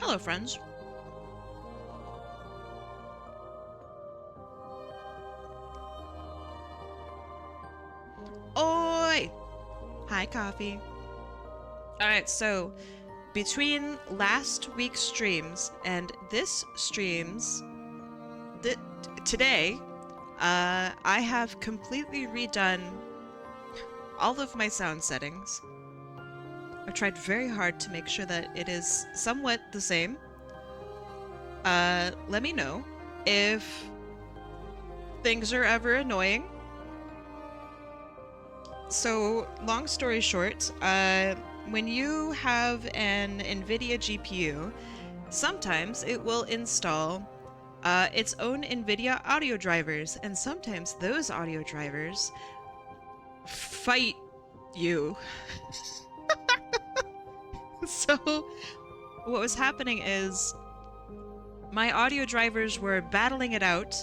Hello, friends. Oi! Hi, coffee. Alright, so between last week's streams and this streams, today, I have completely redone all of my sound settings. I've tried very hard to make sure that it is somewhat the same. Let me know if things are ever annoying. So, long story short, when you have an NVIDIA GPU, sometimes it will install its own NVIDIA audio drivers, and sometimes those audio drivers fight you. So, what was happening is my audio drivers were battling it out,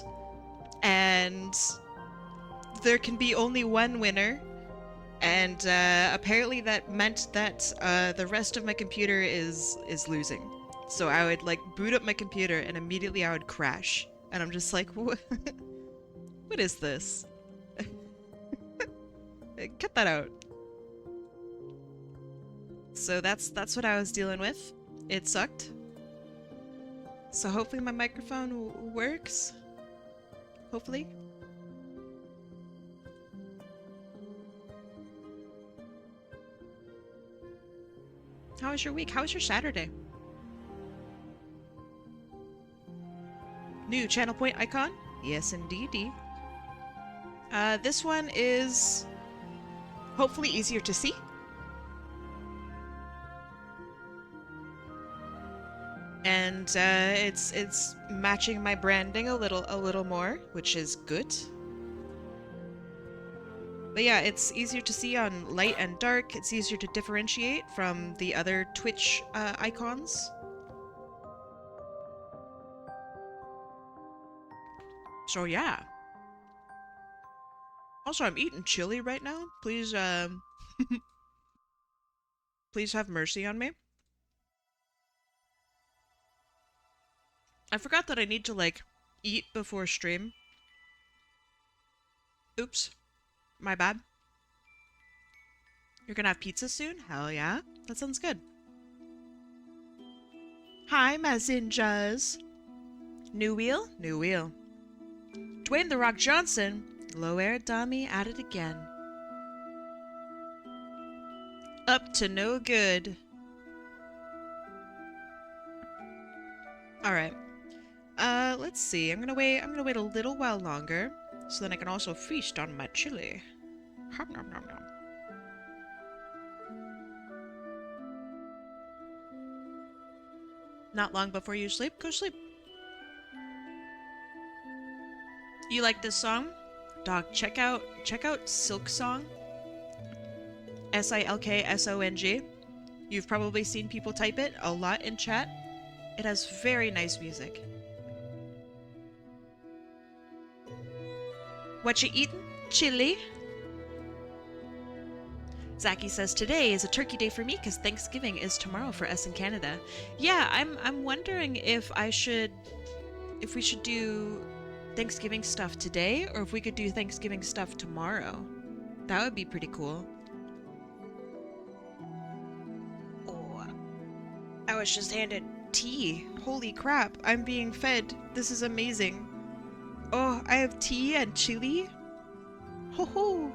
and there can be only one winner. And apparently that meant that the rest of my computer is losing. So I would like boot up my computer and immediately I would crash. And I'm just like, what is this? Cut that out. So that's what I was dealing with. It sucked. So hopefully my microphone works. Hopefully. How was your week? How was your Saturday? New channel point icon? Yes, indeedy. This one is hopefully easier to see. And it's matching my branding a little more, which is good. But yeah, it's easier to see on light and dark. It's easier to differentiate from the other Twitch icons. So yeah. Also, I'm eating chili right now. Please, please have mercy on me. I forgot that I need to, like, eat before stream. Oops. My bad. You're gonna have pizza soon? Hell yeah. That sounds good. Hi, Mazinjas. New wheel? New wheel. Dwayne The Rock Johnson. Low air dummy at it again. Up to no good. Alright. Let's see. I'm gonna wait a little while longer, so then I can also feast on my chili. Nom nom nom nom. Not long before you sleep, go sleep. You like this song? Dog, check out Silk Song. SILKSONG. You've probably seen people type it a lot in chat. It has very nice music. What you eatin'? Chili? Zaki says today is a turkey day for me because Thanksgiving is tomorrow for us in Canada. Yeah, I'm wondering if we should do Thanksgiving stuff today or if we could do Thanksgiving stuff tomorrow. That would be pretty cool. Oh, I was just handed tea. Holy crap, I'm being fed. This is amazing. Oh, I have tea and chili. Ho ho!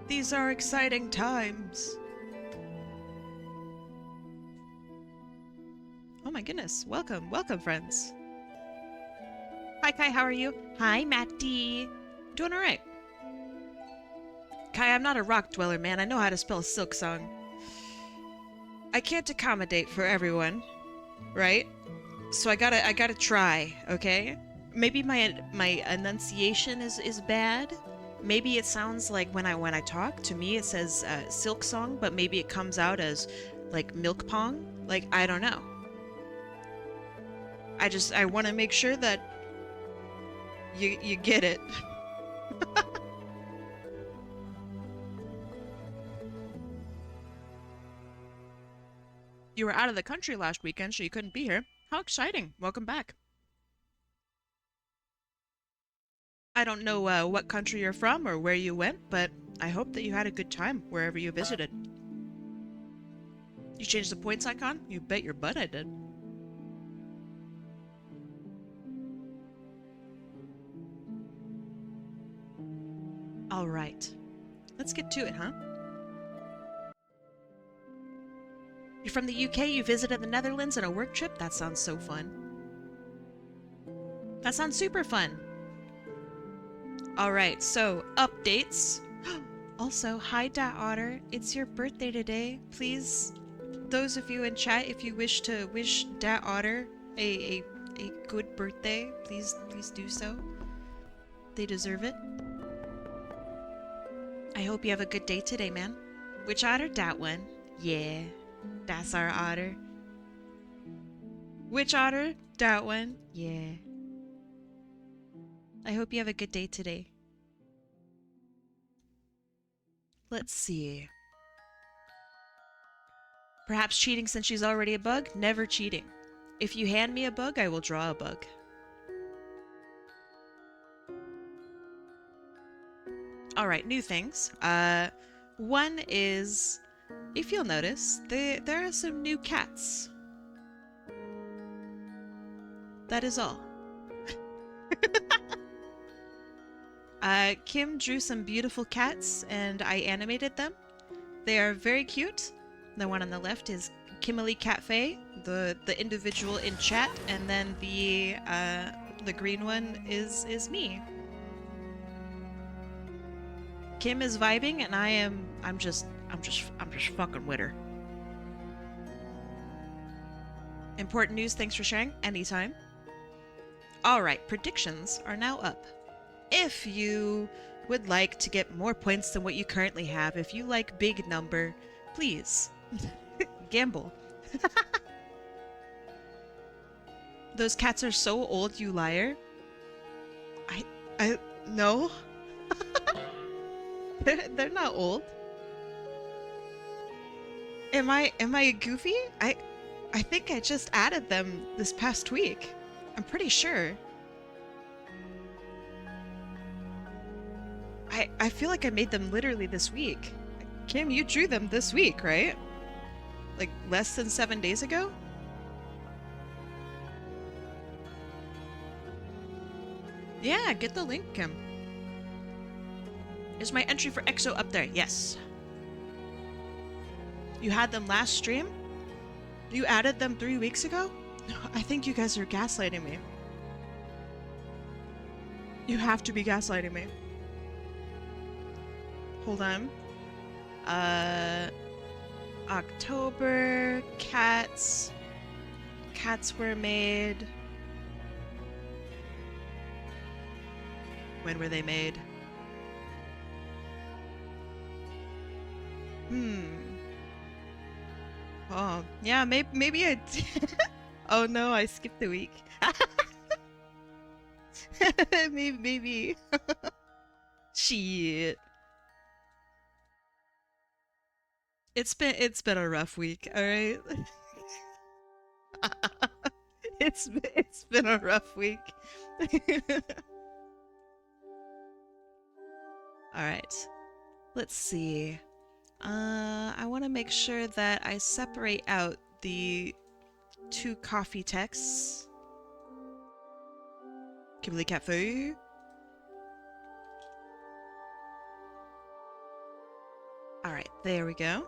These are exciting times. Oh my goodness. Welcome, welcome, friends. Hi, Kai, how are you? Hi, Matty. Doing alright. Kai, I'm not a rock dweller, man. I know how to spell Silk Song. I can't accommodate for everyone, right? So I gotta try, okay? Maybe my enunciation is bad. Maybe it sounds like when I talk, to me it says Silk Song, but maybe it comes out as like Milk Pong. Like, I don't know. I want to make sure that you get it. You were out of the country last weekend, so you couldn't be here. How exciting. Welcome back. I don't know what country you're from or where you went, but I hope that you had a good time wherever you visited. You changed the points icon? You bet your butt I did. Alright. Let's get to it, huh? You're from the UK, you visited the Netherlands on a work trip? That sounds so fun. That sounds super fun. Alright, so, updates. Also, hi Dat Otter, it's your birthday today. Please, those of you in chat, if you wish to wish Dat Otter a good birthday, please do so. They deserve it. I hope you have a good day today, man. Which otter? Dat one. Yeah, that's our otter. Which otter? Dat one. Yeah. I hope you have a good day today. Let's see. Perhaps cheating since she's already a bug? Never cheating. If you hand me a bug, I will draw a bug. Alright, new things. One is, if you'll notice, there are some new cats. That is all. Kim drew some beautiful cats and I animated them. They are very cute. The one on the left is Kimberly Catfay, the individual in chat, and then the green one is me. Kim is vibing and I'm just fucking with her. Important news, thanks for sharing. Anytime. Alright, predictions are now up. If you would like to get more points than what you currently have, if you like big number, please gamble. Those cats are so old, you liar. I no. They're not old. Am I goofy? I think I just added them this past week. I'm pretty sure. I feel like I made them literally this week. Kim, you drew them this week, right? Like less than 7 days ago? Yeah, get the link, Kim. Is my entry for EXO up there? Yes. You had them last stream? You added them 3 weeks ago? I think you guys are gaslighting me. You have to be gaslighting me. Hold on. October, cats. Cats were made. When were they made? Oh, yeah, maybe I did. Oh no, I skipped a week. maybe. Shit. It's been a rough week, all right? It's been a rough week. All right. Let's see. I want to make sure that I separate out the 2 coffee texts. Kimberly Cafe. All right, there we go.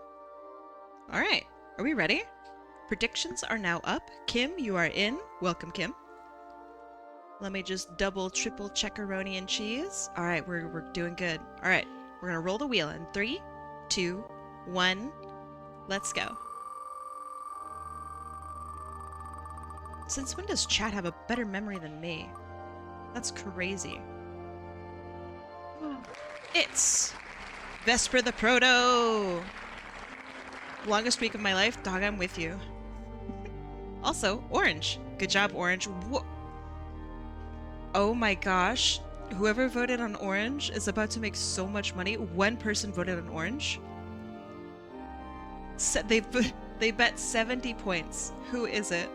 All right, are we ready? Predictions are now up. Kim, you are in. Welcome, Kim. Let me just double, triple checkeroni and cheese. All right, we're doing good. All right, we're gonna roll the wheel in 3, 2, 1. Let's go. Since when does chat have a better memory than me? That's crazy. It's vespertheproto. Longest week of my life. Dog, I'm with you. Also, Orange. Good job, Orange. Whoa. Oh my gosh. Whoever voted on Orange is about to make so much money. One person voted on Orange. They They bet 70 points. Who is it?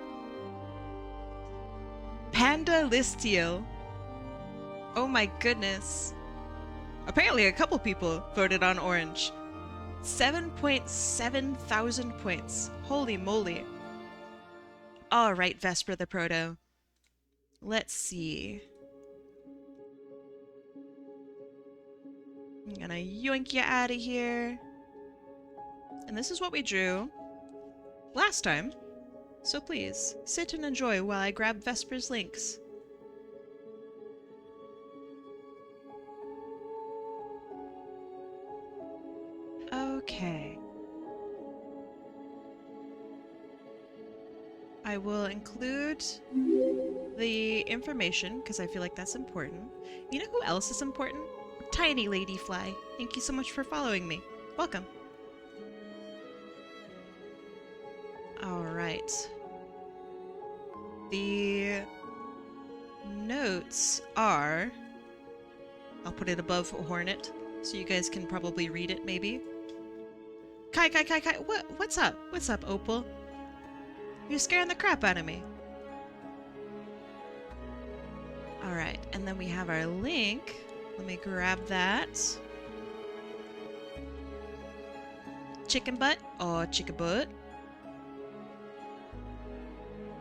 Panda Listiel. Oh my goodness. Apparently a couple people voted on orange. 7.7 thousand points. Holy moly. Alright, vespertheproto. Let's see. I'm gonna yoink you out of here. And this is what we drew last time. So please, sit and enjoy while I grab Vesper's links. Okay. I will include the information because I feel like that's important. You know who else is important? Tiny Lady Fly. Thank you so much for following me. Welcome. Alright. The notes are... I'll put it above Hornet so you guys can probably read it maybe. Kai. What's up? What's up, Opal? You're scaring the crap out of me. Alright, and then we have our link. Let me grab that. Chicken butt? Oh, chicken butt.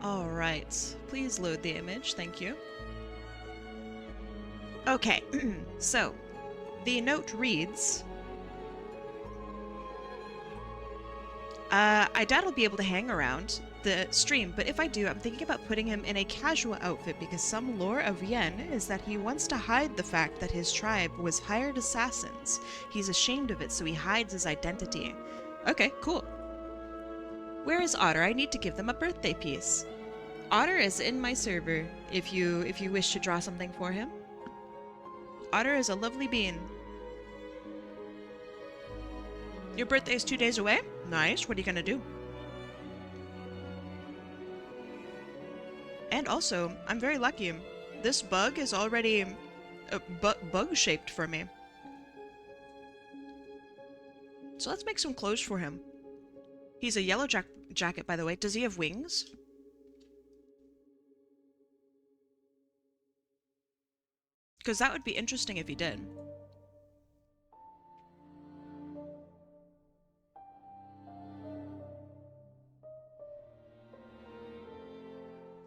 Alright, please load the image, thank you. Okay, so, the note reads... I doubt I'll be able to hang around the stream, but if I do, I'm thinking about putting him in a casual outfit because some lore of Yen is that he wants to hide the fact that his tribe was hired assassins. He's ashamed of it, so he hides his identity. Okay, cool. Where is Otter? I need to give them a birthday piece. Otter is in my server, if you wish to draw something for him. Otter is a lovely bean. Your birthday is 2 days away? Nice, what are you gonna do? And also, I'm very lucky. This bug is already bug-shaped for me. So let's make some clothes for him. He's a yellow jacket, by the way. Does he have wings? Because that would be interesting if he did.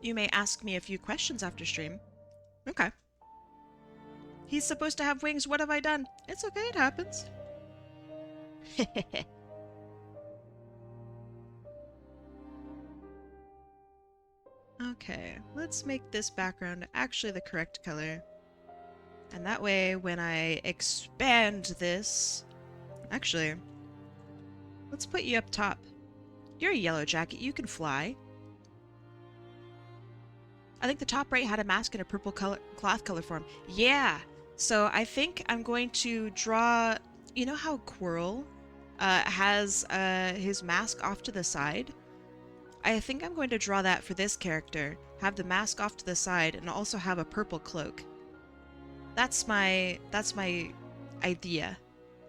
You may ask me a few questions after stream. Okay. He's supposed to have wings. What have I done? It's okay, it happens. Okay, let's make this background actually the correct color. And that way, when I expand this... Actually, let's put you up top. You're a yellow jacket, you can fly. I think the top right had a mask in a purple cloth color form. Yeah! So I think I'm going to draw... You know how Quirrell has his mask off to the side? I think I'm going to draw that for this character. Have the mask off to the side and also have a purple cloak. That's my idea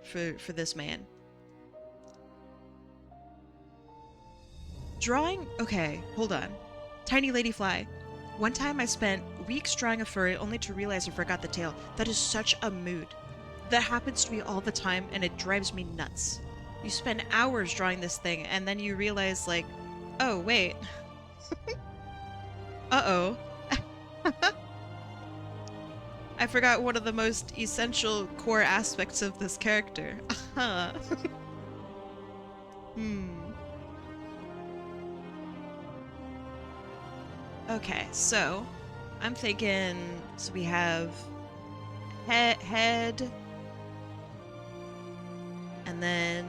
for this man. Drawing? Okay, hold on. Tiny Lady Fly. One time I spent weeks drawing a furry only to realize I forgot the tail. That is such a mood. That happens to me all the time and it drives me nuts. You spend hours drawing this thing and then you realize like, oh wait. Uh-oh. I forgot one of the most essential core aspects of this character. Okay, so I'm thinking, so we have head, and then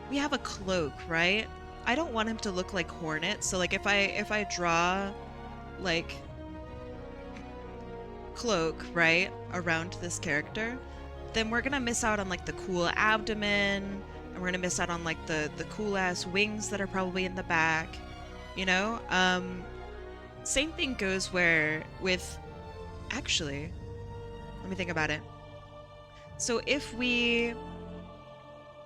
we have a cloak, right? I don't want him to look like Hornet, so like if I draw like cloak, right, around this character, then we're gonna miss out on like the cool abdomen, and we're gonna miss out on like the cool ass wings that are probably in the back. You know, same thing goes with, actually, let me think about it. So if we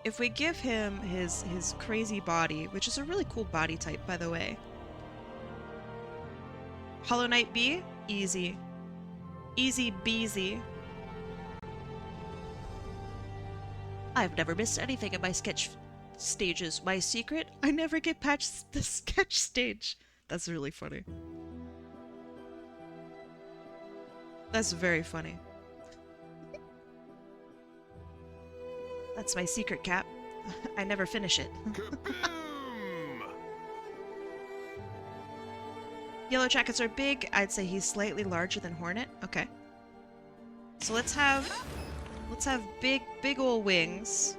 if we give him his crazy body, which is a really cool body type, by the way. Hollow Knight B? Easy. Easy beasy. I've never missed anything in my sketch stages. My secret? I never get past the sketch stage. That's really funny. That's very funny. That's my secret, Cap. I never finish it. Yellow Jackets are big. I'd say he's slightly larger than Hornet. Okay. So let's have big ol' wings,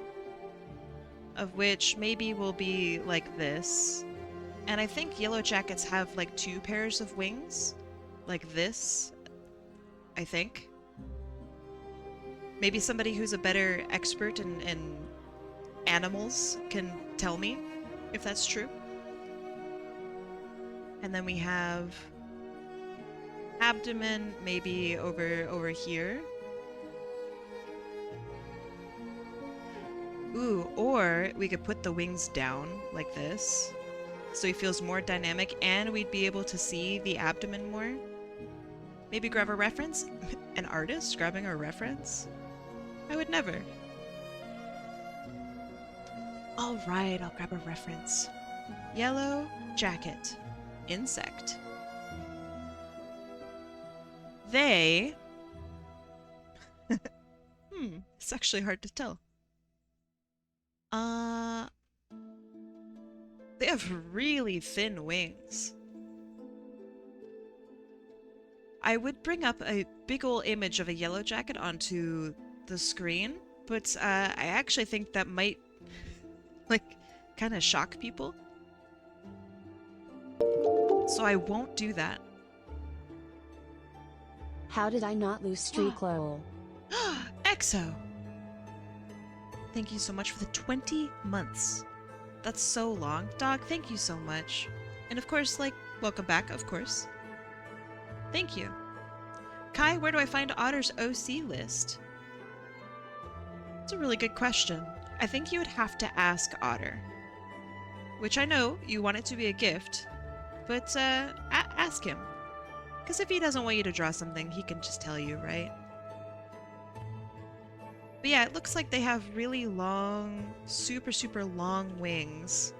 of which maybe will be like this. And I think Yellow Jackets have like 2 pairs of wings, like this, I think. Maybe somebody who's a better expert in animals can tell me if that's true. And then we have abdomen maybe over here. Ooh, or we could put the wings down like this, so he feels more dynamic and we'd be able to see the abdomen more. Maybe grab a reference? An artist grabbing a reference? I would never. Alright, I'll grab a reference. Yellow Jacket. Insect. They... it's actually hard to tell. They have really thin wings. I would bring up a big ol' image of a yellow jacket onto the screen, but I actually think that might, like, kind of shock people. So I won't do that. How did I not lose streak level? EXO! Thank you so much for the 20 months. That's so long. Dog, thank you so much. And of course, like, welcome back, of course. Thank you. Kai, where do I find Otter's OC list? It's a really good question. I think you would have to ask Otter. Which I know you want it to be a gift, but ask him. Because if he doesn't want you to draw something, he can just tell you, right? But yeah, it looks like they have really long, super long wings.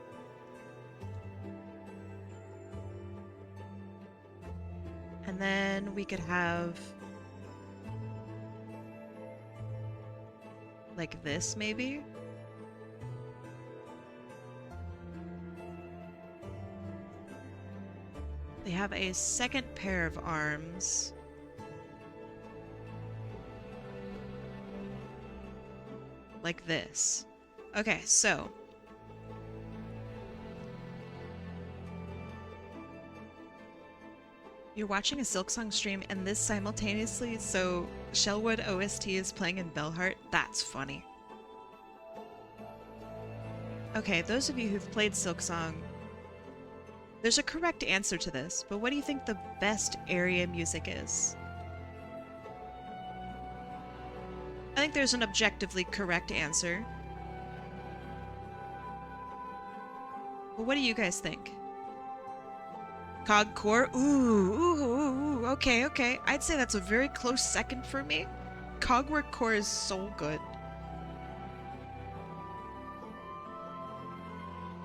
And then we could have like this, maybe? They have a second pair of arms. Like this. Okay, so you're watching a Silksong stream and this simultaneously, so Shellwood OST is playing in Bellheart? That's funny. Okay, those of you who've played Silksong, there's a correct answer to this, but what do you think the best area music is? I think there's an objectively correct answer. But what do you guys think? Cog Core? Ooh, okay. I'd say that's a very close second for me. Cogwork Core is so good.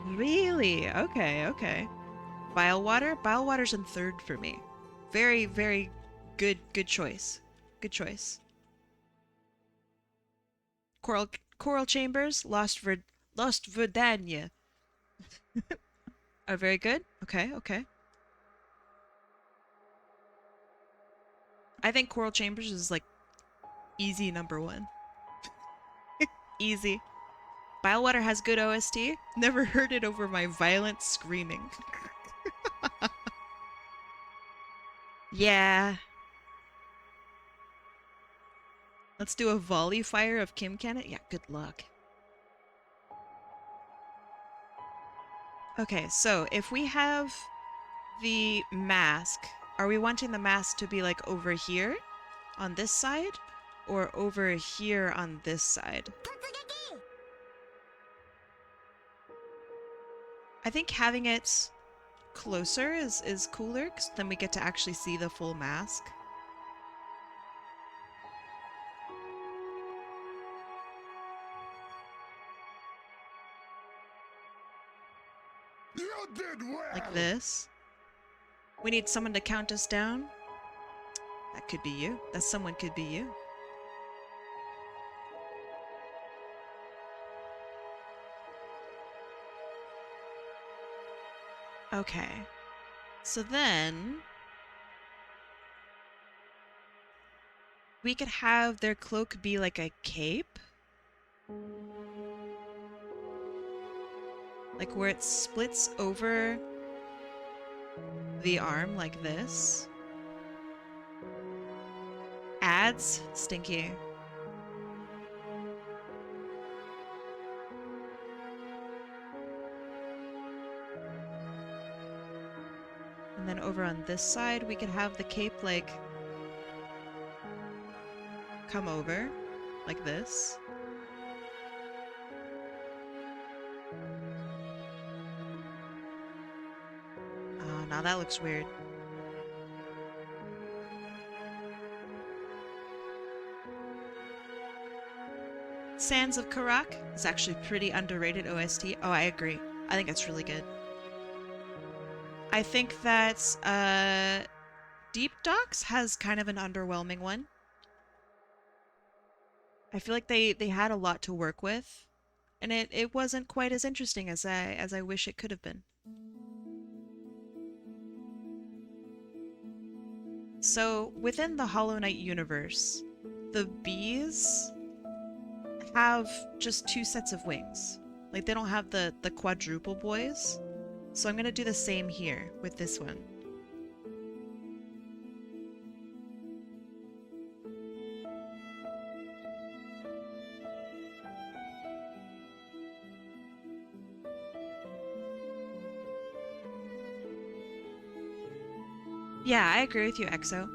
Really? Okay. Bilewater? Bilewater's in third for me. Very good choice. Good choice. Coral Chambers, Lost Verdania. Are very good. Okay. I think Coral Chambers is like easy number 1. Easy. Bilewater has good OST. Never heard it over my violent screaming. Yeah. Let's do a volley fire of Kim Cannon. Yeah, good luck. Okay, so if we have the mask, are we wanting the mask to be like over here on this side or over here on this side? I think having it closer is cooler, 'cause then we get to actually see the full mask. You did well. Like this. We need someone to count us down. That could be you. That someone could be you. Okay. So then we could have their cloak be like a cape. Like where it splits over the arm like this. Adds stinky. And then over on this side, we could have the cape like come over like this. Oh, now that looks weird. Sands of Karak is actually pretty underrated OST. Oh, I agree. I think it's really good. I think that Deep Docks has kind of an underwhelming one. I feel like they had a lot to work with, and it wasn't quite as interesting as I wish it could have been. So within the Hollow Knight universe, the bees have just 2 sets of wings. Like they don't have the quadruple boys. So I'm gonna do the same here with this one. Yeah, I agree with you, Exo.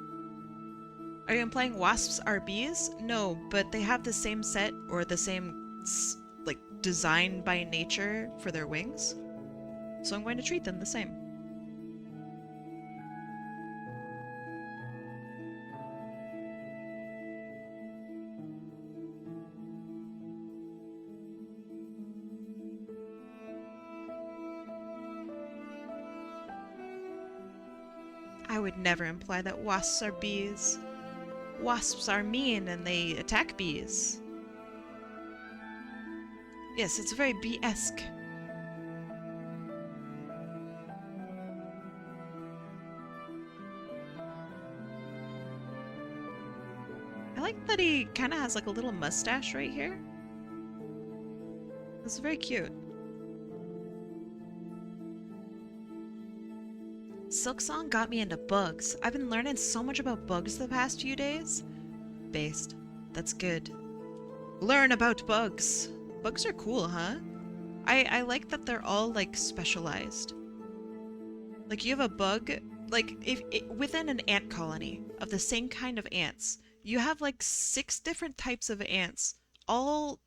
Are you implying wasps are bees? No, but they have the same set or the same, like, design by nature for their wings. So I'm going to treat them the same. I would never imply that wasps are bees. Wasps are mean and they attack bees. Yes, it's very bee-esque. I like that he kind of has like a little mustache right here. It's very cute. Silksong got me into bugs. I've been learning so much about bugs the past few days. Based. That's good. Learn about bugs. Bugs are cool, huh? I like that they're all like specialized. Like you have a bug, like if within an ant colony of the same kind of ants, you have like 6 different types of ants, all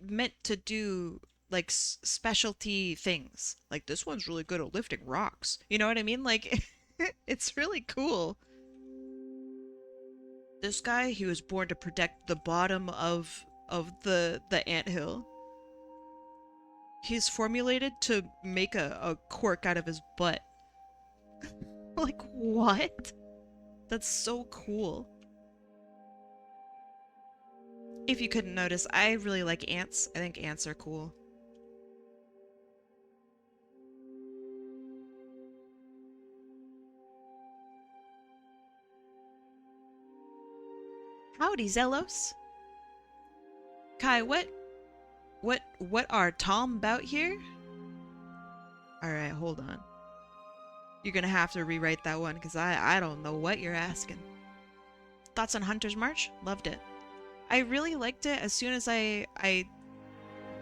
meant to do like specialty things. Like this one's really good at lifting rocks. You know what I mean? Like it's really cool. This guy, he was born to protect the bottom of the anthill. He's formulated to make a cork out of his butt. Like what? That's so cool. If you couldn't notice, I really like ants. I think ants are cool. Howdy, Zelos. Kai, what are Tom about here? Alright, hold on. You're gonna have to rewrite that one, because I don't know what you're asking. Thoughts on Hunter's March? Loved it. I really liked it as soon as I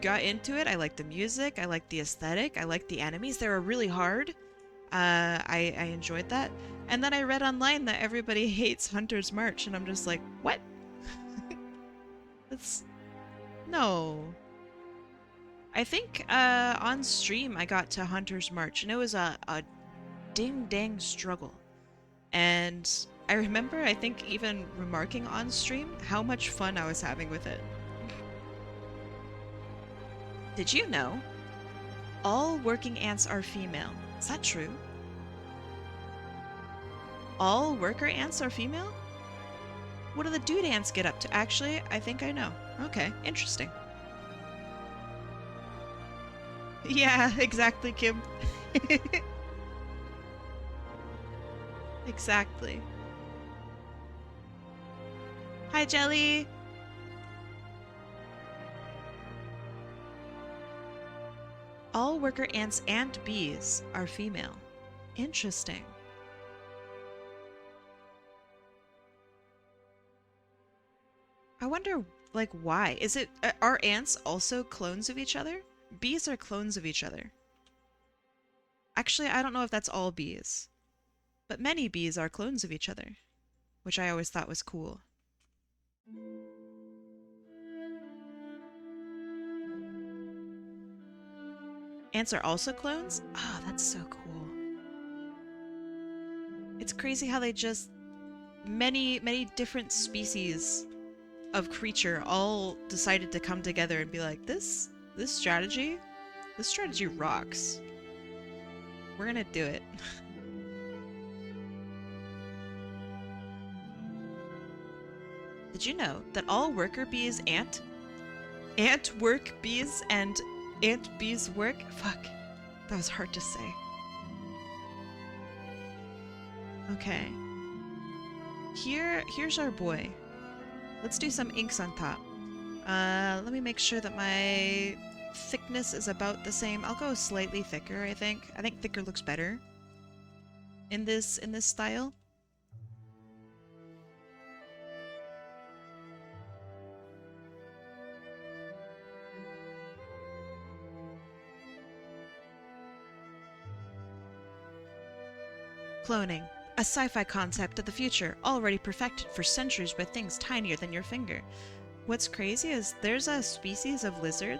got into it. I liked the music, I liked the aesthetic, I liked the enemies. They were really hard. I enjoyed that. And then I read online that everybody hates Hunter's March, and I'm just like, what? That's... No. I think on stream I got to Hunter's March, and it was a ding-dang struggle. And I remember, I think, even remarking on stream how much fun I was having with it. Did you know all working ants are female? Is that true? All worker ants are female? What do the dude ants get up to? Actually, I think I know. Okay, interesting. Yeah, exactly, Kim. Exactly. Hi, Jelly. All worker ants and bees are female. Interesting. I wonder, like, why? Is it, are ants also clones of each other? Bees are clones of each other. Actually, I don't know if that's all bees, but many bees are clones of each other, which I always thought was cool. Ants are also clones? Oh, that's so cool. It's crazy how they just, many different species of creature all decided to come together and be like, this strategy rocks. We're gonna do it. Did you know that all worker bees ant work bees and ant bees work? Fuck, that was hard to say. Okay. Here's our boy. Let's do some inks on top. Let me make sure that my thickness is about the same. I'll go slightly thicker, I think. I think thicker looks better in this style. Cloning. A sci-fi concept of the future, already perfected for centuries with things tinier than your finger. What's crazy is there's a species of lizard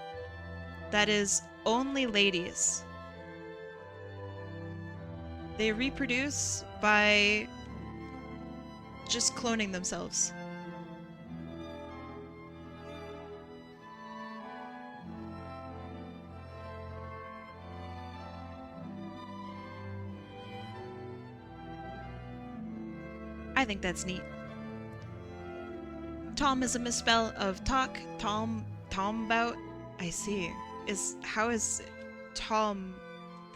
that is only ladies. They reproduce by just cloning themselves. I think that's neat. Tom is a misspell of talk. Tombout. I see. How is Tom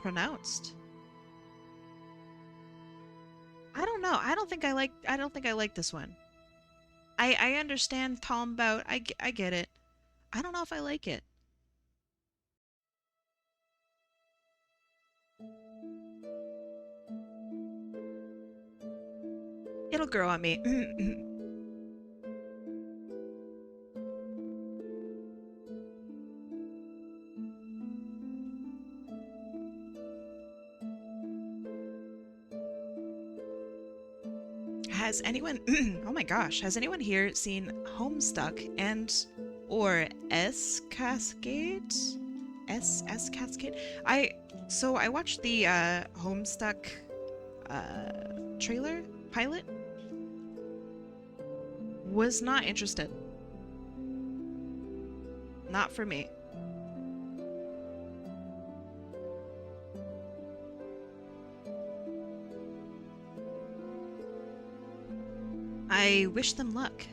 pronounced? I don't know. I don't think I like this one. I understand Tombout. I get it. I don't know if I like it. It'll grow on me. Has anyone oh my gosh, has anyone here seen Homestuck and or S Cascade? S Cascade? I watched the Homestuck trailer pilot. Was not interested. Not for me. I wish them luck.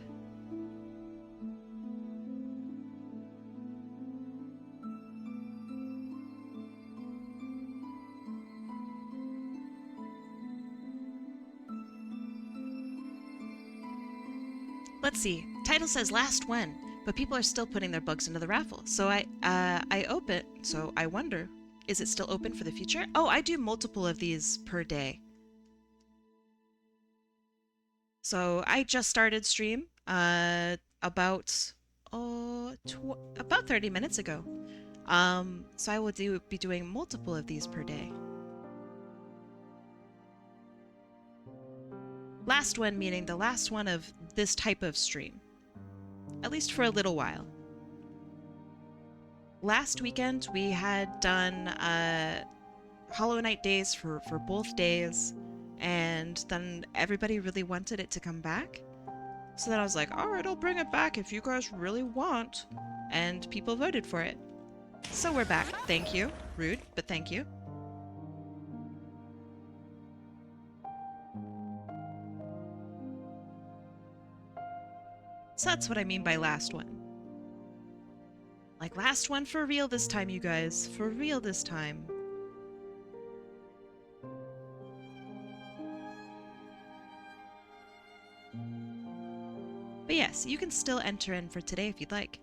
Let's see. Title says last one, but people are still putting their books into the raffle. So I open. So I wonder, is it still open for the future? Oh, I do multiple of these per day. So I just started stream about 30 minutes ago. So I will be doing multiple of these per day. Last one meaning the last one of this type of stream. At least for a little while. last weekend we had done Hollow Knight days for both days, and then everybody really wanted it to come back. So then I was like, alright, I'll bring it back if you guys really want. And people voted for it. So we're back. Thank you. Rude, but thank you. So that's what I mean by last one. Like, last one for real this time, you guys. For real this time. But yes, you can still enter in for today if you'd like.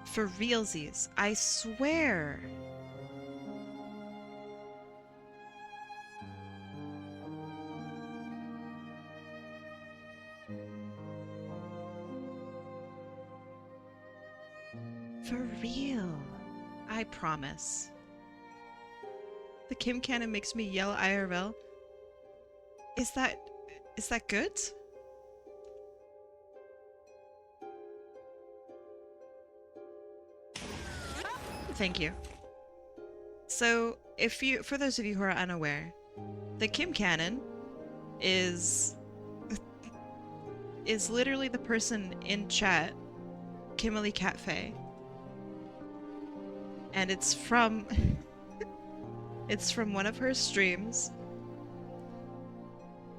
For realsies, I swear. For real. I promise. The Kim Cannon makes me yell IRL. Is that good? Thank you. So, for those of you who are unaware, the Kim Cannon is literally the person in chat, Kimberly Catfay. And it's from it's from one of her streams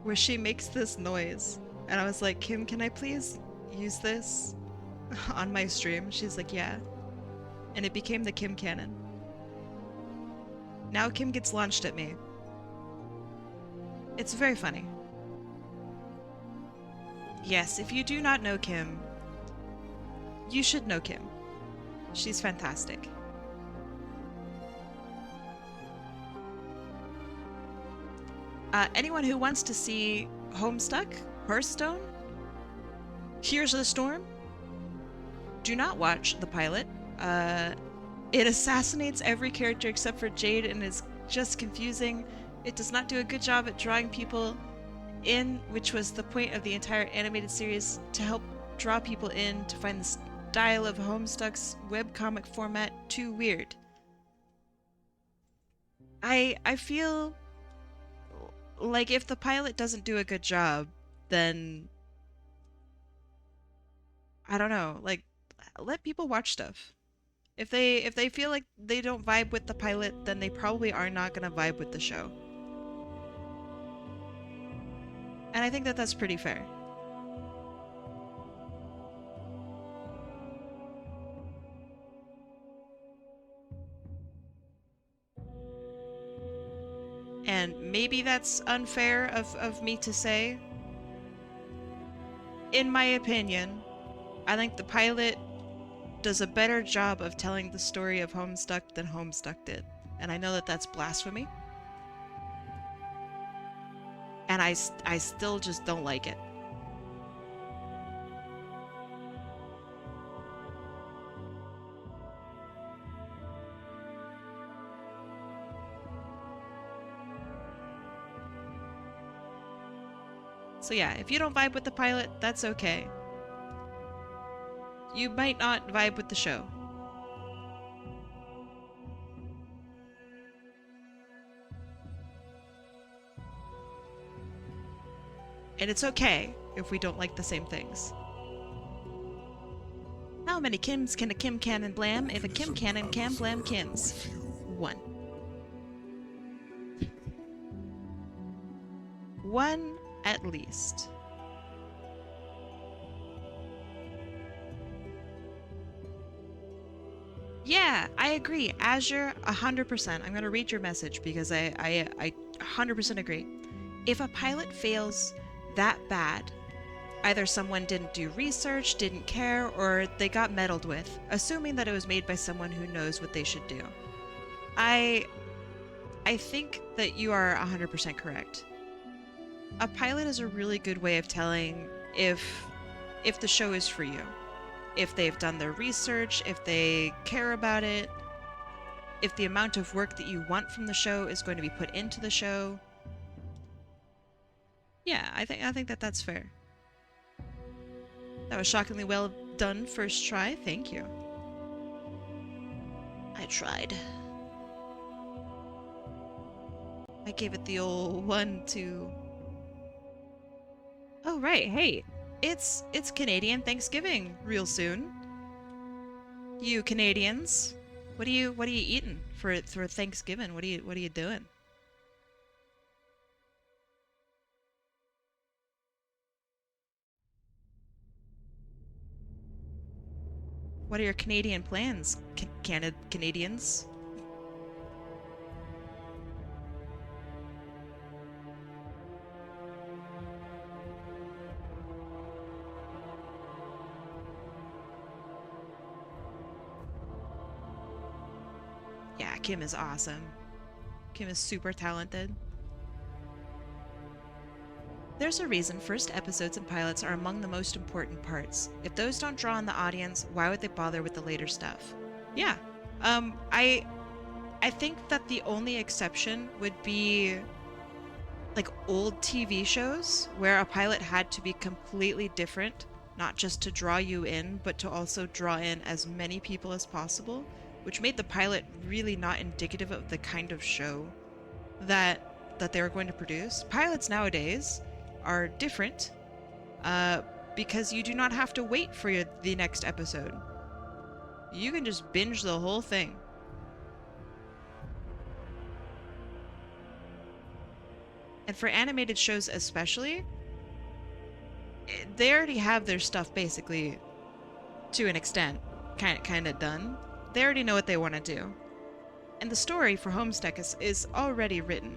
where she makes this noise. And I was like, Kim, can I please use this on my stream? She's like, yeah. And it became the Kim Cannon. Now Kim gets launched at me. It's very funny. Yes, if you do not know Kim, you should know Kim. She's fantastic. Anyone who wants to see Homestuck, Hearthstone, Here's the Storm, do not watch the pilot. It assassinates every character except for Jade and is just confusing. It does not do a good job at drawing people in, which was the point of the entire animated series, to help draw people in to find the style of Homestuck's webcomic format too weird. I feel like if the pilot doesn't do a good job, then I don't know, like, let people watch stuff. If they feel like they don't vibe with the pilot, then they probably are not gonna vibe with the show. And I think that that's pretty fair. And maybe that's unfair of me to say. In my opinion, I think the pilot does a better job of telling the story of Homestuck than Homestuck did. And I know that that's blasphemy. And I still just don't like it. So yeah, if you don't vibe with the pilot, that's okay. You might not vibe with the show. And it's okay if we don't like the same things. How many Kims can a Kim Cannon blam if a Kim Cannon can blam Kims? 1. 1 at least. Yeah, I agree. Azure, 100%. I'm gonna read your message because I 100% agree. If a pilot fails that bad, either someone didn't do research, didn't care, or they got meddled with, assuming that it was made by someone who knows what they should do. I think that you are 100% correct. A pilot is a really good way of telling if the show is for you. If they've done their research, if they care about it, if the amount of work that you want from the show is going to be put into the show. Yeah, I think that that's fair. That was shockingly well done first try. Thank you. I tried. I gave it the old 1, 2. Oh right, hey, it's Canadian Thanksgiving real soon. You Canadians, what are you eating for Thanksgiving? What are you doing? What are your Canadian plans, Canadians? Yeah, Kim is awesome. Kim is super talented. There's a reason first episodes and pilots are among the most important parts. If those don't draw in the audience, why would they bother with the later stuff? Yeah. I think that the only exception would be like old TV shows where a pilot had to be completely different, not just to draw you in, but to also draw in as many people as possible, which made the pilot really not indicative of the kind of show that they were going to produce. Pilots nowadays are different because you do not have to wait for the next episode. You can just binge the whole thing. And for animated shows especially, they already have their stuff basically, to an extent, kind of done. They already know what they want to do. And the story for Homestuck is already written.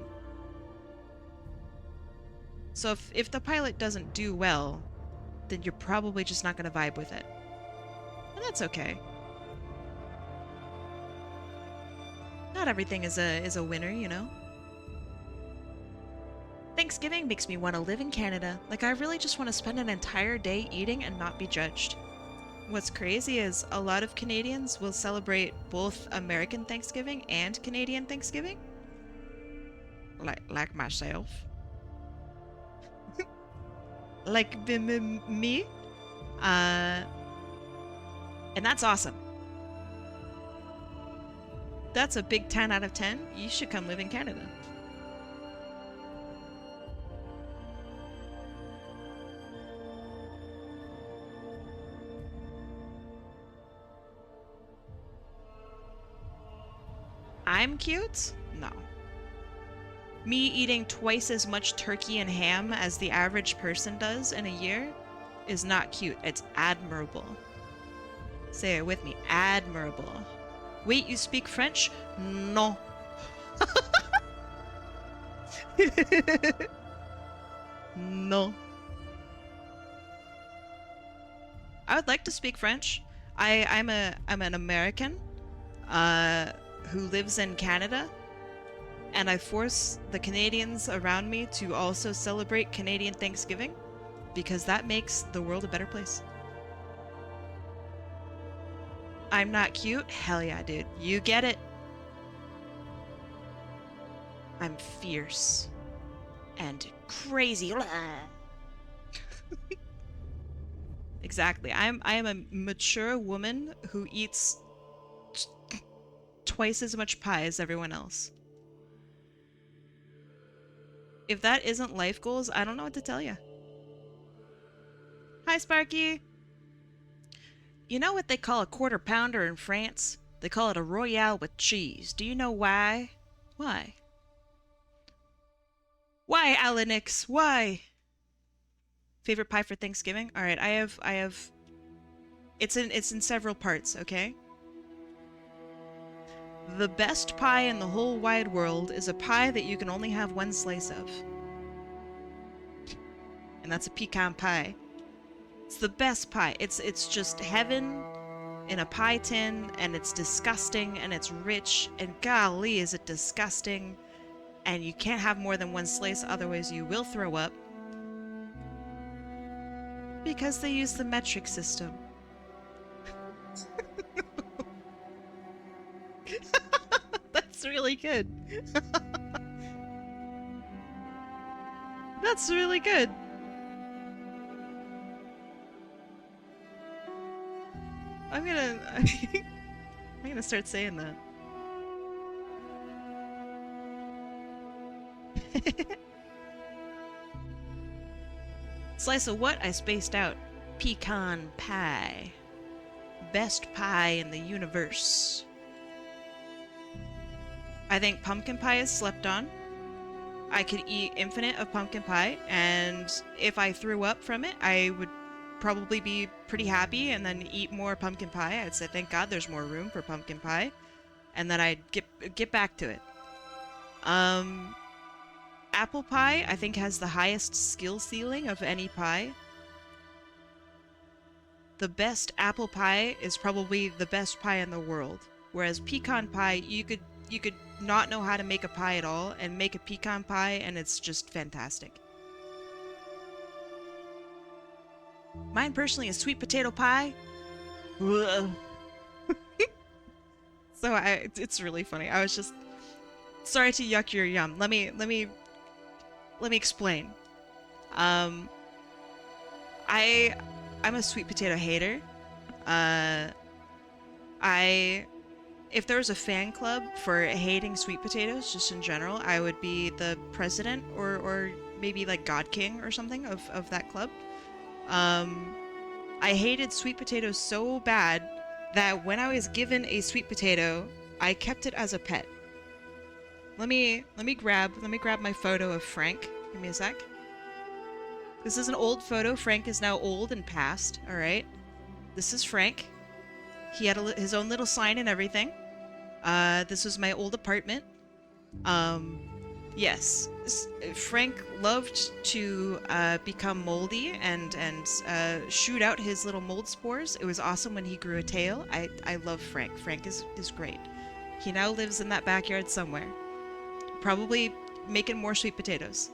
So if the pilot doesn't do well, then you're probably just not going to vibe with it. And that's okay. Not everything is a winner, you know? Thanksgiving makes me want to live in Canada. Like, I really just want to spend an entire day eating and not be judged. What's crazy is a lot of Canadians will celebrate both American Thanksgiving and Canadian Thanksgiving. Like myself. Like me. And that's awesome. That's a big 10 out of 10. You should come live in Canada. I'm cute? No. Me eating twice as much turkey and ham as the average person does in a year is not cute. It's admirable. Say it with me. Admirable. Wait, you speak French? No. No. I would like to speak French. I'm an American who lives in Canada, and I force the Canadians around me to also celebrate Canadian Thanksgiving because that makes the world a better place. I'm not cute? Hell yeah, dude. You get it. I'm fierce and crazy. Exactly. I am a mature woman who eats twice as much pie as everyone else. If that isn't life goals, I don't know what to tell you. Hi, Sparky. You know what they call a quarter pounder in France? They call it a royale with cheese. Do you know why? Why? Why, Alanix? Why? Favorite pie for Thanksgiving? All right, I have. It's in several parts. Okay. The best pie in the whole wide world is a pie that you can only have one slice of, and that's a pecan pie. It's the best pie. It's just heaven in a pie tin, and it's disgusting, and it's rich, and golly, is it disgusting. And you can't have more than one slice, otherwise you will throw up. Because they use the metric system. That's really good. That's really good. I'm gonna I'm gonna start saying that. Slice of what? I spaced out. Pecan pie. Best pie in the universe. I think pumpkin pie is slept on. I could eat infinite of pumpkin pie, and if I threw up from it, I would probably be pretty happy and then eat more pumpkin pie. I'd say, thank God there's more room for pumpkin pie. And then I'd get back to it. Apple pie, I think, has the highest skill ceiling of any pie. The best apple pie is probably the best pie in the world. Whereas pecan pie, you could not know how to make a pie at all and make a pecan pie and it's just fantastic. Mine personally is sweet potato pie. So it's really funny. I was just sorry to yuck your yum. Let me explain. I'm a sweet potato hater. If there was a fan club for hating sweet potatoes, just in general, I would be the president or maybe like God King or something of that club. I hated sweet potatoes so bad that when I was given a sweet potato, I kept it as a pet. Let me grab my photo of Frank. Give me a sec. This is an old photo. Frank is now old and past. All right. This is Frank. He had his own little sign and everything. This was my old apartment. Yes, Frank loved to become moldy and shoot out his little mold spores. It was awesome when he grew a tail. I love Frank. Frank is great. He now lives in that backyard somewhere. Probably making more sweet potatoes.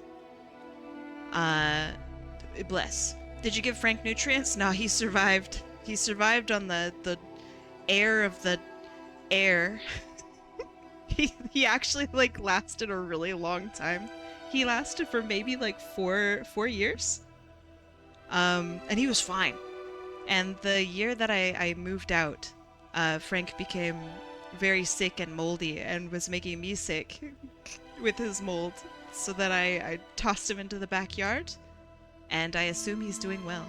Bless. Did you give Frank nutrients? No, he survived. He survived on the air of the air. He actually like lasted a really long time. He lasted for maybe like four years. And he was fine. And the year that I moved out, Frank became very sick and moldy and was making me sick with his mold. So that I tossed him into the backyard, and I assume he's doing well.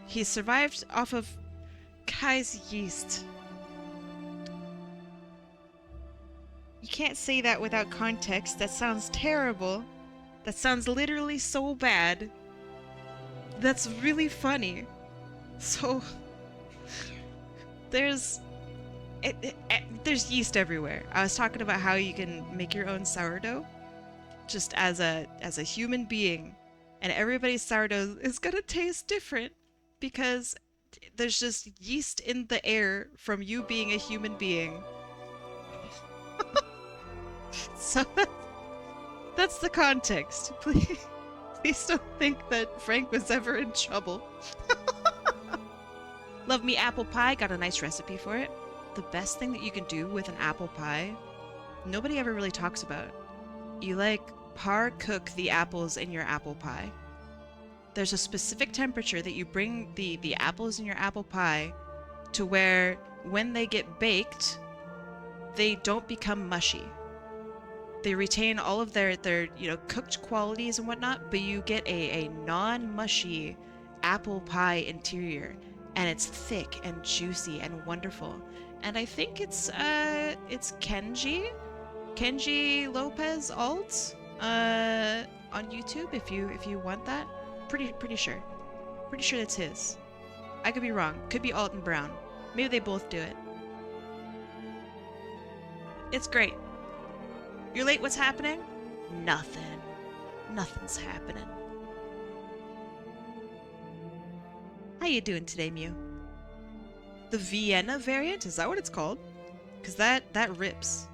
He survived off of Kai's yeast. You can't say that without context. That sounds terrible. That sounds literally so bad. That's really funny. So there's yeast everywhere. I was talking about how you can make your own sourdough just as a human being, and everybody's sourdough is gonna taste different because there's just yeast in the air from you being a human being. So that's the context. Please don't think that Frank was ever in trouble. Love me apple pie. Got a nice recipe for it. The best thing that you can do with an apple pie, nobody ever really talks about. You par cook the apples in your apple pie. There's a specific temperature that you bring the apples in your apple pie to where when they get baked, they don't become mushy. They retain all of their cooked qualities and whatnot, but you get a non-mushy apple pie interior, and it's thick and juicy and wonderful. And I think it's Kenji Lopez Alt on YouTube if you want that. Pretty sure that's his. I could be wrong. Could be Alton Brown. Maybe they both do it. It's great. You're late, what's happening? Nothing. Nothing's happening. How you doing today, Mew? The Vienna variant? Is that what it's called? Because that rips.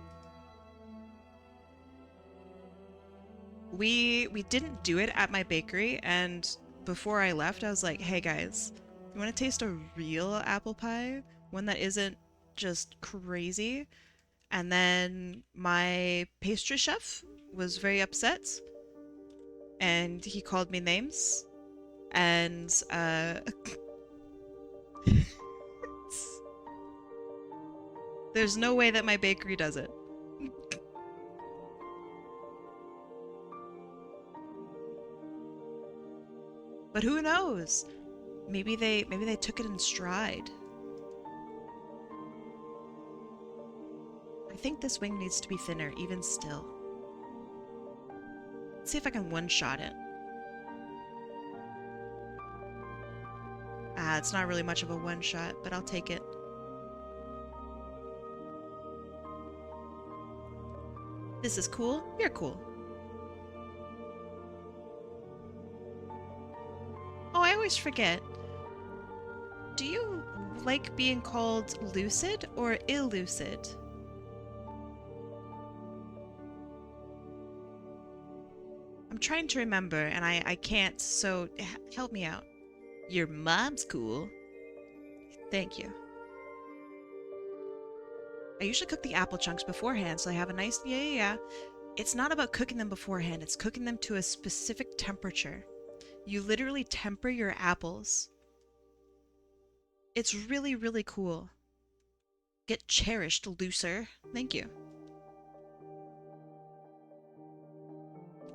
We didn't do it at my bakery, and before I left, I was like, hey guys, you want to taste a real apple pie? One that isn't just crazy? And then my pastry chef was very upset, and he called me names, and There's no way that my bakery does it. But who knows? Maybe they took it in stride. I think this wing needs to be thinner, even still. Let's see if I can one-shot it. Ah, it's not really much of a one-shot, but I'll take it. This is cool. You're cool. Oh, I always forget. Do you like being called lucid or illucid? I'm trying to remember, and I can't, so help me out. Your mom's cool. Thank you. I usually cook the apple chunks beforehand, so I have a nice... Yeah. It's not about cooking them beforehand, it's cooking them to a specific temperature. You literally temper your apples. It's really, really cool. Get cherished, looser. Thank you.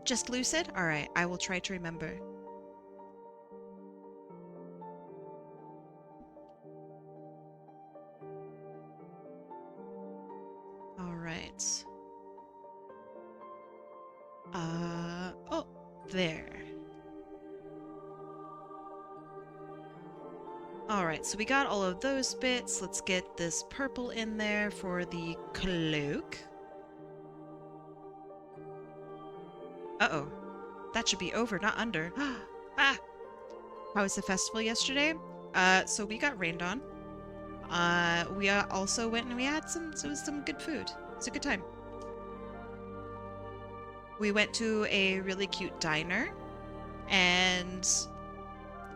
Just lucid? Alright, I will try to remember. Alright. Oh, there. Alright, so we got all of those bits. Let's get this purple in there for the cloak. Uh-oh. That should be over, not under. Ah! How was the festival yesterday? So we got rained on. We also went and we had some good food. It was a good time. We went to a really cute diner, and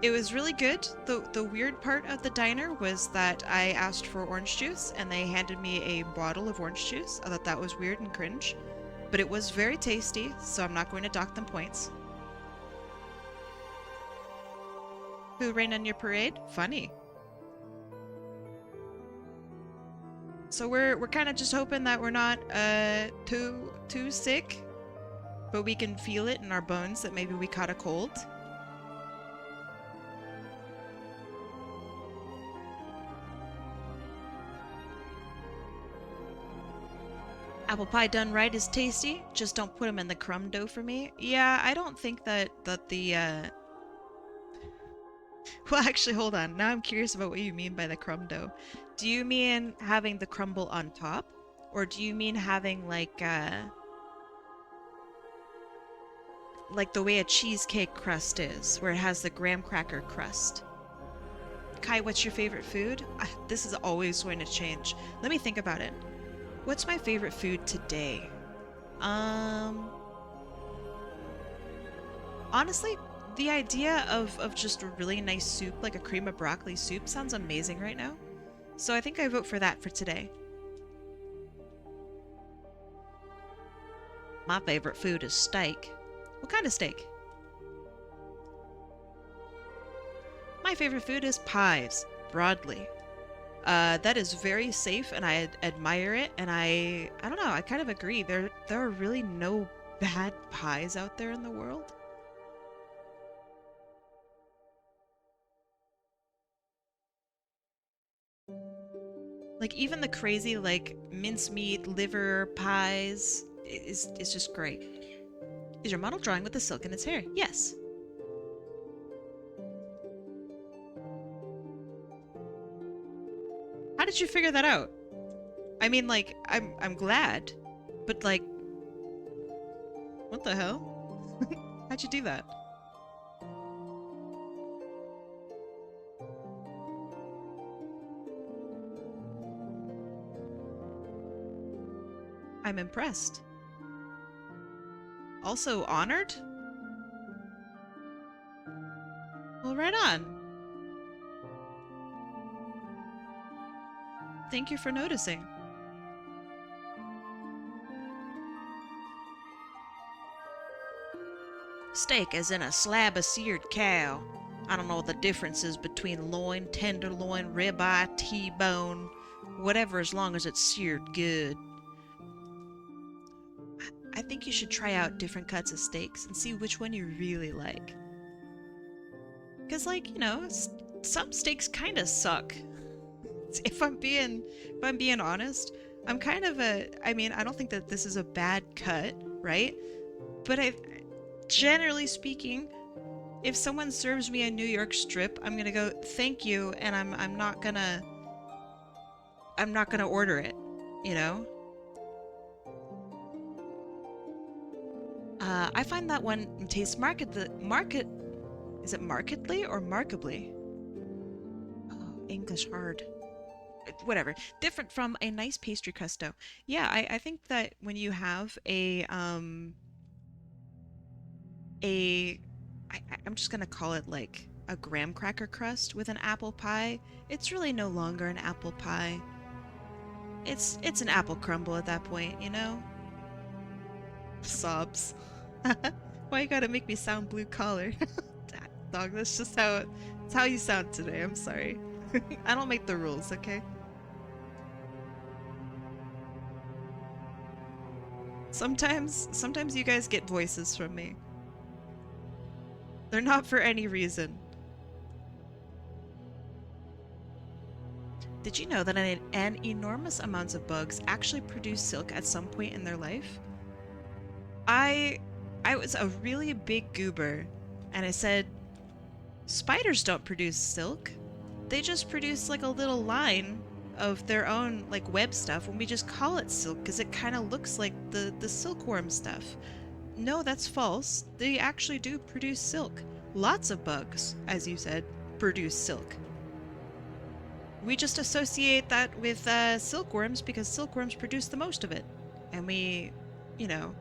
it was really good. The weird part of the diner was that I asked for orange juice, and they handed me a bottle of orange juice. I thought that was weird and cringe, but it was very tasty, so I'm not going to dock them points. Who rained on your parade? Funny. So we're kind of just hoping that we're not too sick, but we can feel it in our bones that maybe we caught a cold. Apple pie done right is tasty. Just don't put them in the crumb dough for me. Yeah, I don't think that the Well, actually, hold on. Now I'm curious about what you mean by the crumb dough. Do you mean having the crumble on top? Or do you mean having like the way a cheesecake crust is, where it has the graham cracker crust? Kai, what's your favorite food? This is always going to change. Let me think about it. What's my favorite food today? Honestly, the idea of just a really nice soup, like a cream of broccoli soup, sounds amazing right now. So I think I vote for that for today. My favorite food is steak. What kind of steak? My favorite food is pies, broadly. That is very safe, and I admire it, and I don't know, I kind of agree. There are really no bad pies out there in the world. Like, even the crazy, like, mincemeat, liver pies is just great. Is your model drawing with the silk in its hair? Yes. How did you figure that out? I mean, like, I'm glad, but like, what the hell? How'd you do that? I'm impressed. Also honored? Well, right on. Thank you for noticing. Steak as in a slab of seared cow. I don't know what the difference is between loin, tenderloin, ribeye, T-bone, Whatever, as long as it's seared good. I think you should try out different cuts of steaks and see which one you really like. Because, like, you know, some steaks kind of suck. If I'm being honest, I'm kind of I mean, I don't think that this is a bad cut, right? But generally speaking, if someone serves me a New York strip, I'm gonna go, thank you, and I'm not gonna order it, you know? I find that one tastes is it markedly or markably? Oh, English hard. Whatever. Different from a nice pastry crust dough. Yeah, I think that when you have I'm just gonna call it like a graham cracker crust with an apple pie, it's really no longer an apple pie. It's an apple crumble at that point, you know? Sobs. Why you gotta make me sound blue collar? Dog, that's just it's how you sound today. I'm sorry. I don't make the rules, okay? Sometimes you guys get voices from me. They're not for any reason. Did you know that an enormous amounts of bugs actually produce silk at some point in their life? I was a really big goober, and I said, spiders don't produce silk. They just produce like a little line of their own like web stuff, and we just call it silk because it kind of looks like the silkworm stuff. No, that's false. They actually do produce silk. Lots of bugs, as you said, produce silk. We just associate that with silkworms because silkworms produce the most of it. And we, you know,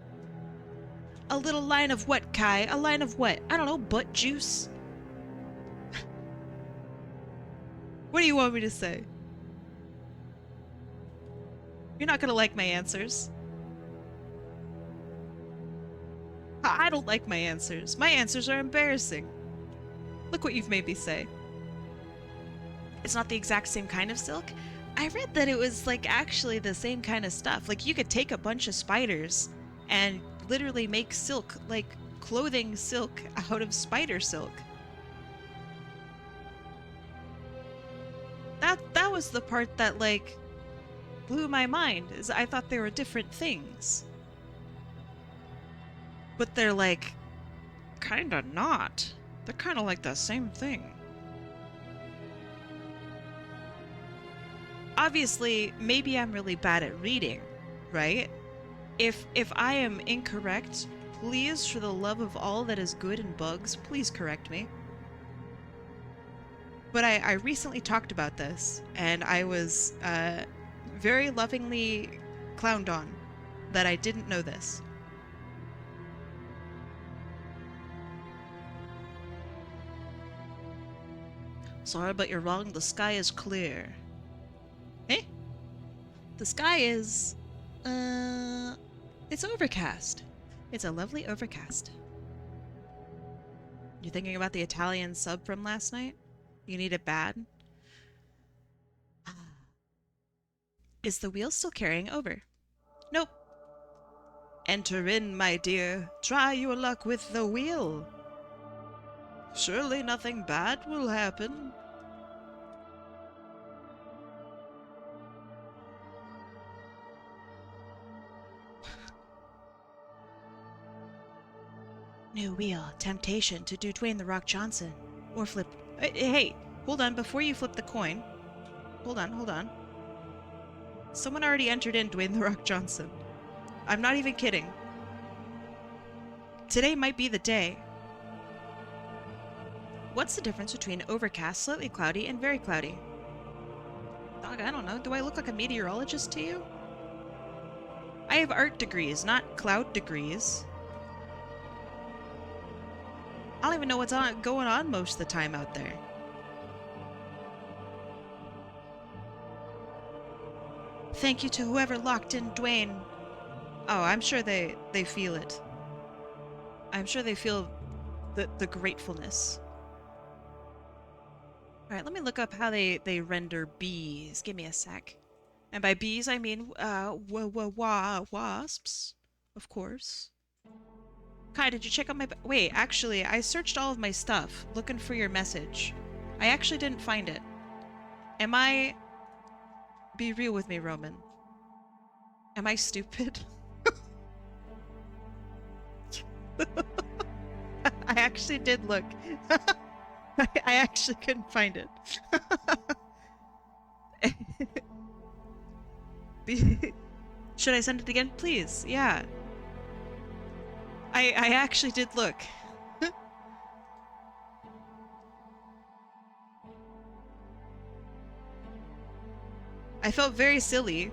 a little line of what, Kai? A line of what? I don't know, butt juice? What do you want me to say? You're not gonna like my answers. I don't like my answers. My answers are embarrassing. Look what you've made me say. It's not the exact same kind of silk? I read that it was like actually the same kind of stuff. Like you could take a bunch of spiders and literally make silk, like clothing silk out of spider silk. That was the part that like blew my mind, is I thought they were different things. But they're like kinda not. They're kinda like the same thing. Obviously, maybe I'm really bad at reading, right? If I am incorrect, please, for the love of all that is good in bugs, please correct me. But I recently talked about this, and I was very lovingly clowned on that I didn't know this. Sorry, but you're wrong. The sky is clear. Eh? The sky is... it's overcast. It's a lovely overcast. You thinking about the Italian sub from last night? You need it bad? Is the wheel still carrying over? Nope. Enter in, my dear. Try your luck with the wheel. Surely nothing bad will happen. New wheel. Temptation to do Dwayne The Rock Johnson. Or flip... Hey, hold on. Before you flip the coin. Hold on. Someone already entered in Dwayne The Rock Johnson. I'm not even kidding. Today might be the day. What's the difference between overcast, slightly cloudy, and very cloudy? Dog, I don't know. Do I look like a meteorologist to you? I have art degrees, not cloud degrees. I don't even know what's going on most of the time out there. Thank you to whoever locked in Dwayne. Oh, I'm sure they feel it. I'm sure they feel the gratefulness. Alright, let me look up how they render bees. Give me a sec. And by bees, I mean wasps, of course. Kai, did you check out my... Wait, actually, I searched all of my stuff looking for your message. I actually didn't find it. Am I... Be real with me, Roman. Am I stupid? I actually did look. I actually couldn't find it. Should I send it again? Please, yeah. I actually did look. I felt very silly,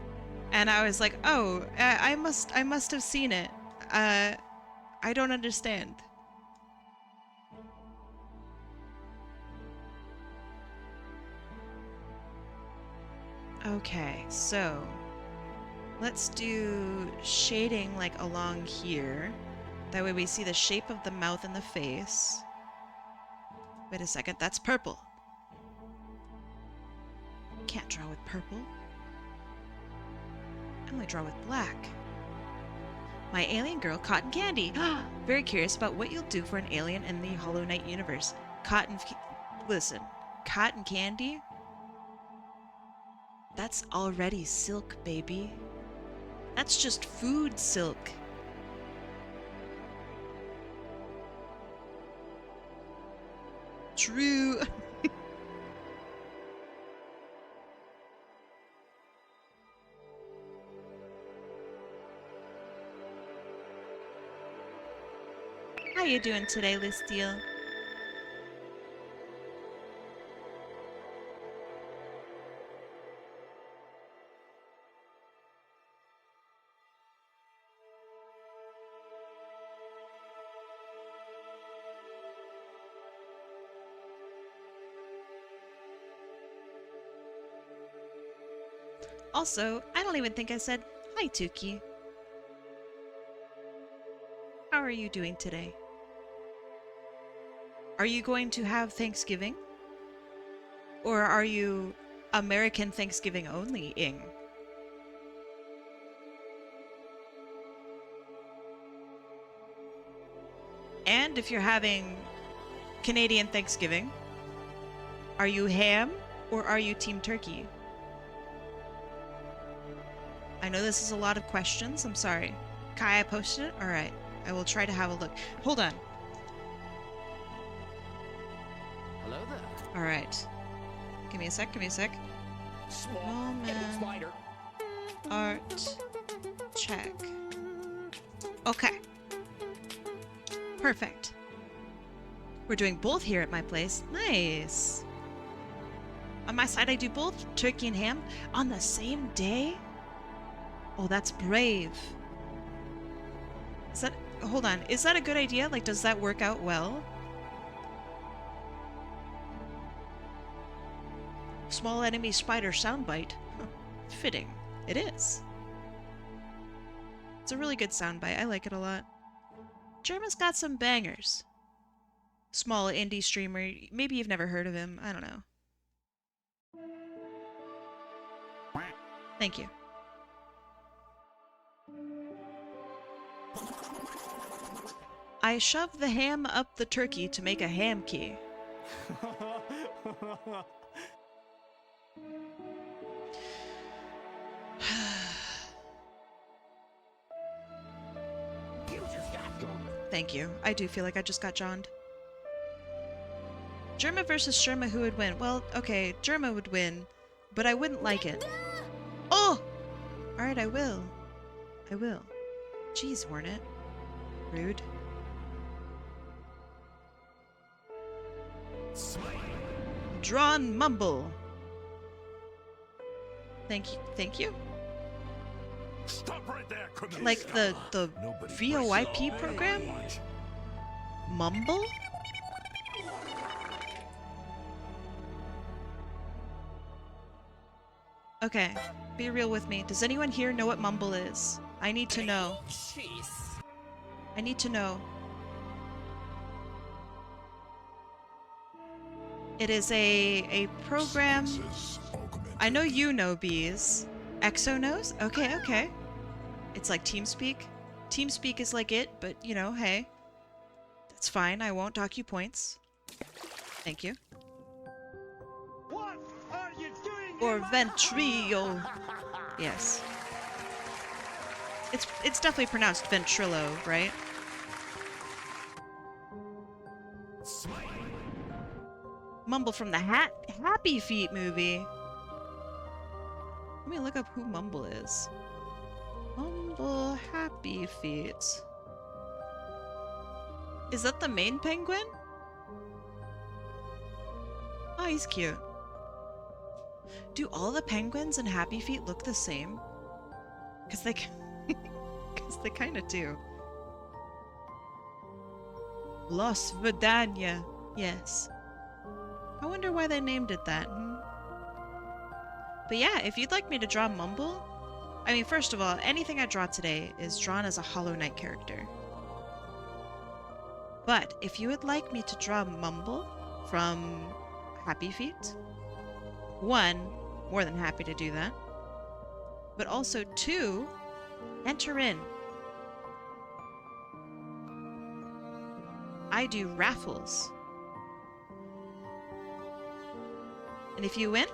and I was like, "Oh, I must have seen it. I don't understand." Okay, so let's do shading like along here. That way we see the shape of the mouth and the face. Wait a second, that's purple. Can't draw with purple. I only draw with black. My alien girl, Cotton Candy. Very curious about what you'll do for an alien in the Hollow Knight universe. Listen, Cotton Candy? That's already silk, baby. That's just food silk. True. How you doing today, Listiel? Also, I don't even think I said hi, Tuki. How are you doing today? Are you going to have Thanksgiving? Or are you American Thanksgiving only-ing? And if you're having Canadian Thanksgiving, are you ham or are you Team Turkey? I know this is a lot of questions. I'm sorry. Kai, I posted it? Alright. I will try to have a look. Hold on. Hello there. Alright. Give me a sec, Small spider. Art. Check. Okay. Perfect. We're doing both here at my place. Nice. On my side, I do both turkey and ham on the same day? Oh, that's brave. Is that... Hold on. Is that a good idea? Like, does that work out well? Small enemy spider soundbite. Huh. Fitting. It is. It's a really good soundbite. I like it a lot. German's got some bangers. Small indie streamer. Maybe you've never heard of him. I don't know. Thank you. I shoved the ham up the turkey to make a ham key. Thank you. I do feel like I just got johned. Germa versus Sherma, who would win? Well, okay, Germa would win, but I wouldn't like it. Oh! Alright, I will. I will. Jeez, Hornet. Rude. Drawn Mumble. Thank you. Thank you. Stop right there, Like the VoIP program? Mumble? Okay, be real with me. Does anyone here know what Mumble is? I need to know. Jeez. I need to know. It is a program. I know you know, Bees, Exo knows? Okay, okay. It's like TeamSpeak. TeamSpeak is like it, but you know, hey. That's fine, I won't dock you points. Thank you. What are you doing? Or Ventrilo. Yes. It's definitely pronounced Ventrilo, right? Mumble from the Happy Feet movie. Let me look up who Mumble is. Mumble Happy Feet. Is that the main penguin? Oh, he's cute. Do all the penguins in Happy Feet look the same? Because they kind of do. Los Verdania. Yes. I wonder why they named it that. But yeah, if you'd like me to draw Mumble... I mean, first of all, anything I draw today is drawn as a Hollow Knight character. But if you would like me to draw Mumble from Happy Feet, one, more than happy to do that. But also two, enter in. I do raffles. And if you win,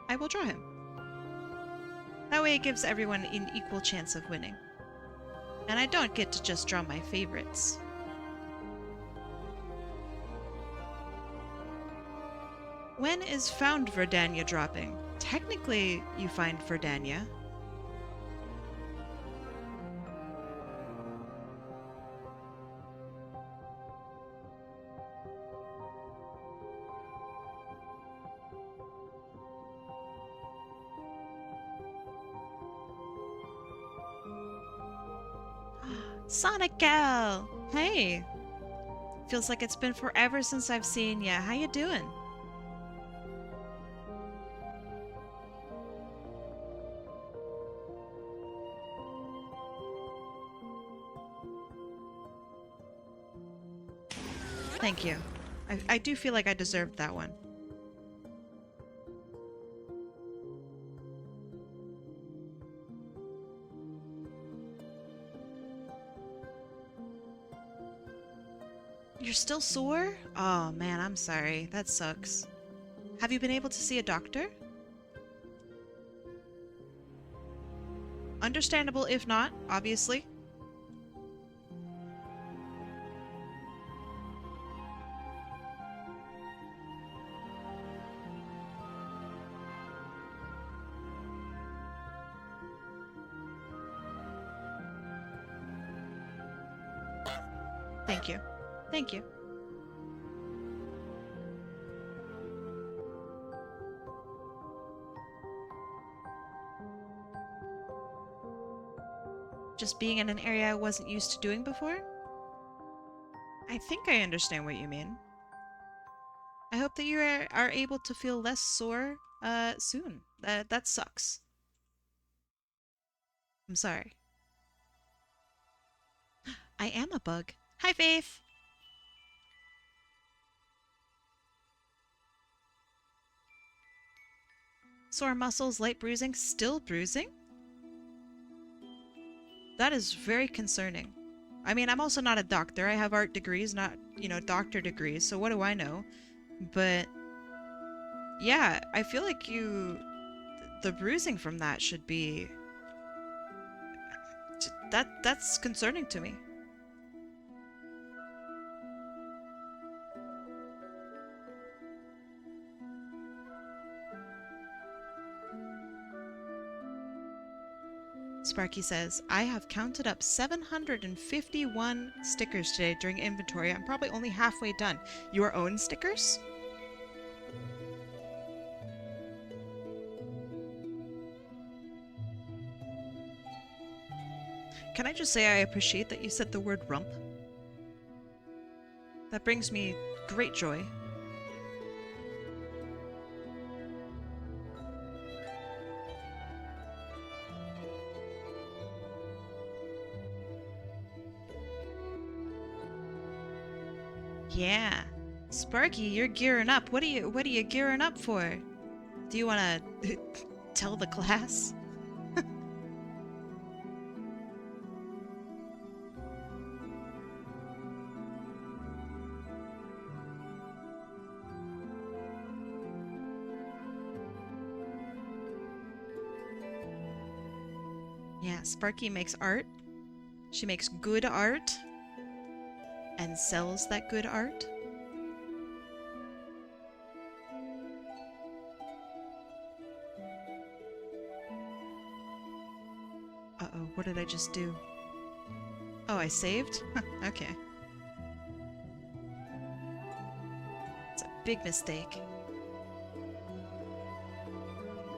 I will draw him. That way it gives everyone an equal chance of winning. And I don't get to just draw my favorites. When is Found Verdania dropping? Technically, you find Verdania. Sonic Gal! Hey! Feels like it's been forever since I've seen ya. How you doing? Thank you. I do feel like I deserved that one. You're still sore? Oh man, I'm sorry. That sucks. Have you been able to see a doctor? Understandable if not, obviously. Thank you. Thank you. Just being in an area I wasn't used to doing before? I think I understand what you mean. I hope that you are able to feel less sore soon. That sucks. I'm sorry. I am a bug. Hi, Faith! Sore muscles, light bruising, still bruising? That is very concerning. I mean, I'm also not a doctor. I have art degrees, not, you know, doctor degrees, so what do I know? But, yeah, I feel like the bruising from that should be... That's concerning to me. Sparky says, I have counted up 751 stickers today during inventory. I'm probably only halfway done. Your own stickers? Can I just say I appreciate that you said the word rump? That brings me great joy. Yeah. Sparky, you're gearing up. What are you gearing up for? Do you want to tell the class? Yeah, Sparky makes art. She makes good art and sells that good art. Uh-oh, what did I just do? Oh, I saved? Okay. It's a big mistake.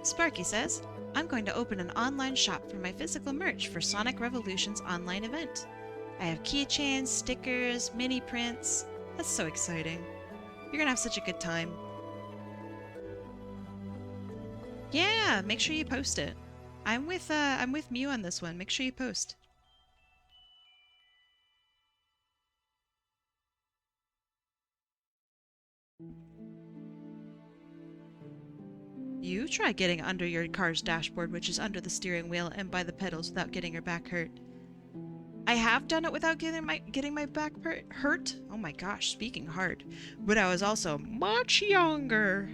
Sparky says, I'm going to open an online shop for my physical merch for Sonic Revolution's online event. I have keychains, stickers, mini prints. That's so exciting. You're gonna have such a good time. Yeah, make sure you post it. I'm with Mew on this one. Make sure you post. You try getting under your car's dashboard, which is under the steering wheel, and by the pedals without getting your back hurt. I have done it without getting my back hurt. Oh my gosh, speaking hard. But I was also much younger.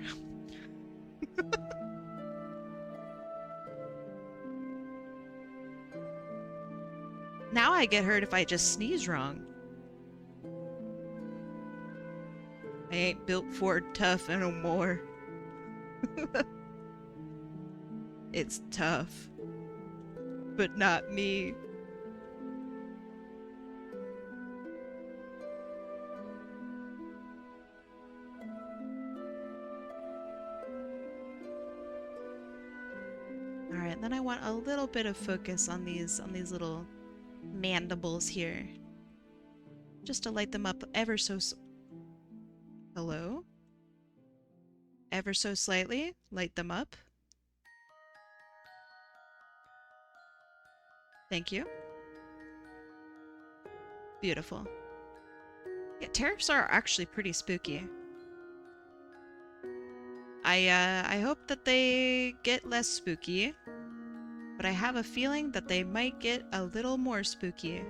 Now I get hurt if I just sneeze wrong. I ain't built Ford tough no more. It's tough. But not me. Alright, then I want a little bit of focus on these little mandibles here. Just to light them up ever so hello? Ever so slightly. Light them up. Thank you. Beautiful. Yeah, tariffs are actually pretty spooky. I hope that they get less spooky, but I have a feeling that they might get a little more spooky.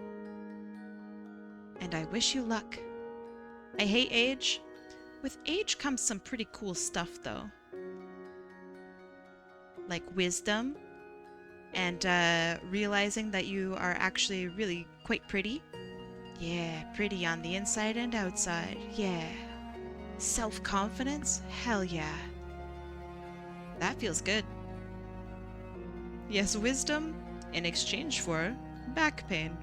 And I wish you luck. I hate age. With age comes some pretty cool stuff, though. Like wisdom, and realizing that you are actually really quite pretty. Yeah, pretty on the inside and outside. Yeah. Self-confidence? Hell yeah. That feels good. Yes, wisdom in exchange for back pain.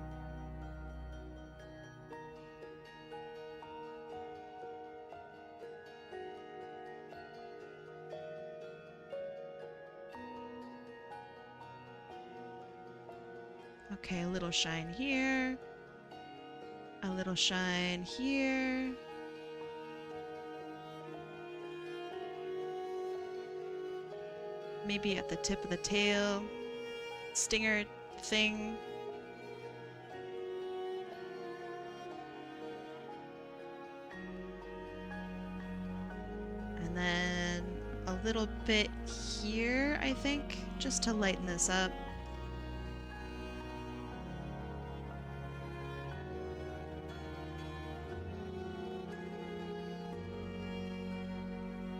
Okay, a little shine here. A little shine here. Maybe at the tip of the tail. Stinger thing. And then a little bit here, I think, just to lighten this up.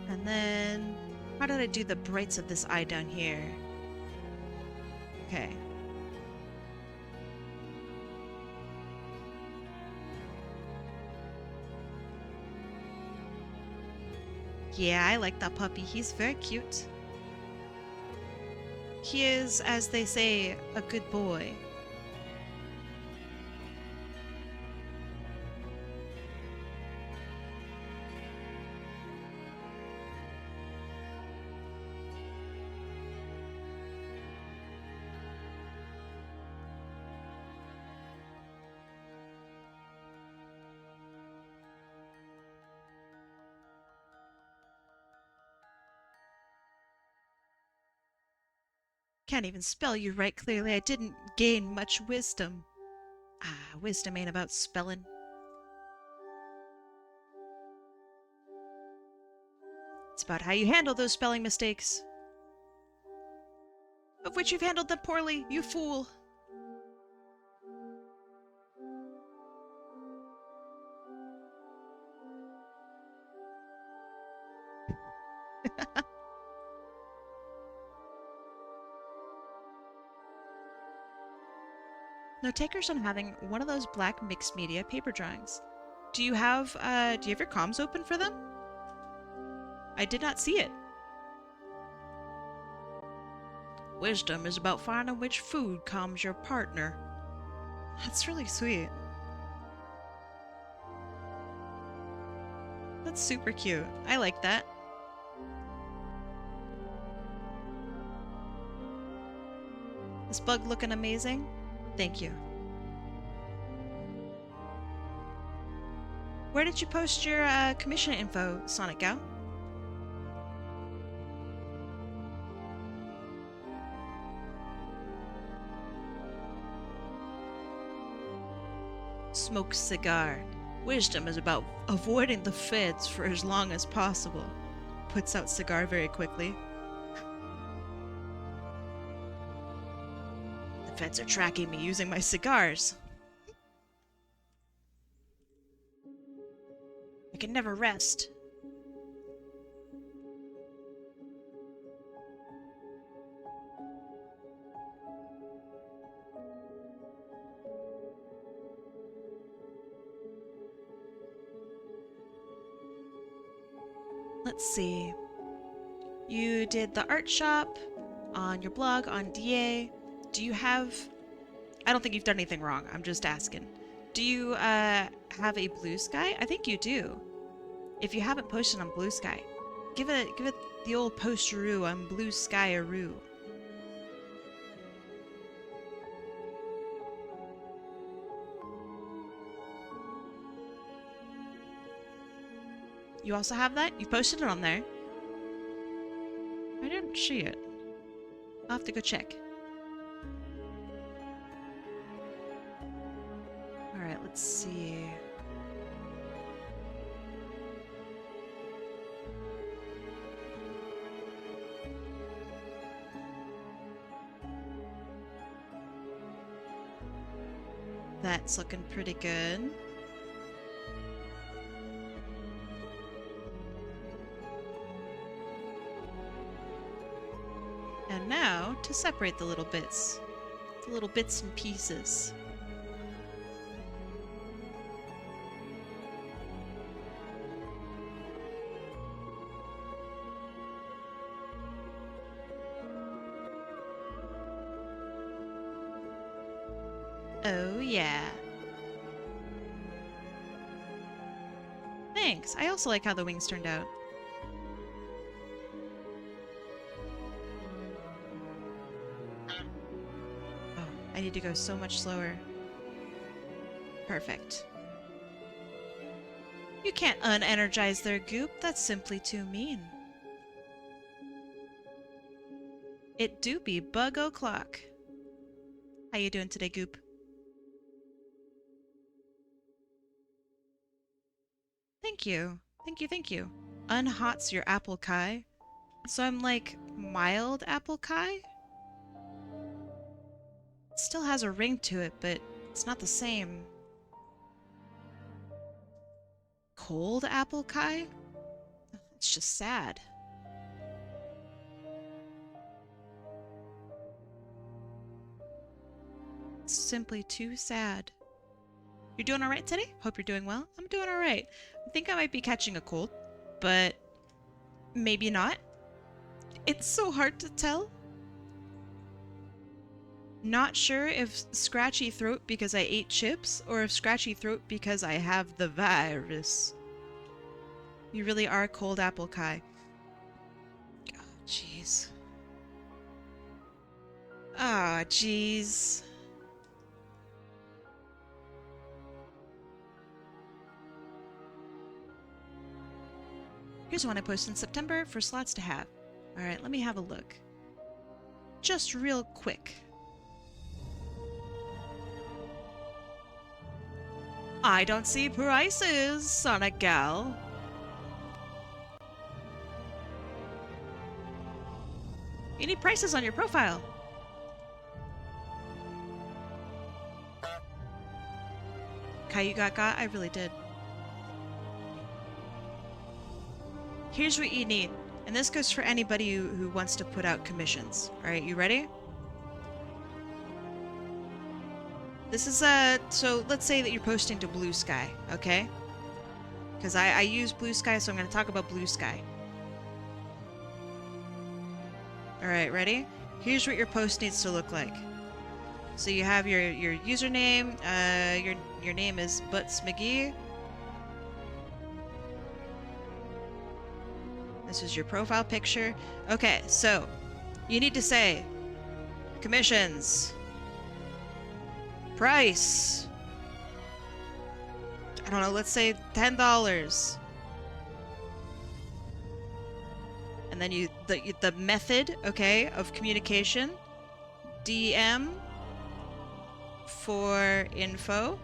And then, how did I do the brights of this eye down here? Okay. Yeah, I like that puppy. He's very cute. He is, as they say, a good boy. Can't even spell you right clearly. I didn't gain much wisdom. Ah, wisdom ain't about spelling. It's about how you handle those spelling mistakes. Of which you've handled them poorly, you fool. No takers on having one of those black mixed media paper drawings. Do you have your comms open for them? I did not see it. Wisdom is about finding which food calms your partner. That's really sweet. That's super cute. I like that. This bug looking amazing? Thank you. Where did you post your commission info, Sonic Gal? Smoke cigar. Wisdom is about avoiding the feds for as long as possible. Puts out cigar very quickly. The feds are tracking me using my cigars. I can never rest. Let's see. You did the art shop on your blog on DA. Do you have... I don't think you've done anything wrong. I'm just asking. Do you have a Blue Sky? I think you do. If you haven't posted on Blue Sky, give it the old posteroo on Blue Sky-aroo. You also have that? You posted it on there. I didn't see it. I'll have to go check. Alright, let's see. That's looking pretty good. And now to separate the little bits and pieces. Oh yeah. Thanks. I also like how the wings turned out. I need to go so much slower. Perfect. You can't unenergize their goop. That's simply too mean. It do be bug o'clock. How you doing today, Goop? Thank you. Thank you, thank you. Unhots your apple pie. So I'm like mild apple pie? It still has a ring to it, but it's not the same. Cold apple pie? It's just sad. It's simply too sad. You're doing alright today? Hope you're doing well. I'm doing alright. I think I might be catching a cold, but maybe not. It's so hard to tell. Not sure if scratchy throat because I ate chips or if scratchy throat because I have the virus. You really are cold apple pie. Oh, jeez. Ah, jeez. Here's one I posted in September for slots to have. Alright, let me have a look. Just real quick. I don't see prices, Sonic Gal. You need prices on your profile. Caillou got, I really did. Here's what you need. And this goes for anybody who wants to put out commissions. Alright, you ready? This is so let's say that you're posting to Blue Sky, okay? Because I use Blue Sky, so I'm going to talk about Blue Sky. Alright, ready? Here's what your post needs to look like. So you have your username, your name is Butts McGee. This is your profile picture. Okay, so you need to say commissions, price, I don't know, let's say $10. And then the method, okay, of communication, DM for info.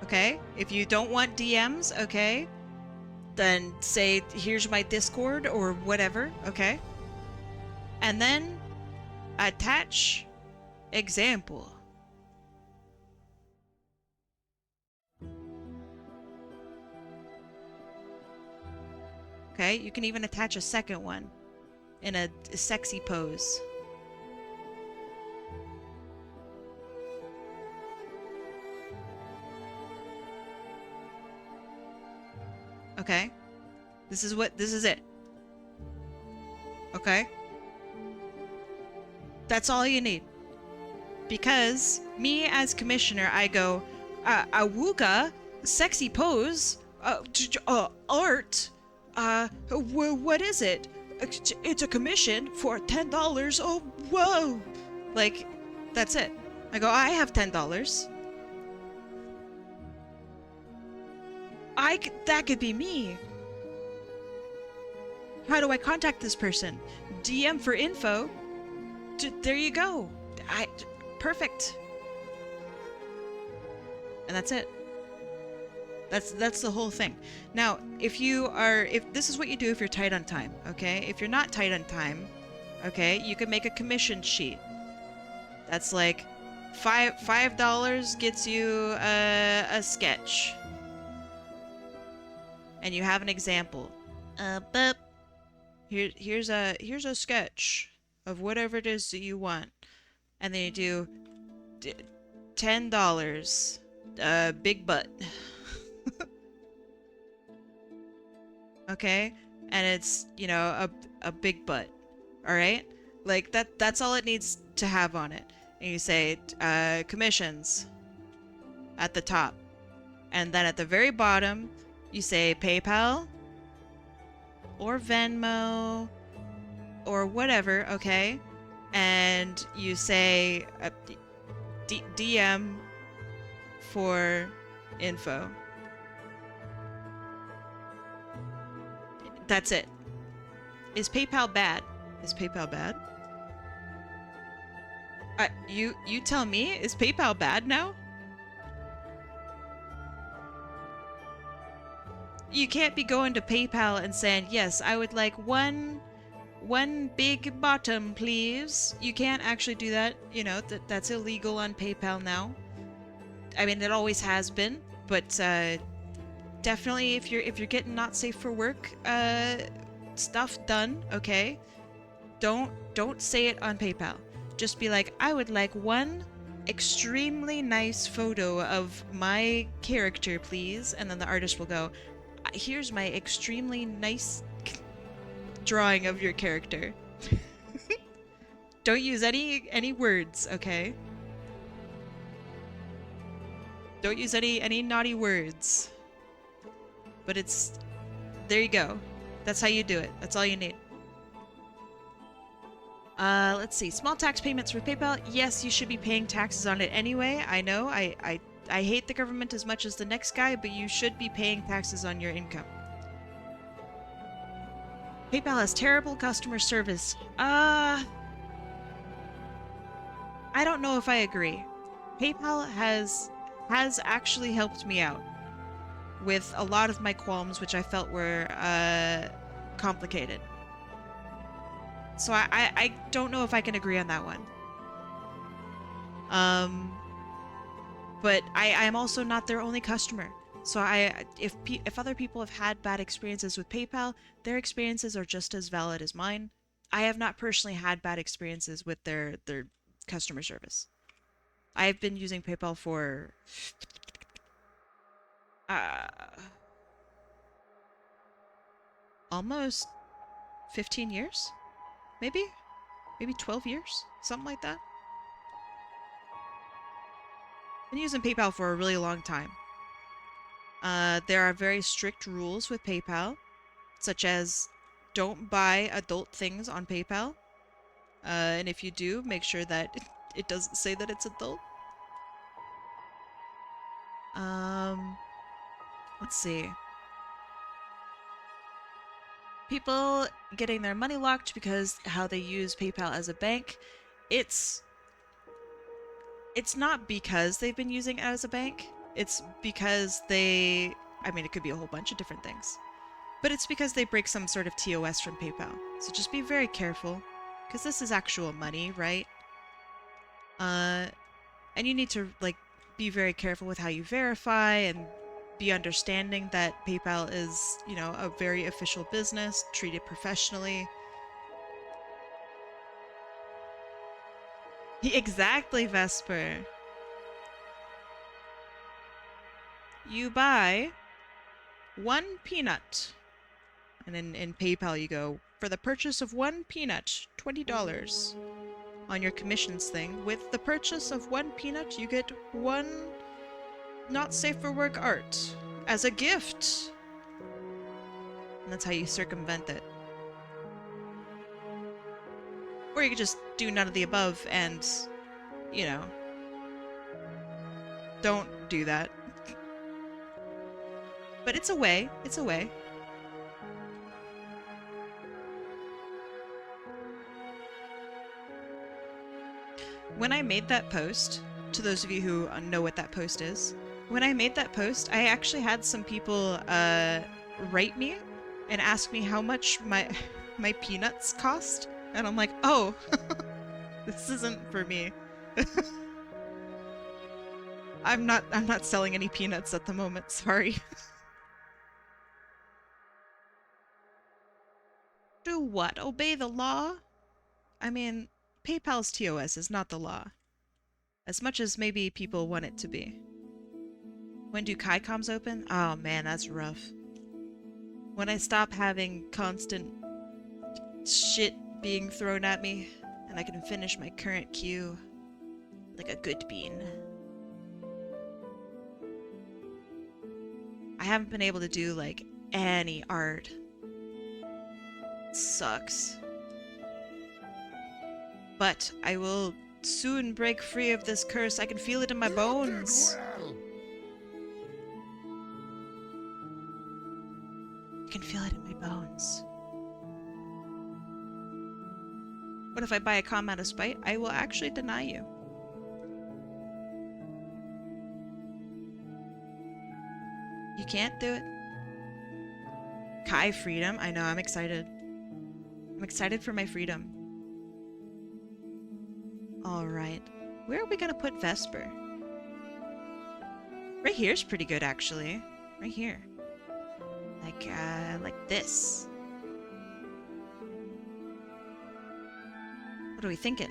Okay, if you don't want DMs, okay, then say here's my Discord or whatever, okay? And then attach example. Okay, you can even attach a second one in a sexy pose. Okay. This is it. Okay? That's all you need. Because me as commissioner, I go, awooga, sexy pose, art, what is it? It's a commission for $10. Oh, whoa! Like, that's it. I go, I have $10. That could be me. How do I contact this person? DM for info. There you go. Perfect. And that's it. That's the whole thing. Now, if this is what you do if you're tight on time, okay? If you're not tight on time, okay, you can make a commission sheet. That's like $5 gets you a sketch. And you have an example. But here's a sketch of whatever it is that you want. And then you do $10, big butt. Okay? And it's, you know, a big butt. Alright? Like, that's all it needs to have on it. And you say, commissions at the top. And then at the very bottom, you say PayPal or Venmo or whatever, okay? And you say DM for info. That's it. Is PayPal bad? Is PayPal bad? You tell me, is PayPal bad now? You can't be going to PayPal and saying, yes, I would like one big bottom, please. You can't actually do that. You know, that's illegal on PayPal now. I mean, it always has been, but definitely if you're getting not safe for work stuff done, okay? Don't say it on PayPal. Just be like, I would like one extremely nice photo of my character, please. And then the artist will go, here's my extremely nice drawing of your character. Don't use any words, okay? Don't use any naughty words. But there you go. That's how you do it. That's all you need. Let's see. Small tax payments for PayPal. Yes, you should be paying taxes on it anyway. I know. I hate the government as much as the next guy, but you should be paying taxes on your income. PayPal has terrible customer service. I don't know if I agree. PayPal has actually helped me out with a lot of my qualms, which I felt were complicated. So I don't know if I can agree on that one. But I'm also not their only customer. So if other people have had bad experiences with PayPal, their experiences are just as valid as mine. I have not personally had bad experiences with their customer service. I've been using PayPal for uh, almost 15 years, maybe 12 years, something like that. Been using PayPal for a really long time. There are very strict rules with PayPal, such as don't buy adult things on PayPal. And if you do, make sure that it doesn't say that it's adult. Let's see. People getting their money locked because how they use PayPal as a bank. It's not because they've been using it as a bank. It's because they, I mean, it could be a whole bunch of different things. But it's because they break some sort of TOS from PayPal. So just be very careful, because this is actual money, right? And you need to, like, be very careful with how you verify and be understanding that PayPal is, you know, a very official business. Treat it professionally. Exactly, Vesper. You buy one peanut. And in PayPal you go, for the purchase of one peanut, $20. On your commissions thing, with the purchase of one peanut, you get one not safe for work art as a gift. And that's how you circumvent it. Or you could just do none of the above and, you know, don't do that. But it's a way. It's a way. When I made that post, to those of you who know what that post is, when I made that post, I actually had some people write me and ask me how much my peanuts cost, and I'm like, oh, this isn't for me. I'm not selling any peanuts at the moment. Sorry. Do what? Obey the law? I mean, PayPal's TOS is not the law, as much as maybe people want it to be. When do KaiComs open? Oh man, that's rough. When I stop having constant shit being thrown at me, and I can finish my current queue like a good bean. I haven't been able to do, like, any art. It sucks. But I will soon break free of this curse. I can feel it in my bones. I can feel it in my bones. What if I buy a comm out of spite? I will actually deny you. You can't do it. Kai freedom? I know, I'm excited. I'm excited for my freedom. Alright. Where are we gonna put Vesper? Right here's pretty good, actually. Right here. Like this. What are we thinking?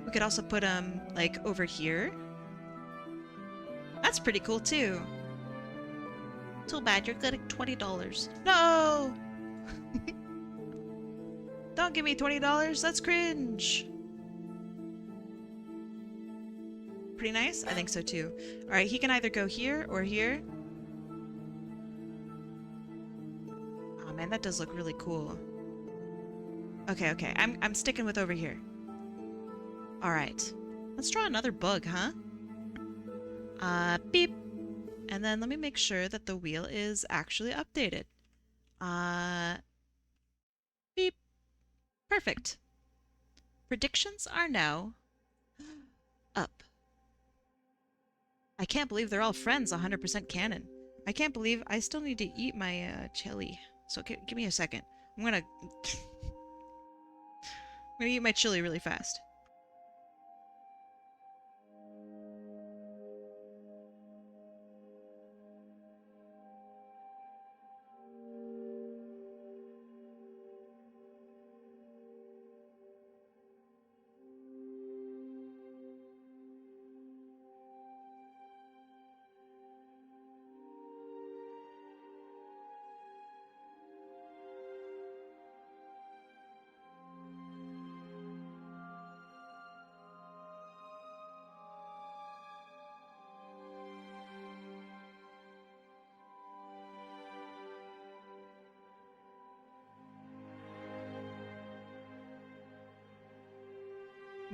We could also put him, like, over here. That's pretty cool, too. Too bad, you're getting $20. No! Don't give me $20, that's cringe! Pretty nice? I think so, too. Alright, he can either go here or here. Oh man, that does look really cool. Okay, okay, I'm sticking with over here. Alright. Let's draw another bug, huh? Beep! And then let me make sure that the wheel is actually updated. Beep! Perfect. Predictions are now up. I can't believe they're all friends, 100% canon. I can't believe I still need to eat my chili. So give me a second. I'm gonna eat my chili really fast.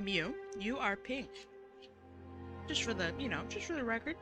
Mew. You are pink. Just for the, you know, just for the record.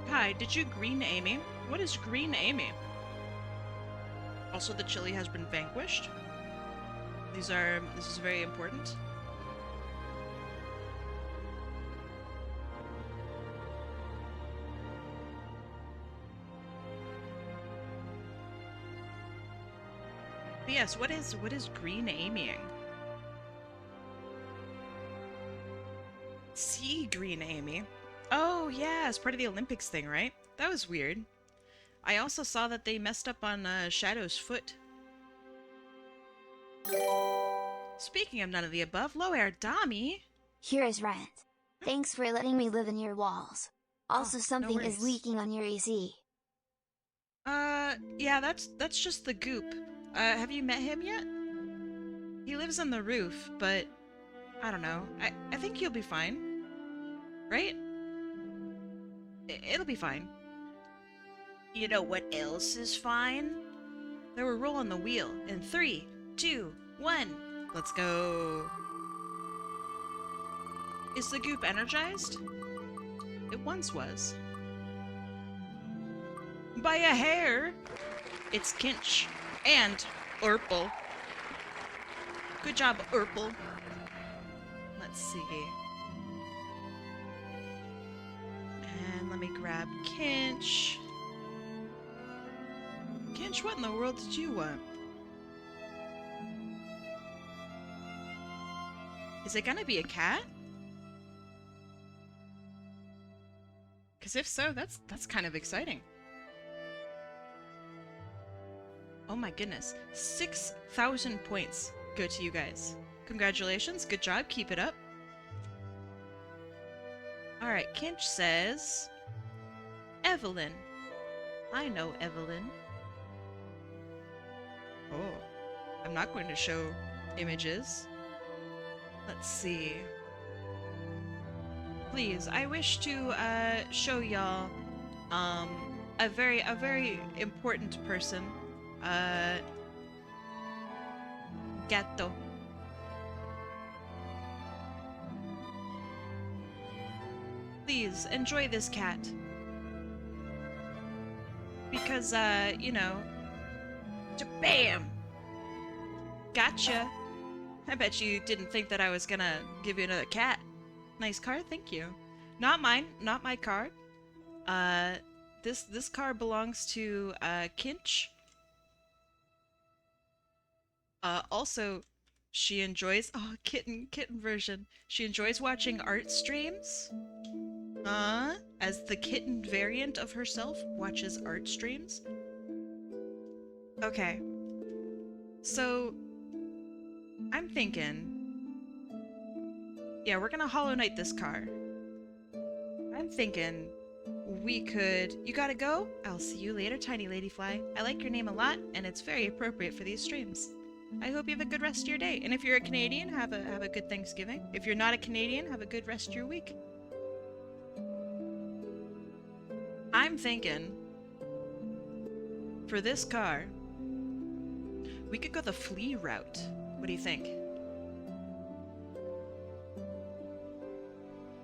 Hi, did you green Amy? What is green Amy? Also, the chili has been vanquished. This is very important. But yes, what is green Amying? See green Amy. Oh yeah, it's part of the Olympics thing, right? That was weird. I also saw that they messed up on Shadow's foot. Speaking of none of the above, Loair Dami. Here is rent. Thanks for letting me live in your walls. Also, Oh, no something is worries. leaking on your AC. Yeah, that's just the goop. Have you met him yet? He lives on the roof, but I don't know. I think he'll be fine. Right? It'll be fine. You know what else is fine? They were rolling the wheel in 3, 2, 1. Let's go. Is the goop energized? It once was. By a hair! It's Kinch. And Urple. Good job, Urple. Let's see. And let me grab Kinch. Kinch, what in the world did you want? Is it gonna be a cat? Because if so, that's kind of exciting. Oh my goodness. 6,000 points go to you guys. Congratulations. Good job. Keep it up. Alright, Kinch says... Evelyn. I know Evelyn. Oh. I'm not going to show images. Let's see. Please, I wish to show y'all a very important person. Gato. Please, enjoy this cat. Because, you know... Bam! Gotcha! I bet you didn't think that I was gonna give you another cat. Nice card, thank you. Not mine, not my card. This card belongs to, Kinch. Also, she enjoys... Oh, kitten version. She enjoys watching art streams. As the kitten variant of herself watches art streams. Okay. So, I'm thinking... Yeah, we're gonna Hollow Knight this car. I'm thinking we could... You gotta go? I'll see you later, Tiny Ladyfly. I like your name a lot, and it's very appropriate for these streams. I hope you have a good rest of your day. And if you're a Canadian, have a good Thanksgiving. If you're not a Canadian, have a good rest of your week. I'm thinking, for this car, we could go the flea route. What do you think?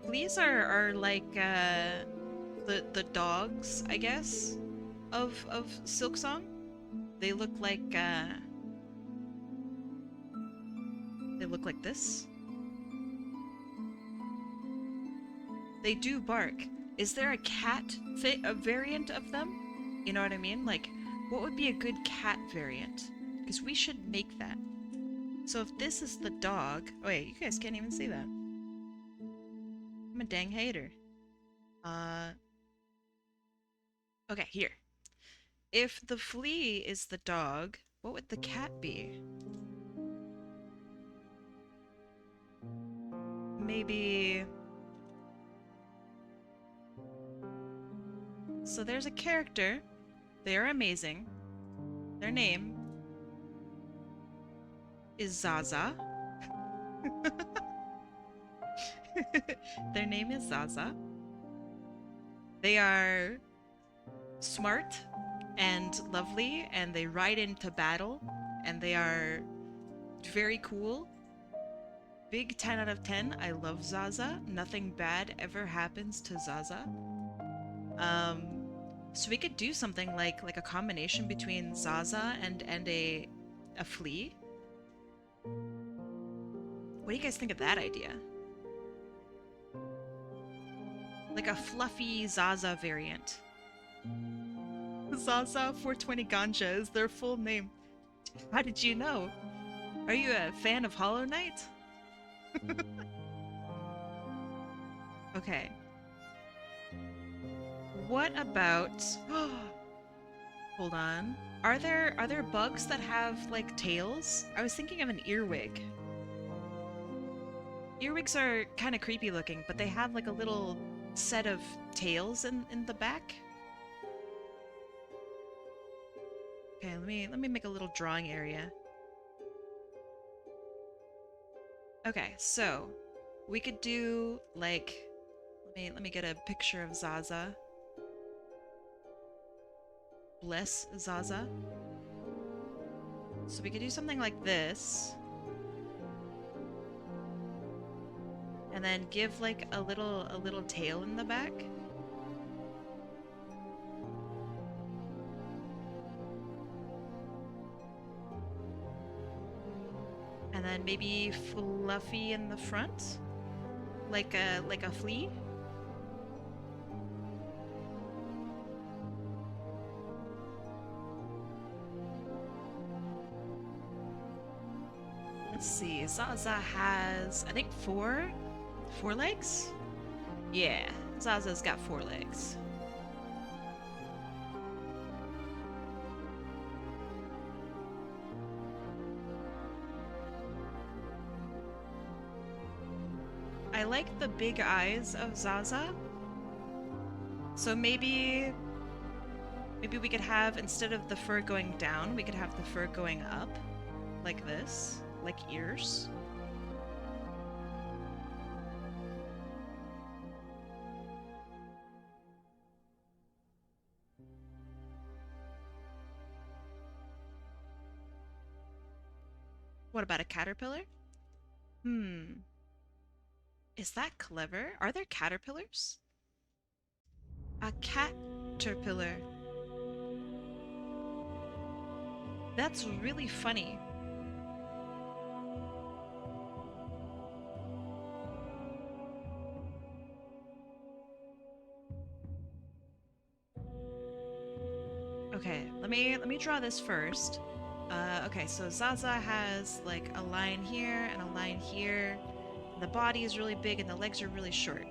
Fleas are like the dogs, I guess, of Silksong. They look like this. They do bark. Is there a cat a variant of them? You know what I mean? Like, what would be a good cat variant? Because we should make that. So if this is the dog... Oh wait, you guys can't even see that. I'm a dang hater. Okay, here. If the flea is the dog, what would the cat be? maybe... So there's a character. They are amazing. Their name is Zaza. Their name is Zaza. They are smart and lovely, and they ride into battle, and they are very cool. Big 10 out of 10. I love Zaza. Nothing bad ever happens to Zaza. So we could do something like a combination between Zaza and a flea. What do you guys think of that idea? Like a fluffy Zaza variant. Zaza 420 Ganja is their full name. How did you know? Are you a fan of Hollow Knight? Okay. What about... Hold on. Are there bugs that have, like, tails? I was thinking of an earwig. Earwigs are kind of creepy looking, but they have, like, a little set of tails in the back. Okay, let me make a little drawing area. Okay, so we could do, like... Let me get a picture of Zaza. Bless Zaza. So we could do something like this. And then give like a little tail in the back. And then maybe fluffy in the front. Like a flea. Let's see, Zaza has, I think, four legs? Yeah, Zaza's got 4 legs. I like the big eyes of Zaza. So maybe we could have, instead of the fur going down, we could have the fur going up. Like this. Like ears. What about a caterpillar? Is that clever? Are there caterpillars? A caterpillar. That's really funny. Okay, let me draw this first. Okay, so Zaza has like a line here and a line here. The body is really big and the legs are really short.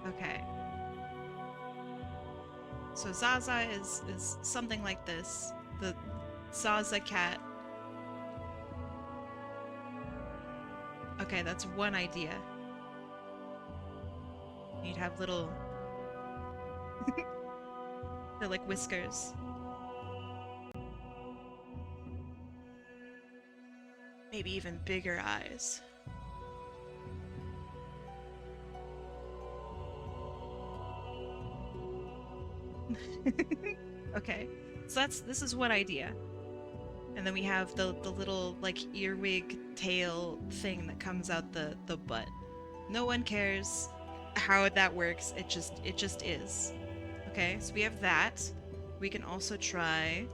Okay. So Zaza is something like this. The Zaza cat. Okay, that's one idea. You'd have little... They're like whiskers. Maybe even bigger eyes. Okay, so this is one idea. And then we have the little like earwig tail thing that comes out the butt. No one cares how that works. It just is. Okay, so we have that. We can also try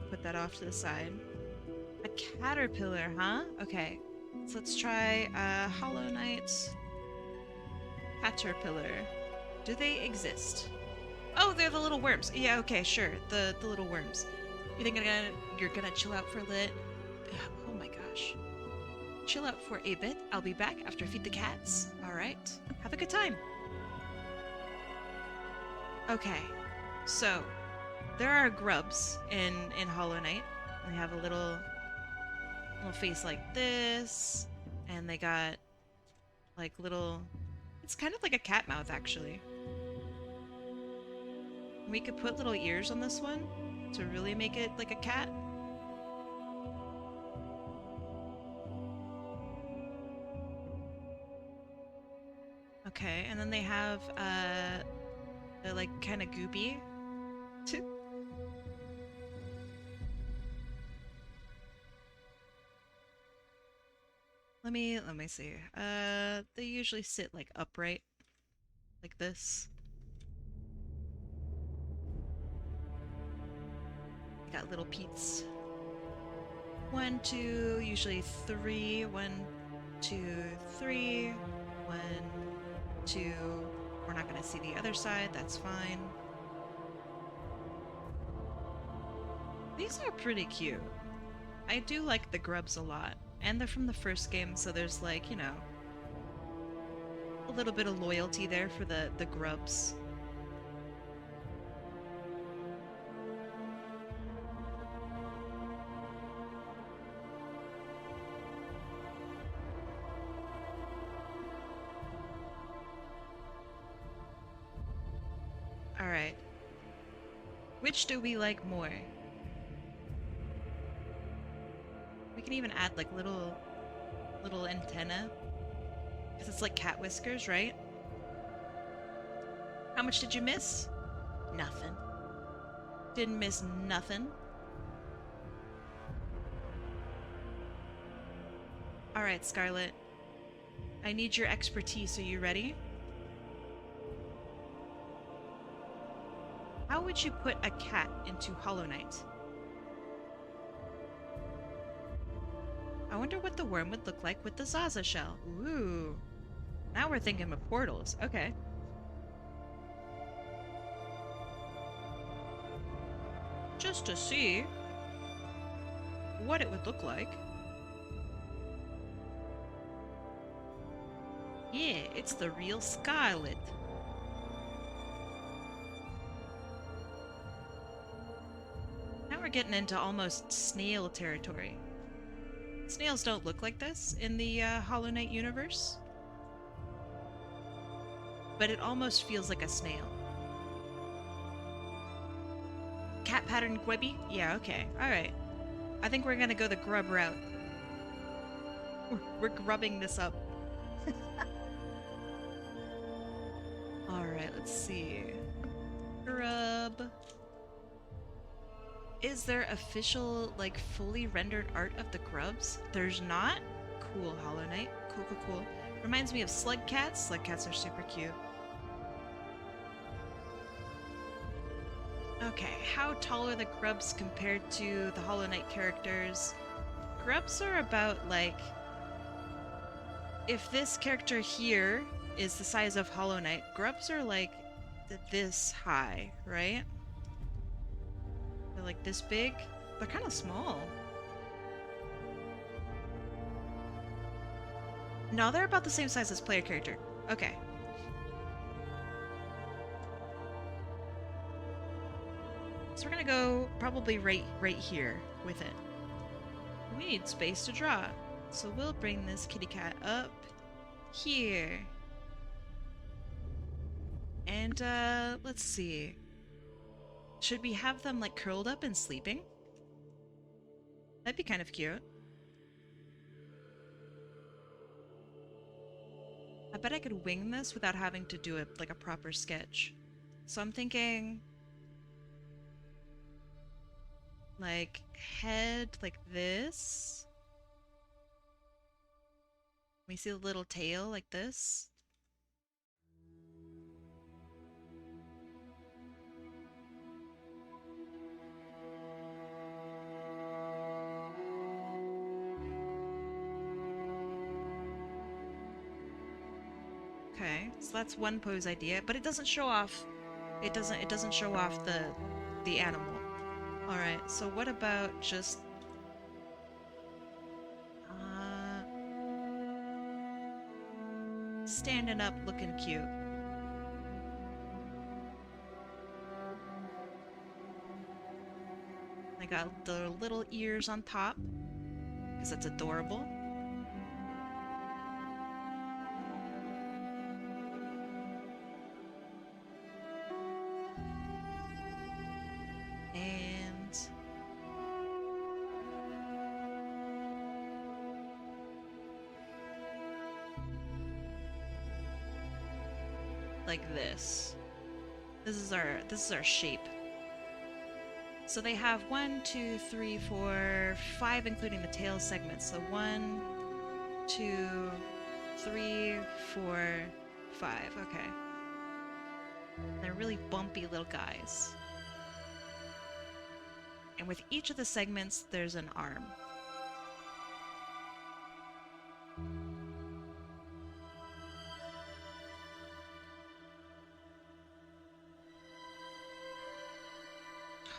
put that off to the side. A caterpillar, huh? Okay. So let's try Hollow Knight caterpillar. Do they exist? Oh, they're the little worms. Yeah, okay, sure. The little worms. You think you're gonna chill out for a lit? Oh my gosh. Chill out for a bit. I'll be back after I feed the cats. Alright. Have a good time. Okay. So, there are grubs in Hollow Knight. They have a little face like this, and they got like little. It's kind of like a cat mouth, actually. We could put little ears on this one to really make it like a cat. Okay, and then they have they're like kind of goopy. Let me see. They usually sit like upright, like this. They got little peats. 1, 2, usually 3. 1, 2, 3. 1, 2. We're not gonna see the other side. That's fine. These are pretty cute. I do like the grubs a lot. And they're from the first game, so there's like, you know, a little bit of loyalty there for the grubs. Alright. Which do we like more? We can even add like little antenna. Because it's like cat whiskers, right? How much did you miss? Nothing. Didn't miss nothing. Alright, Scarlet. I need your expertise. Are you ready? How would you put a cat into Hollow Knight? I wonder what the worm would look like with the Zaza shell. Ooh. Now we're thinking of portals. Okay. Just to see what it would look like. Yeah, it's the real Scarlet. Now we're getting into almost snail territory. Snails don't look like this in the Hollow Knight universe. But it almost feels like a snail. Cat pattern grubby? Yeah, okay. Alright. I think we're gonna go the grub route. We're grubbing this up. Alright, let's see. Grub. Is there official, like, fully rendered art of the grubs? There's not? Cool, Hollow Knight. Cool, cool, cool. Reminds me of slug cats. Slug cats are super cute. Okay, how tall are the grubs compared to the Hollow Knight characters? Grubs are about, like... If this character here is the size of Hollow Knight, grubs are, like, this high, right? They're like this big. They're kind of small. No, they're about the same size as player character. Okay. So we're gonna go probably right here with it. We need space to draw. So we'll bring this kitty cat up here. And let's see. Should we have them like curled up and sleeping? That'd be kind of cute. I bet I could wing this without having to do it like a proper sketch. So I'm thinking like head like this. We see the little tail like this. Okay, so that's one pose idea, but it doesn't show off. It doesn't show off the animal. All right, so what about just standing up, looking cute? They got the little ears on top, because that's adorable. And like this. This is our shape. So they have 1, 2, 3, 4, 5, including the tail segments. So 1, 2, 3, 4, 5. Okay. They're really bumpy little guys. And with each of the segments, there's an arm.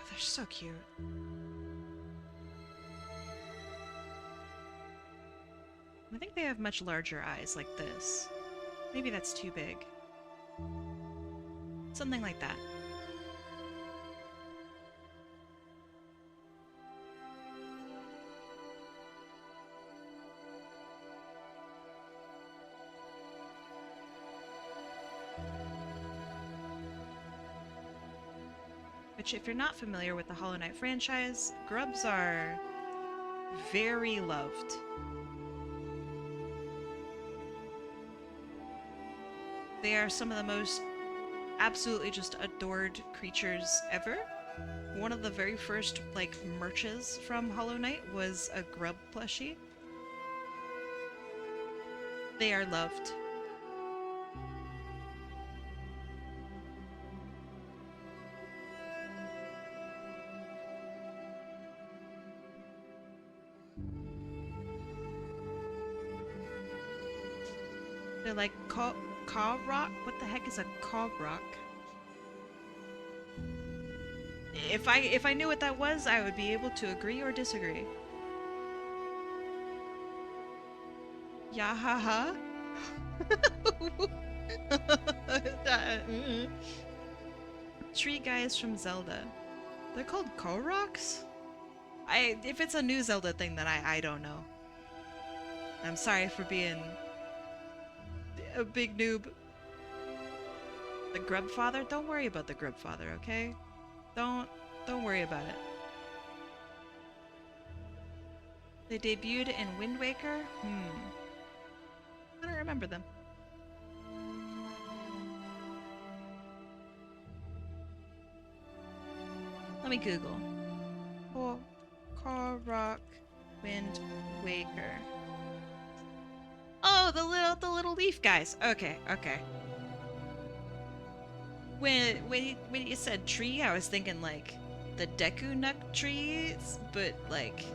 They're so cute. I think they have much larger eyes like this. Maybe that's too big. Something like that. Which, if you're not familiar with the Hollow Knight franchise, grubs are very loved. They are some of the most absolutely just adored creatures ever. One of the very first, like, merches from Hollow Knight was a grub plushie. They are loved. They're like caw rock? What the heck is a caw rock? If I knew what that was, I would be able to agree or disagree. Yahaha. Tree guys from Zelda. They're called Koroks? If it's a new Zelda thing, then I don't know. I'm sorry for being a big noob. The Grub Father? Don't worry about the Grub Father, okay? Don't worry about it. They debuted in Wind Waker? I don't remember them. Let me Google. Korok Wind Waker. Oh, the little leaf guys. Okay. When you said tree, I was thinking like the Deku Nut trees, but like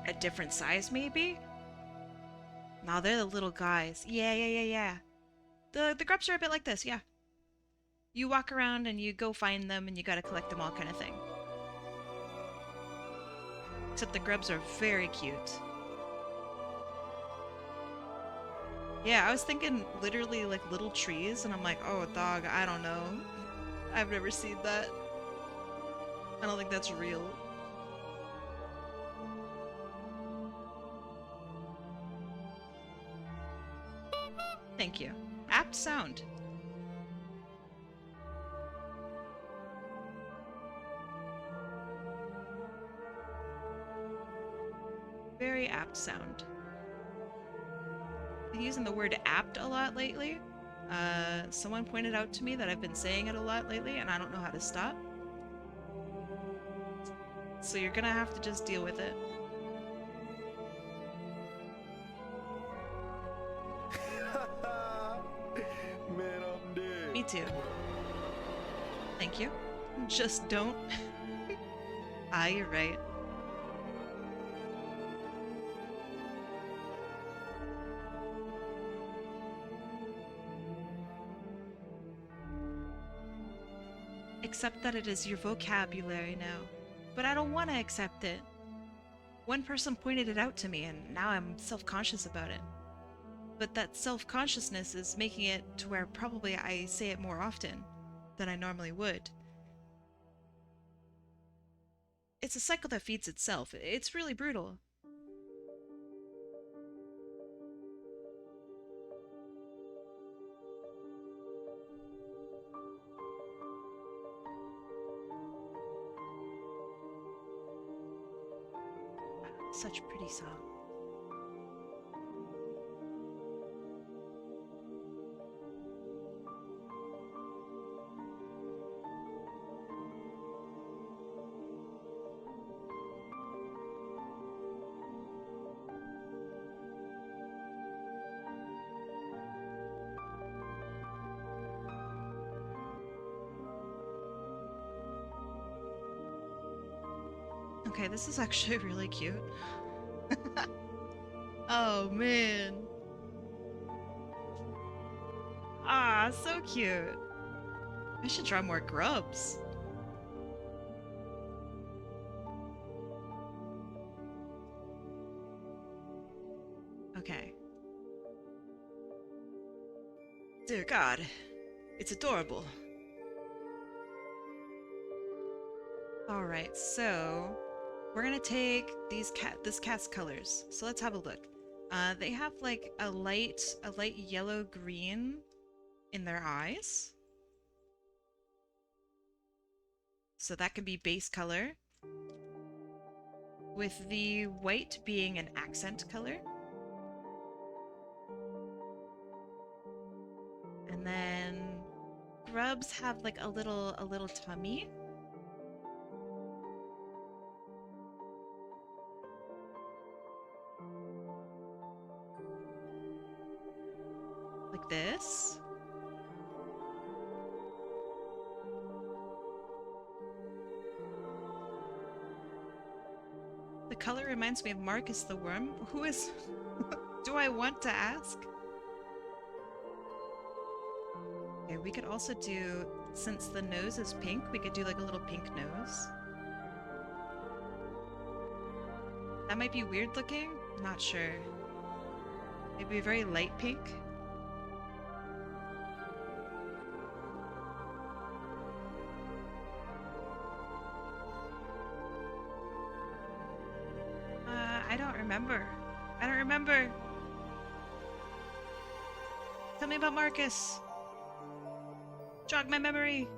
a different size maybe? No, they're the little guys. Yeah. The grubs are a bit like this, yeah. You walk around and you go find them and you gotta collect them all kind of thing. Except the grubs are very cute. Yeah, I was thinking literally like little trees, and I'm like, oh, dog, I don't know. I've never seen that. I don't think that's real. Thank you. Apt sound. Very apt sound. Been using the word apt a lot lately. Someone pointed out to me that I've been saying it a lot lately, and I don't know how to stop. So you're gonna have to just deal with it. Man, I'm dead. Me too. Thank you. Just don't. You're right. Accept that it is your vocabulary now. But I don't want to accept it. One person pointed it out to me, and now I'm self-conscious about it. But that self-consciousness is making it to where probably I say it more often than I normally would. it's a cycle that feeds itself. It's really brutal. Such a pretty song. Okay, this is actually really cute. Oh man. Ah, so cute. I should draw more grubs. Okay. Dear God, it's adorable. Alright, so we're gonna take this cat's colors. So let's have a look. They have like a light yellow green in their eyes. So that can be base color. With the white being an accent color. And then grubs have like a little tummy. Like this. The color reminds me of Marcus the Worm. Who is... Do I want to ask? Okay, we could also do... Since the nose is pink, we could do like a little pink nose. That might be weird looking? Not sure. Maybe a very light pink? I don't remember. I don't remember. Tell me about Marcus. Jog my memory.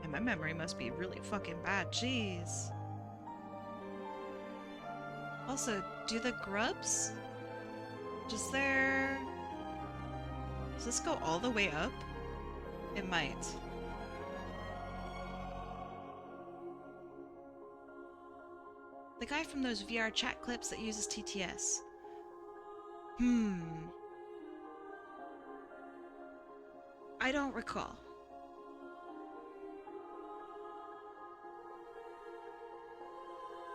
And my memory must be really fucking bad. Jeez. Also, do the grubs? Does this go all the way up? It might. The guy from those VR chat clips that uses TTS. I don't recall.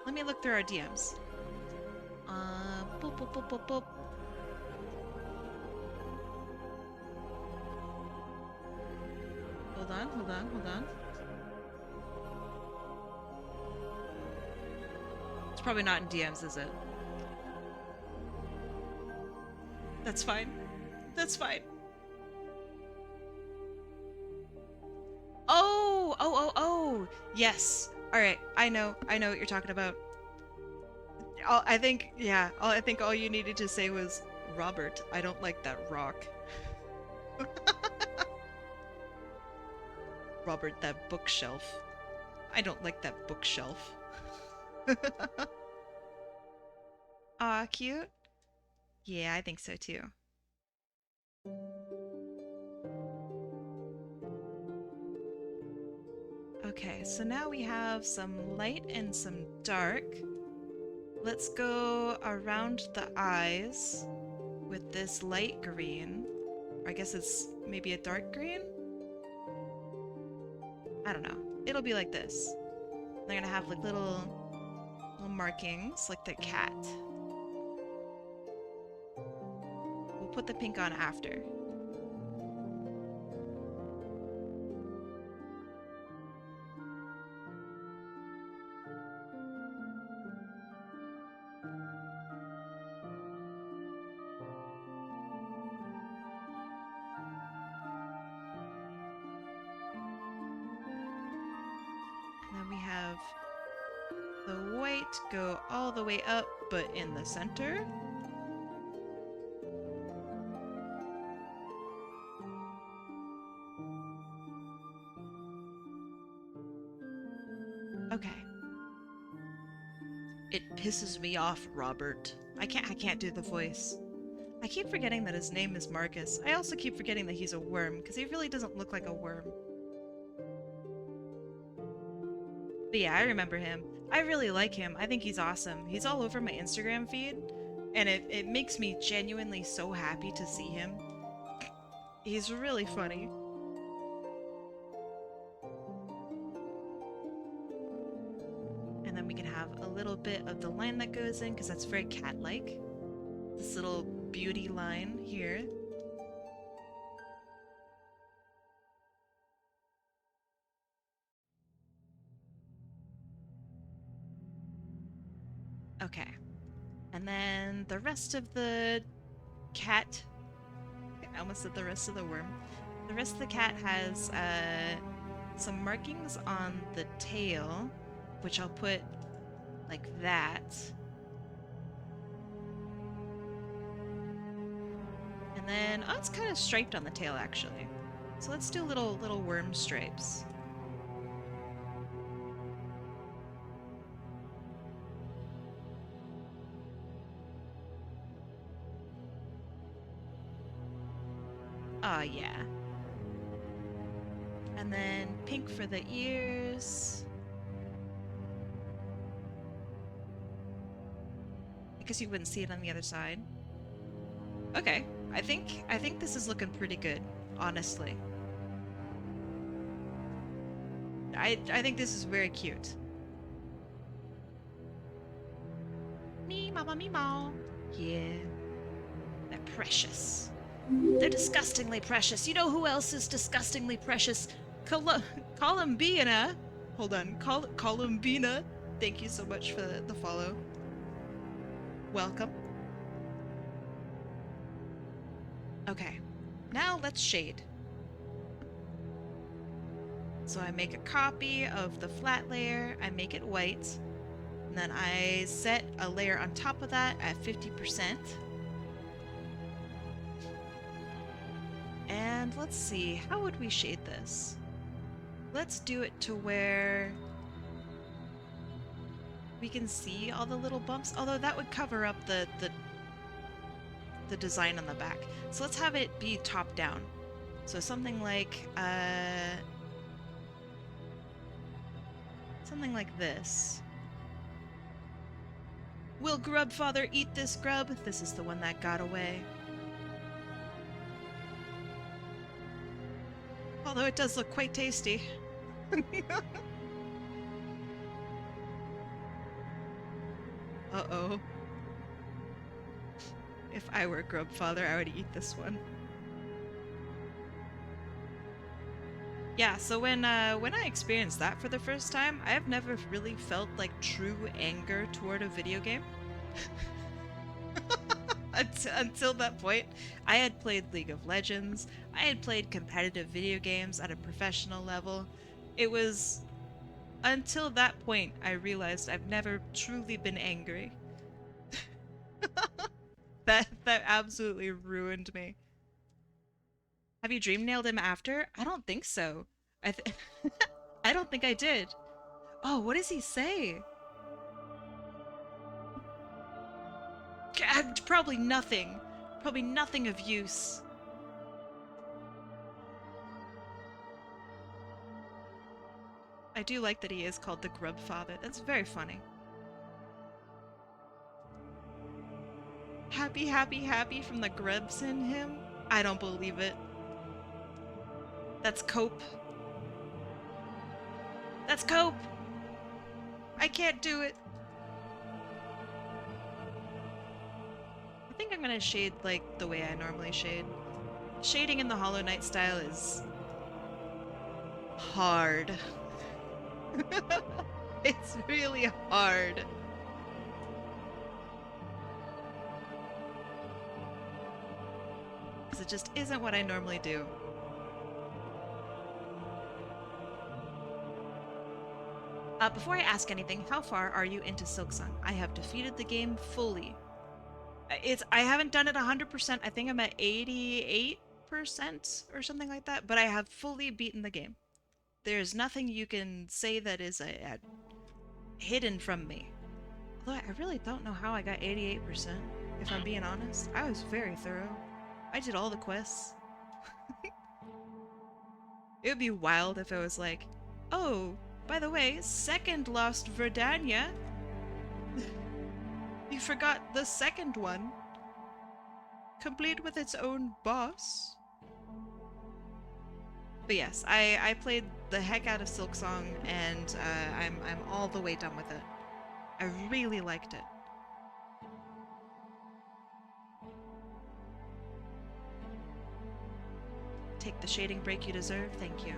Let me look through our DMs. Boop, boop, boop, boop, boop. Hold on, hold on, hold on. It's probably not in DMs, is it? That's fine. That's fine. Oh! Yes. All right. I know what you're talking about. I think all you needed to say was, Robert, I don't like that rock. Robert, that bookshelf. I don't like that bookshelf. Aw, cute. Yeah, I think so too. Okay, so now we have some light and some dark. Let's go around the eyes with this light green. Or I guess it's maybe a dark green? I don't know. It'll be like this. They're gonna have like little markings, like the cat. We'll put the pink on after. go all the way up, but in the center. Okay. It pisses me off, Robert. I can't do the voice. I keep forgetting that his name is Marcus. I also keep forgetting that he's a worm, because he really doesn't look like a worm. But yeah, I remember him. I really like him. I think he's awesome. He's all over my Instagram feed, and it makes me genuinely so happy to see him. He's really funny. And then we can have a little bit of the line that goes in, because that's very cat-like. This little beauty line here. Okay. And then the rest of the cat... I almost said the rest of the worm. The rest of the cat has some markings on the tail, which I'll put like that. And then, oh, it's kind of striped on the tail actually. So let's do little worm stripes. Ah, yeah. And then pink for the ears. I guess you wouldn't see it on the other side. Okay, I think this is looking pretty good, honestly. I think this is very cute. Me mama me ma. Yeah. They're precious. They're disgustingly precious. You know who else is disgustingly precious? Columbina. Hold on. Columbina. Thank you so much for the follow. Welcome. Okay. Now let's shade. So I make a copy of the flat layer. I make it white. And then I set a layer on top of that at 50%. And let's see, how would we shade this? Let's do it to where we can see all the little bumps, although that would cover up the design on the back. So let's have it be top down. So something like this. Will Grubfather eat this grub? This is the one that got away. Although it does look quite tasty. Uh-oh. If I were Grubfather, I would eat this one. Yeah, so when I experienced that for the first time, I have never really felt like true anger toward a video game. Until that point, I had played League of Legends, I had played competitive video games at a professional level. It was until that point I realized I've never truly been angry. That absolutely ruined me. Have you dream nailed him after? I don't think so. I don't think I did. Oh, what does he say? Probably nothing. Probably nothing of use. I do like that he is called the Grubfather. That's very funny. Happy, happy, happy from the grubs in him? I don't believe it. That's cope. That's cope! I can't do it. I think I'm gonna shade like the way I normally shade. Shading in the Hollow Knight style is hard. It's really hard. Because it just isn't what I normally do. Before I ask anything, how far are you into Silksong? I have defeated the game fully. I haven't done it 100%. I think I'm at 88% or something like that, but I have fully beaten the game. There's nothing you can say that is hidden from me. Although I really don't know how I got 88%, if I'm being honest. I was very thorough. I did all the quests. It would be wild if it was like, oh, by the way, second Lost Verdania. You forgot the second one. Complete with its own boss. But yes, I played the heck out of Silksong, and I'm all the way done with it. I really liked it. Take the shading break you deserve, thank you.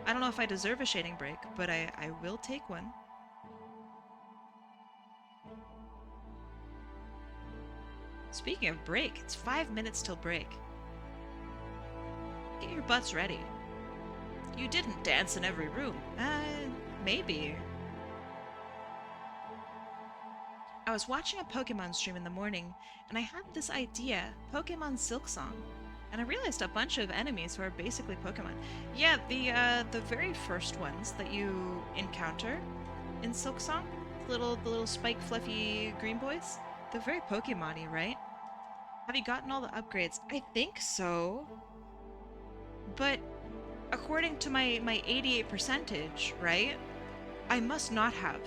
I don't know if I deserve a shading break, but I will take one. Speaking of break, it's 5 minutes till break. Get your butts ready. You didn't dance in every room. Maybe. I was watching a Pokemon stream in the morning, and I had this idea, Pokemon Silksong. And I realized a bunch of enemies who are basically Pokemon. Yeah, the very first ones that you encounter in Silksong, the little spike fluffy green boys, they're very Pokemon-y, right? Have you gotten all the upgrades? I think so. But according to my 88%, right? I must not have.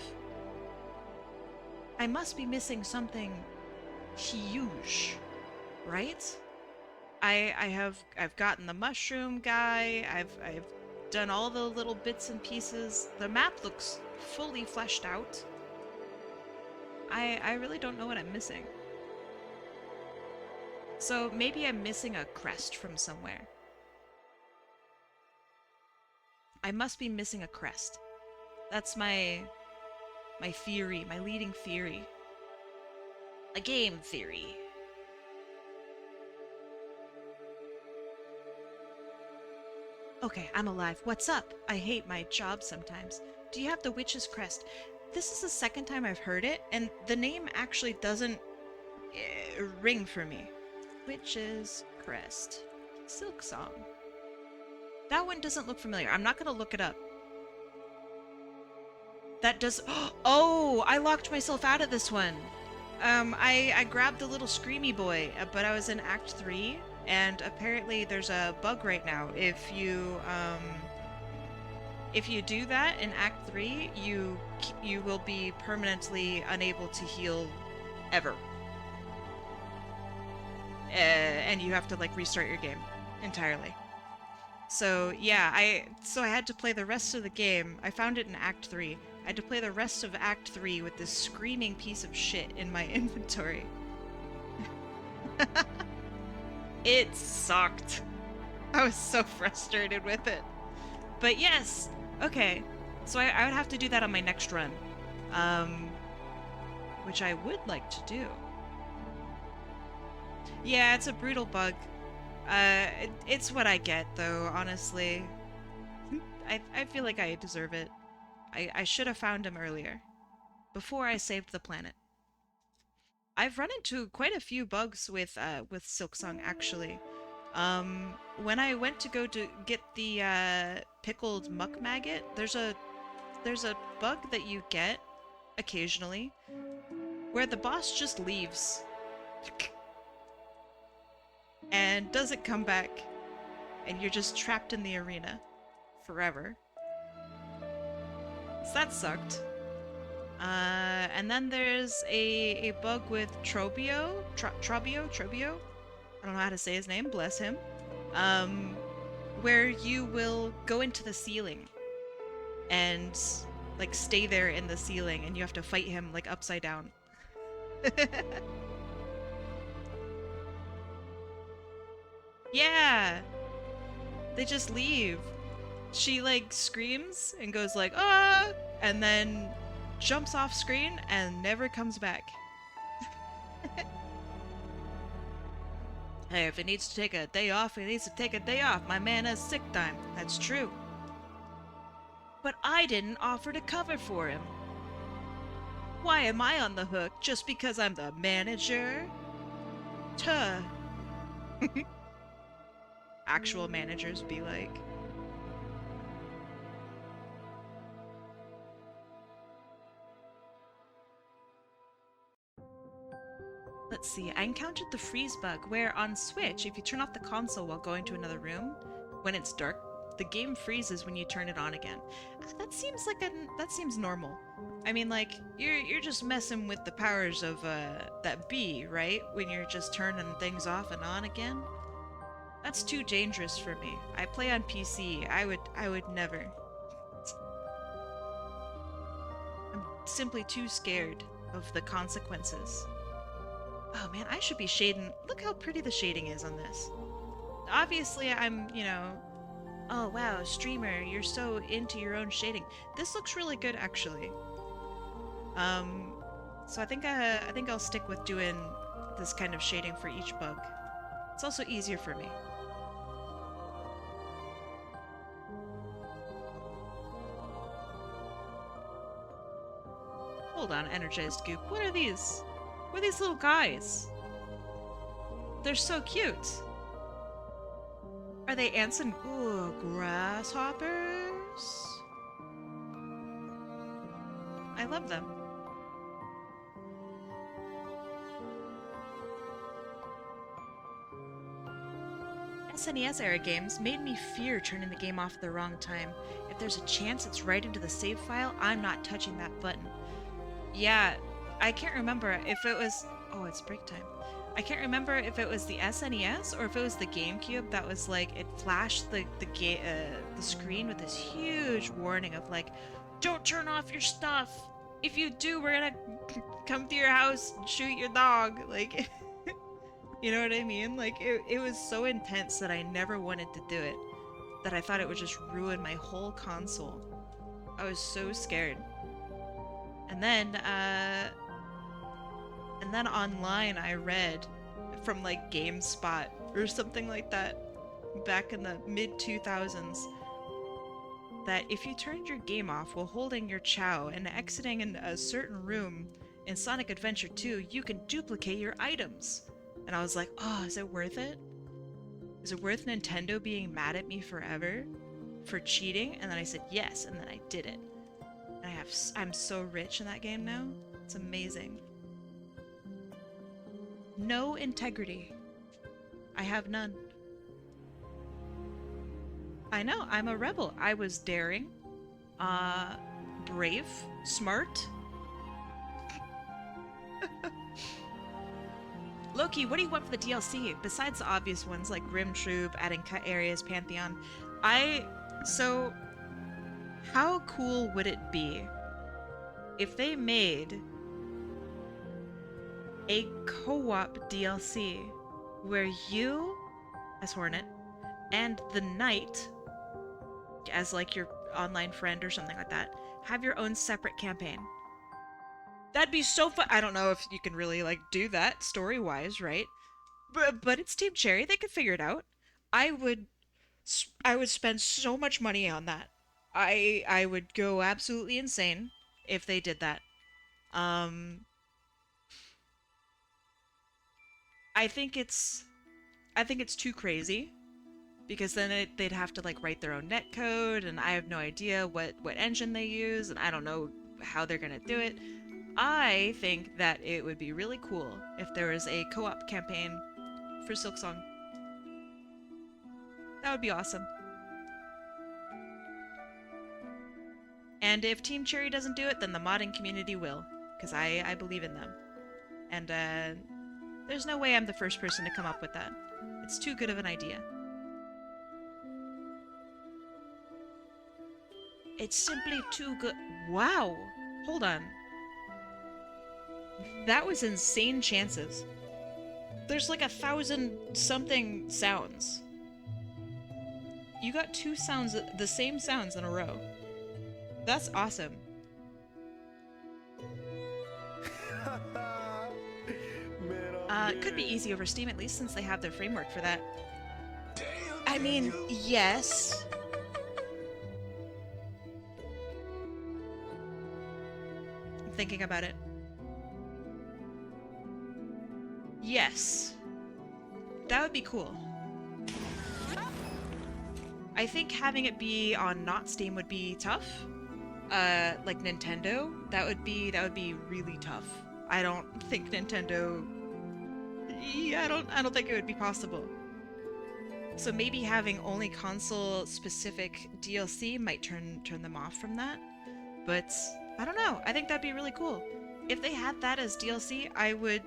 I must be missing something huge, right? I've gotten the mushroom guy. I've done all the little bits and pieces. The map looks fully fleshed out. I really don't know what I'm missing. So maybe I'm missing a crest from somewhere. I must be missing a crest. That's my theory, my leading theory. A game theory. Okay, I'm alive. What's up? I hate my job sometimes. Do you have the Witch's Crest? This is the second time I've heard it, and the name actually doesn't ring for me. Witch's Crest. Silksong. That one doesn't look familiar. I'm not gonna look it up. That does... Oh! I locked myself out of this one! I grabbed the little screamy boy, but I was in Act 3, and apparently there's a bug right now. If you do that in Act 3, you will be permanently unable to heal ever. And you have to, like, restart your game entirely. So, yeah, I had to play the rest of the game. I found it in Act 3. I had to play the rest of Act 3 with this screaming piece of shit in my inventory. It sucked. I was so frustrated with it. But yes, okay. So I would have to do that on my next run. Which I would like to do. Yeah, it's a brutal bug. It's what I get, though, honestly. I feel like I deserve it. I should have found him earlier. Before I saved the planet. I've run into quite a few bugs with Silksong, actually. When I went to go to get the pickled muck maggot, there's a bug that you get occasionally where the boss just leaves and doesn't come back, and you're just trapped in the arena forever. So that sucked. And then there's a bug with Trobio? Trobio? I don't know how to say his name, bless him. Where you will go into the ceiling and, like, stay there in the ceiling, and you have to fight him, like, upside down. Yeah! They just leave. She, like, screams and goes like, ah! And then jumps off screen and never comes back. Hey, if it needs to take a day off, it needs to take a day off. My man has sick time. That's true. But I didn't offer to cover for him. Why am I on the hook just because I'm the manager? Tuh. Actual managers be like. Let's see, I encountered the freeze bug where on Switch, if you turn off the console while going to another room, when it's dark, the game freezes when you turn it on again. That seems like that seems normal. I mean, like, you're just messing with the powers of that bee, right? When you're just turning things off and on again. That's too dangerous for me. I play on PC. I would never. I'm simply too scared of the consequences. Oh man, I should be shading. Look how pretty the shading is on this. Obviously, I'm, you know, oh wow, streamer, you're so into your own shading. This looks really good, actually. So I think I'll stick with doing this kind of shading for each bug. It's also easier for me. Hold on, energized goop. What are these? What are these little guys? They're so cute. Are they ants and ooh, grasshoppers? I love them. SNES era games made me fear turning the game off at the wrong time. If there's a chance it's right into the save file, I'm not touching that button. Yeah, I can't remember if it was... Oh, it's break time. I can't remember if it was the SNES or if it was the GameCube that was like, it flashed the screen with this huge warning of like, don't turn off your stuff. If you do, we're gonna come to your house and shoot your dog. Like, you know what I mean? Like, it was so intense that I never wanted to do it. That I thought it would just ruin my whole console. I was so scared. And then online I read from like GameSpot or something like that back in the mid-2000s that if you turned your game off while holding your Chow and exiting in a certain room in Sonic Adventure 2, you can duplicate your items. And I was like, oh, is it worth it? Is it worth Nintendo being mad at me forever for cheating? And then I said yes, and then I did it. And I'm so rich in that game now. It's amazing. No integrity. I have none. I know, I'm a rebel. I was daring, brave, smart. Loki, what do you want for the DLC? Besides the obvious ones like Grim Troop, adding cut areas, Pantheon. So, how cool would it be if they made a co-op DLC where you, as Hornet, and the Knight, as like your online friend or something like that, have your own separate campaign? That'd be so fun. I don't know if you can really like do that story-wise, right? But it's Team Cherry. They could figure it out. I would spend so much money on that. I would go absolutely insane if they did that. I think it's too crazy because then they'd have to like write their own netcode, and I have no idea what engine they use, and I don't know how they're gonna do it. I think that it would be really cool if there was a co-op campaign for Silksong. That would be awesome. And if Team Cherry doesn't do it, then the modding community will, because I believe in them. And there's no way I'm the first person to come up with that. It's too good of an idea. It's simply too good. Wow! Hold on. That was insane chances. There's like 1,000-something sounds. You got two sounds, the same sounds in a row. That's awesome. It could be easy over Steam, at least since they have their framework for that. I mean, yes. I'm thinking about it. Yes. That would be cool. I think having it be on not Steam would be tough. Like Nintendo, that would be really tough. I don't think Nintendo. Yeah, I don't think it would be possible. So maybe having only console-specific DLC might turn them off from that. But I don't know. I think that'd be really cool. If they had that as DLC, I would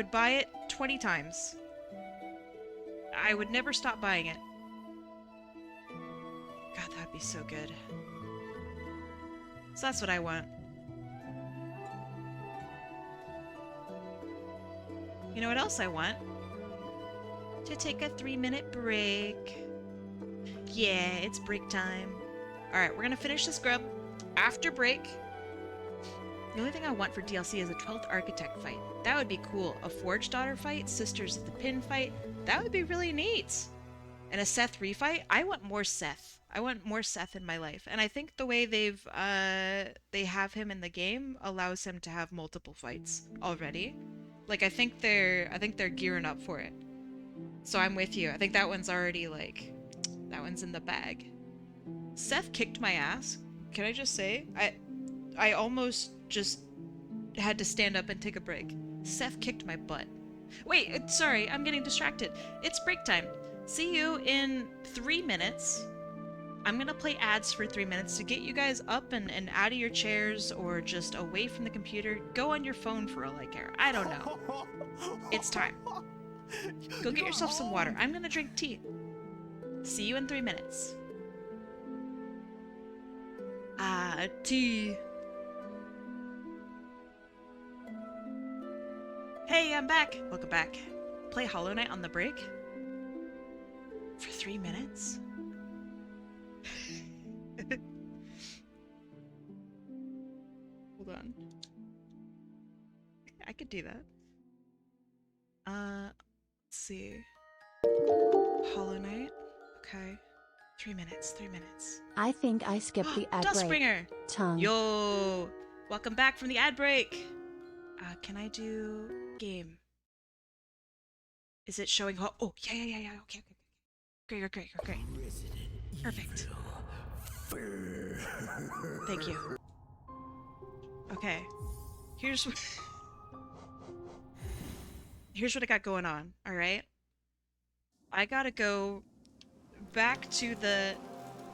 buy it 20 times. I would never stop buying it. God, that'd be so good. So that's what I want. You know what else I want? To take a 3-minute break. Yeah, it's break time. Alright, we're gonna finish this grub. After break, the only thing I want for DLC is a 12th Architect fight. That would be cool. A Forge Daughter fight, Sisters of the Pin fight. That would be really neat. And a Seth refight. I want more Seth. I want more Seth in my life. And I think the way they have him in the game allows him to have multiple fights already. Like I think they're gearing up for it. So I'm with you. I think that one's already like that one's in the bag. Seth kicked my ass. Can I just say? I almost just had to stand up and take a break. Seth kicked my butt. Wait, sorry, I'm getting distracted. It's break time. See you in 3 minutes. I'm gonna play ads for 3 minutes to get you guys up and out of your chairs or just away from the computer. Go on your phone for all I care. I don't know. It's time. Go get yourself some water. I'm gonna drink tea. See you in 3 minutes. Tea. Hey, I'm back. Welcome back. Play Hollow Knight on the break? For 3 minutes? Hold on. I could do that. Let's see. Hollow Knight. Okay. 3 minutes, 3 minutes. I think I skipped the ad break. Dustbringer! Tongue. Yo! Welcome back from the ad break! Can I do game? Is it showing oh, yeah. Okay. Great. Perfect. Thank you. Okay. Here's what I got going on, alright? I gotta go back to the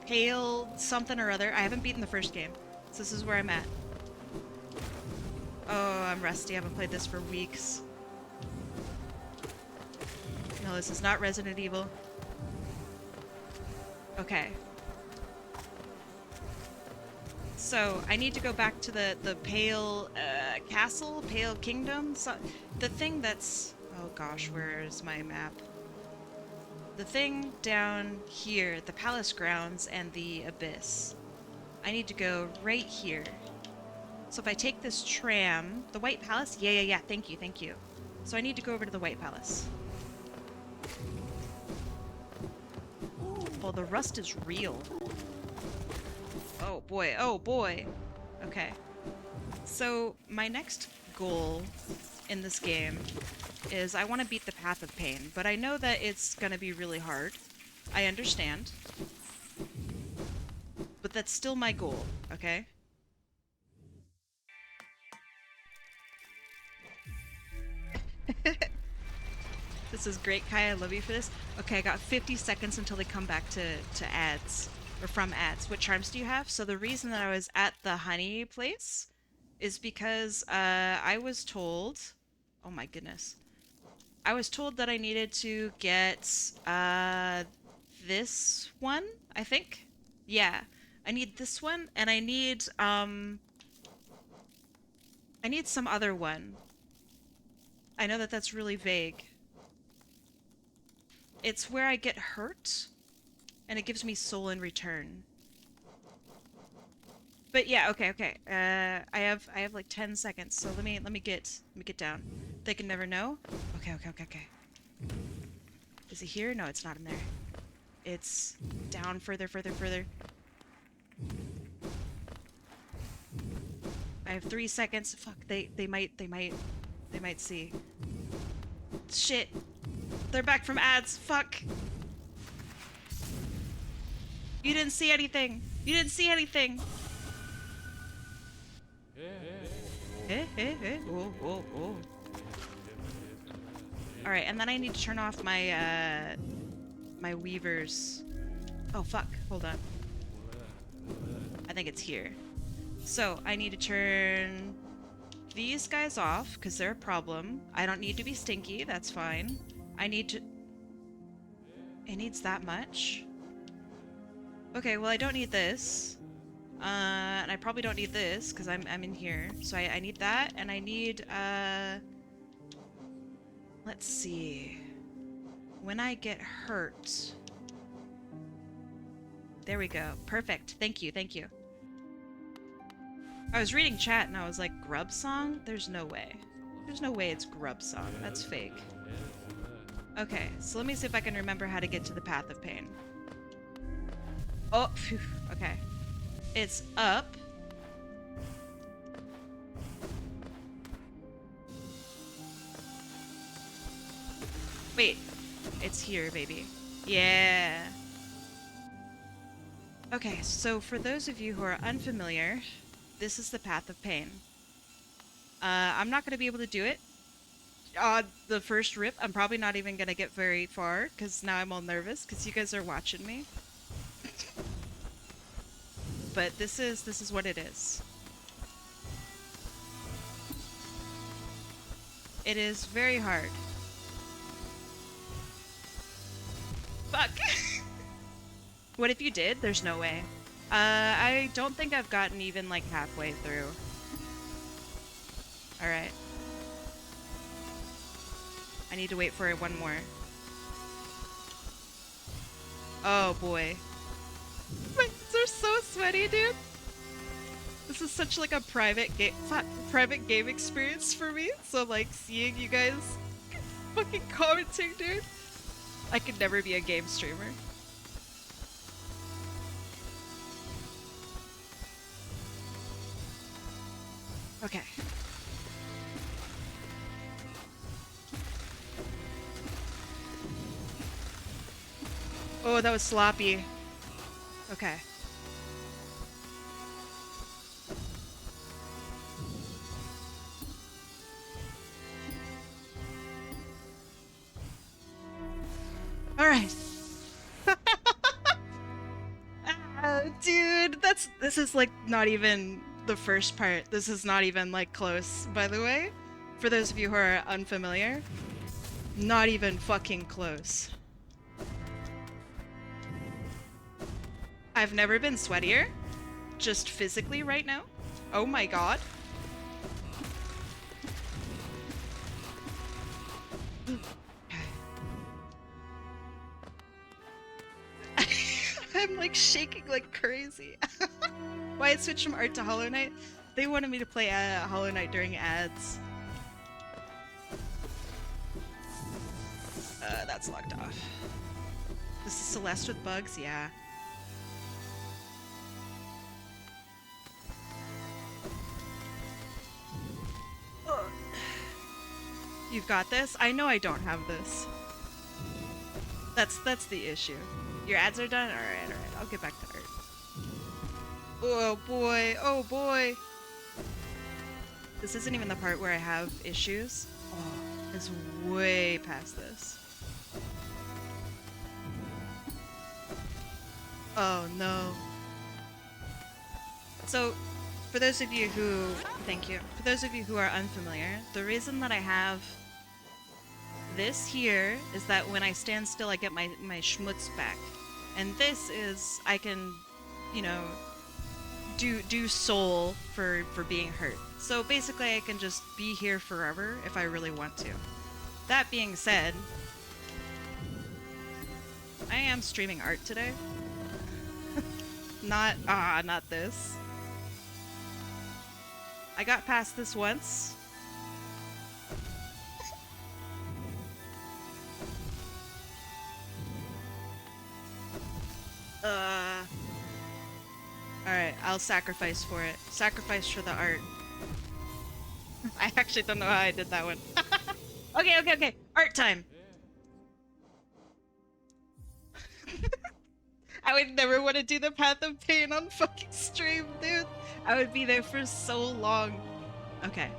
pale something or other. I haven't beaten the first game, so this is where I'm at. Oh, I'm rusty. I haven't played this for weeks. No, this is not Resident Evil. Okay. So, I need to go back to the Pale Castle? Pale Kingdom? So, the thing that's... Oh gosh, where is my map? The thing down here, the Palace Grounds and the Abyss. I need to go right here. So if I take this tram... The White Palace? Yeah, thank you. So I need to go over to the White Palace. Oh, the rust is real. Oh boy. Okay. So, my next goal in this game is I want to beat the Path of Pain, but I know that it's gonna be really hard. I understand. But that's still my goal, okay? This is great, Kai. I love you for this. Okay, I got 50 seconds until they come back to ads. Or from ads. What charms do you have? So the reason that I was at the honey place is because I was told... Oh my goodness. I was told that I needed to get this one, I think? Yeah. I need this one, and I need some other one. I know that that's really vague. It's where I get hurt, and it gives me soul in return. But yeah, okay. I have like 10 seconds, so let me get down. They can never know. Okay. Is it here? No, it's not in there. It's down further. I I have 3 seconds. Fuck, they might see. Shit. They're back from ads. Fuck. You didn't see anything. You didn't see anything. Oh. Alright, and then I need to turn off my, my weavers. Oh, fuck. Hold on. I think it's here. So, I need to turn these guys off, because they're a problem. I don't need to be stinky. That's fine. I need to... It needs that much? Okay, well, I don't need this. And I probably don't need this, because I'm in here. So I need that, and I need, let's see. When I get hurt... There we go. Perfect. Thank you, thank you. I was reading chat and I was like, Grub Song? There's no way. There's no way it's Grub Song. That's fake. Okay, so let me see if I can remember how to get to the Path of Pain. Oh, phew. Okay. It's up. Wait. It's here, baby. Yeah. Okay, so for those of you who are unfamiliar, this is the Path of Pain. I'm not going to be able to do it on the first rip. I'm probably not even going to get very far, because now I'm all nervous, because you guys are watching me. But this is what it is. It is very hard. Fuck! What if you did? There's no way. I don't think I've gotten even like halfway through. Alright. I need to wait for one more. Oh boy. My hands are so sweaty, dude. This is such like a private game experience for me. So like seeing you guys fucking commenting, dude. I could never be a game streamer. Okay. Oh, that was sloppy. Okay. All right. Dude, this is like not even the first part. This is not even like close, by the way. For those of you who are unfamiliar, not even fucking close. I've never been sweatier, just physically right now. Oh my god. I'm like shaking like crazy. Why I switched from art to Hollow Knight? They wanted me to play Hollow Knight during ads. That's locked off. This is Celeste with bugs? Yeah. Ugh. You've got this? I know I don't have this. That's the issue. Your ads are done? Alright. I'll get back to art. Oh boy, oh boy. This isn't even the part where I have issues. Oh, it's way past this. Oh no. So, for those of you who, thank you. For those of you who are unfamiliar, the reason that I have this here is that when I stand still, I get my schmutz back. And this is, I can, you know, do soul for being hurt. So basically I can just be here forever if I really want to. That being said, I am streaming art today. Not this. I got past this once. Alright, I'll sacrifice for it. Sacrifice for the art. I actually don't know how I did that one. Okay. Art time. I would never want to do the Path of Pain on fucking stream, dude. I would be there for so long. Okay.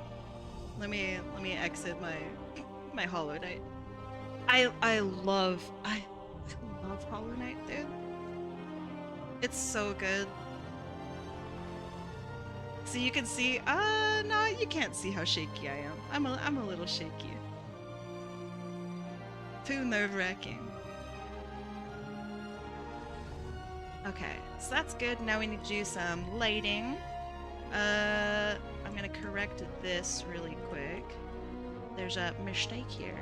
Let me exit my Hollow Knight. I love Hollow Knight, dude. It's so good. So you can see, no, you can't see how shaky I am. I'm a little shaky. Too nerve-wracking. Okay, so that's good. Now we need to do some lighting. I'm gonna correct this really quick. There's a mistake here.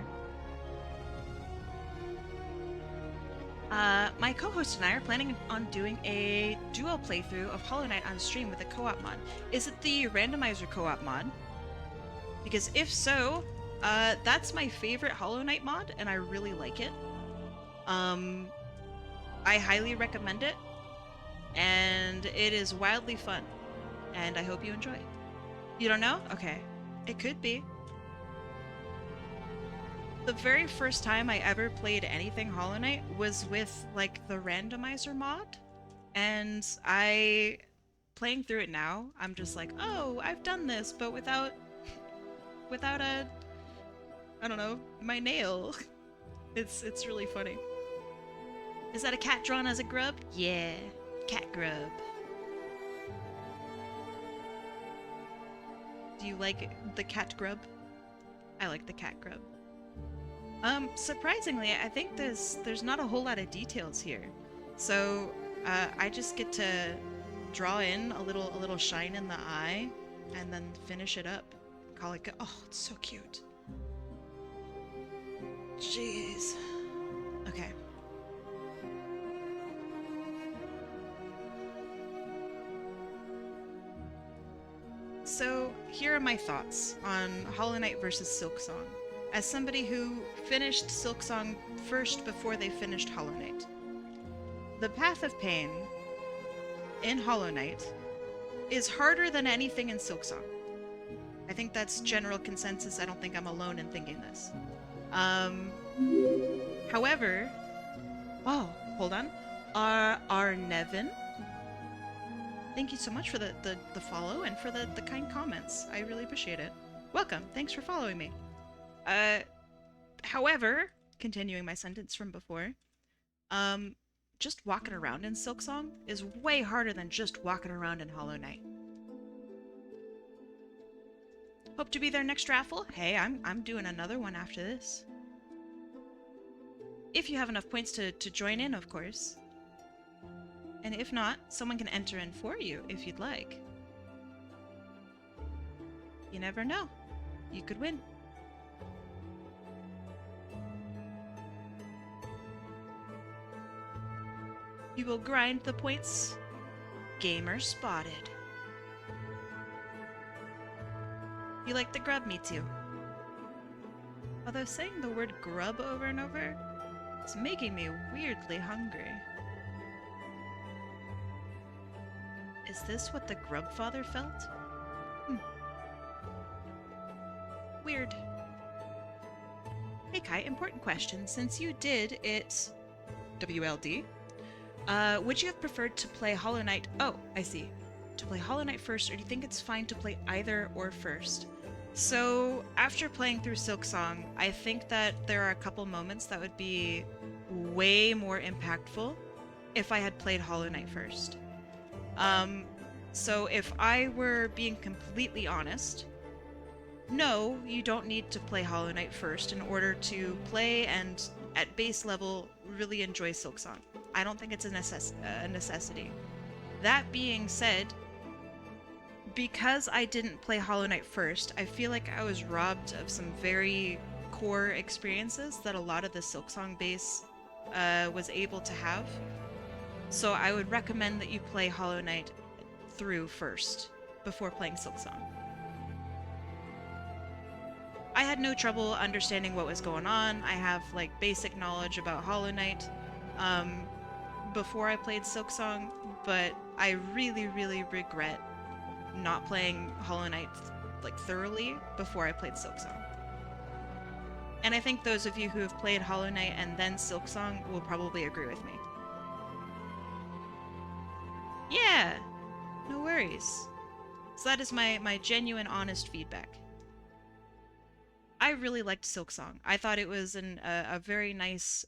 My co-host and I are planning on doing a duo playthrough of Hollow Knight on stream with a co-op mod. Is it the randomizer co-op mod? Because if so, that's my favorite Hollow Knight mod, and I really like it. I highly recommend it, and it is wildly fun, and I hope you enjoy. You don't know? Okay. It could be. The very first time I ever played anything Hollow Knight was with, like, the randomizer mod, and playing through it now, I'm just like, oh, I've done this, but without a, I don't know, my nail. It's really funny. Is that a cat drawn as a grub? Yeah, cat grub. Do you like the cat grub? I like the cat grub. Surprisingly, I think there's not a whole lot of details here. So, I just get to draw in a little shine in the eye, and then finish it up. Call it good. Oh, it's so cute. Jeez. Okay. So, here are my thoughts on Hollow Knight versus Silksong, as somebody who finished Silksong first before they finished Hollow Knight. The Path of Pain in Hollow Knight is harder than anything in Silksong. I think that's general consensus. I don't think I'm alone in thinking this. However... Oh, hold on. Nevin? Thank you so much for the follow and for the kind comments. I really appreciate it. Welcome. Thanks for following me. However, continuing my sentence from before, just walking around in Silksong is way harder than just walking around in Hollow Knight. Hope to be there next raffle. Hey, I'm doing another one after this. If you have enough points to join in, of course. And if not, someone can enter in for you if you'd like. You never know. You could win. You will grind the points. Gamer spotted. You like the grub? Me too. Although saying the word grub over and over is making me weirdly hungry. Is this what the Grubfather felt? Weird. Hey Kai, important question. Since you did it WLD, would you have preferred to play Hollow Knight? Oh, I see. To play Hollow Knight first, or do you think it's fine to play either or first? So, after playing through Silksong, I think that there are a couple moments that would be way more impactful if I had played Hollow Knight first. So if I were being completely honest, no, you don't need to play Hollow Knight first in order to play and, at base level, really enjoy Silksong. I don't think it's a necessity. That being said, because I didn't play Hollow Knight first, I feel like I was robbed of some very core experiences that a lot of the Silksong base was able to have. So I would recommend that you play Hollow Knight through first, before playing Silksong. I had no trouble understanding what was going on. I have, like, basic knowledge about Hollow Knight before I played Silksong, but I really, really regret not playing Hollow Knight like thoroughly before I played Silksong. And I think those of you who have played Hollow Knight and then Silksong will probably agree with me. Yeah, no worries. So that is my genuine, honest feedback. I really liked Silksong. I thought it was a very nice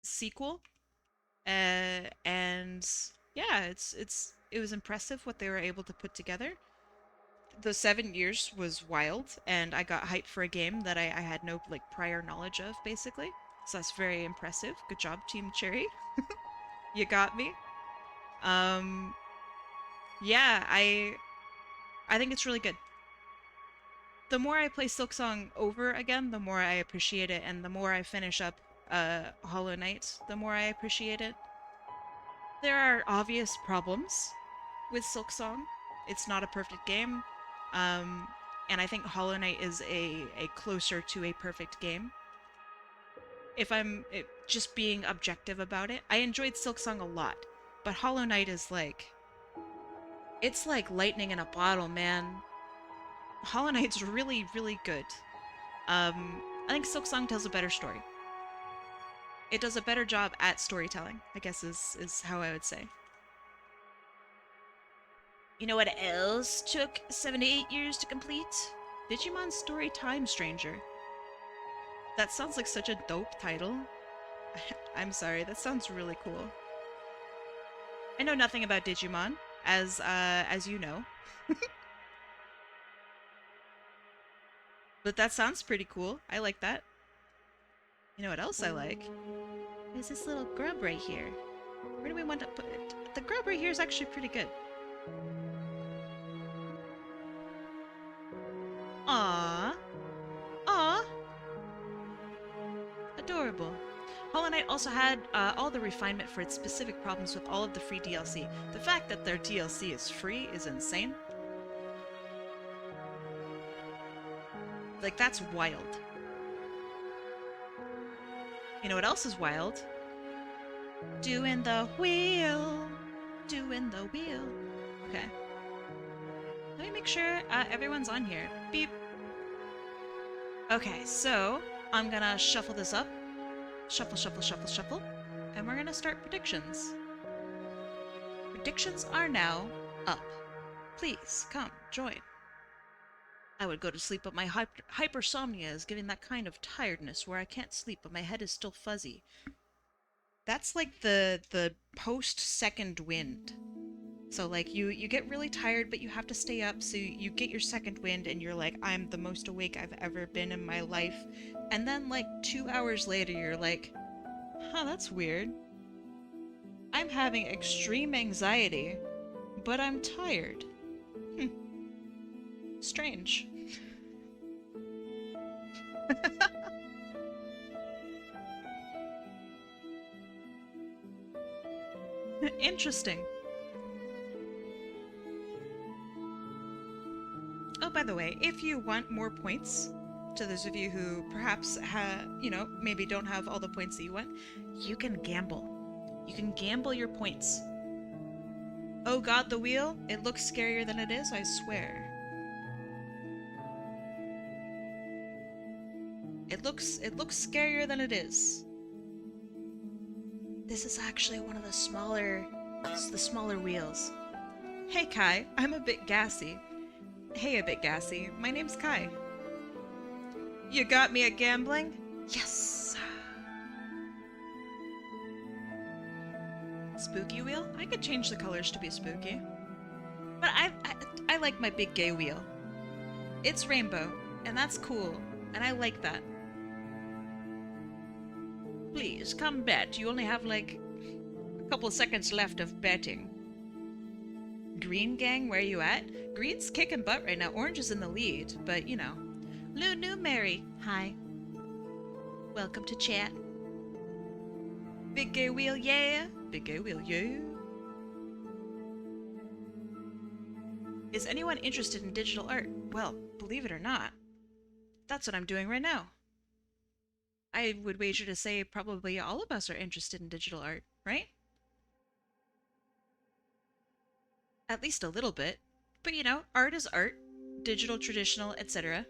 sequel, and yeah, it was impressive what they were able to put together. The 7 years was wild, and I got hyped for a game that I had no like prior knowledge of, basically. So that's very impressive. Good job, Team Cherry. You got me. Yeah, I think it's really good. The more I play Silksong over again, the more I appreciate it, and the more I finish up Hollow Knight, the more I appreciate it. There are obvious problems with Silksong. It's not a perfect game, and I think Hollow Knight is a closer to a perfect game. If I'm just being objective about it, I enjoyed Silksong a lot, but Hollow Knight is like... it's like lightning in a bottle, man. Hollow Knight's really, really good. I think Silksong tells a better story. It does a better job at storytelling, I guess is how I would say. You know what else took 7 to 8 years to complete? Digimon Story Time Stranger. That sounds like such a dope title. I'm sorry, that sounds really cool. I know nothing about Digimon, as you know. But that sounds pretty cool. I like that. You know what else I like? There's this little grub right here. Where do we want to put it? The grub right here is actually pretty good. Aww. Aww. Adorable. Hollow Knight also had all the refinement for its specific problems with all of the free DLC. The fact that their DLC is free is insane. Like, that's wild. You know what else is wild? Doing the wheel. Doing the wheel. Okay. Let me make sure everyone's on here. Beep. Okay, so I'm gonna shuffle this up. Shuffle, shuffle, shuffle, shuffle. And we're gonna start predictions. Predictions are now up. Please, come, join. I would go to sleep, but my hypersomnia is giving that kind of tiredness where I can't sleep, but my head is still fuzzy. That's like the post-second wind. So like you get really tired, but you have to stay up, so you get your second wind and you're like, I'm the most awake I've ever been in my life. And then like 2 hours later, you're like, huh, that's weird. I'm having extreme anxiety, but I'm tired. Strange. Interesting. Oh, by the way, if you want more points, to those of you who perhaps maybe don't have all the points that you want, you can gamble. You can gamble your points. Oh god, the wheel? It looks scarier than it is, I swear. It looks scarier than it is. This is actually one of the smaller wheels. Hey Kai, I'm a bit gassy. Hey, a bit gassy. My name's Kai. You got me at gambling? Yes! Spooky wheel? I could change the colors to be spooky. But I like my big gay wheel. It's rainbow, and that's cool, and I like that. Please, come bet. You only have, like, a couple seconds left of betting. Green gang, where you at? Green's kicking butt right now. Orange is in the lead, but, you know. Lou Mary. Hi. Welcome to chat. Big gay wheel, yeah. Big gay wheel, yeah. Is anyone interested in digital art? Well, believe it or not, that's what I'm doing right now. I would wager to say probably all of us are interested in digital art, right? At least a little bit. But you know, art is art, digital, traditional, etc.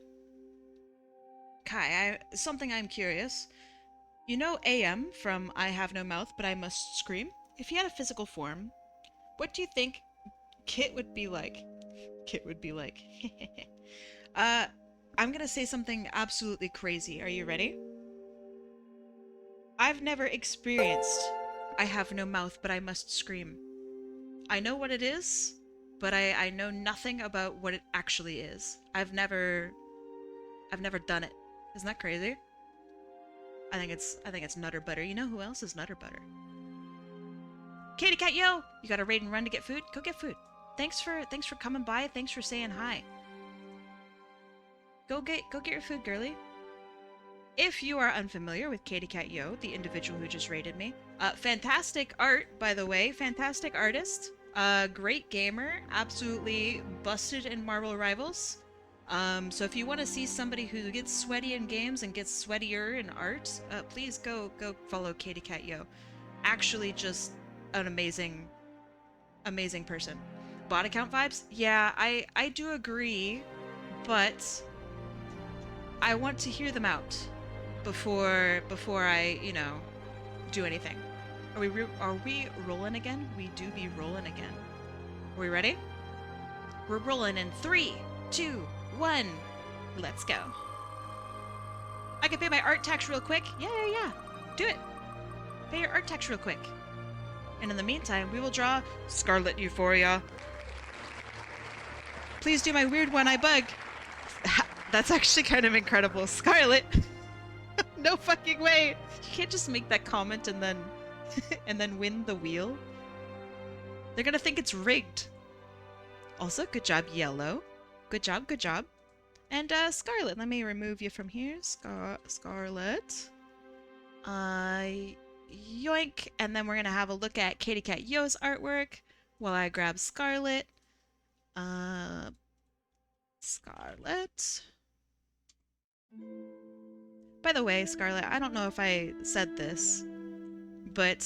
Kai, something I'm curious. You know AM from I Have No Mouth, But I Must Scream? If he had a physical form, what do you think Kit would be like? Kit would be like. I'm gonna say something absolutely crazy. Are you ready? I've never experienced I Have No Mouth, But I Must Scream. I know what it is, but I know nothing about what it actually is. I've never done it. Isn't that crazy? I think it's Nutter Butter. You know who else is Nutter Butter? Katie Cat Yo! You got a raid and run to get food? Go get food. Thanks for coming by. Thanks for saying hi. Go get your food, girly. If you are unfamiliar with Katie Cat Yo, the individual who just raided me, fantastic art, by the way. Fantastic artist. Great gamer. Absolutely busted in Marvel Rivals. So if you want to see somebody who gets sweaty in games and gets sweatier in art, please go follow Katie Cat Yo. Actually, just an amazing person. Bot account vibes? Yeah, I do agree, but I want to hear them out before I, you know, do anything. Are we rolling again? We do be rolling again. Are we ready? We're rolling in 3, 2, 1. Let's go. I can pay my art tax real quick. Yeah. Do it. Pay your art tax real quick. And in the meantime, we will draw Scarleteuphoria. Please do my weird one, I bug. That's actually kind of incredible. Scarlet. No fucking way. You can't just make that comment and then and then win the wheel. They're gonna think it's rigged. Also, good job, Yellow. Good job. And Scarlet, let me remove you from here. Scarlet. Yoink. And then we're gonna have a look at Katie Cat Yo's artwork while I grab Scarlet. Scarlet. By the way, Scarlet, I don't know if I said this, but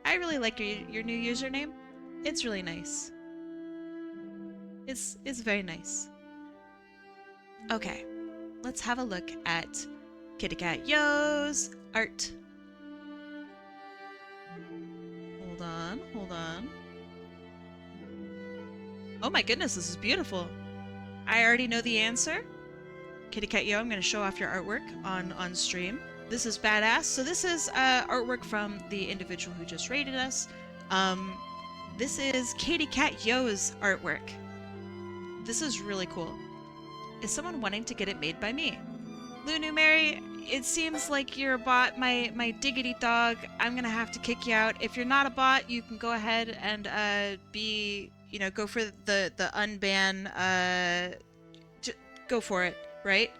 I really like your new username. It's really nice. It's very nice. Okay, let's have a look at Kitty Cat Yo's art. Hold on. Oh my goodness, this is beautiful. I already know the answer. Kitty Cat Yo, I'm going to show off your artwork on stream. This is badass. So this is artwork from the individual who just rated us. This is Katie Cat Yo's artwork. This is really cool. Is someone wanting to get it made by me? Lunu Mary, it seems like you're a bot, my diggity dog. I'm gonna have to kick you out. If you're not a bot, you can go ahead and go for the unban. Go for it, right?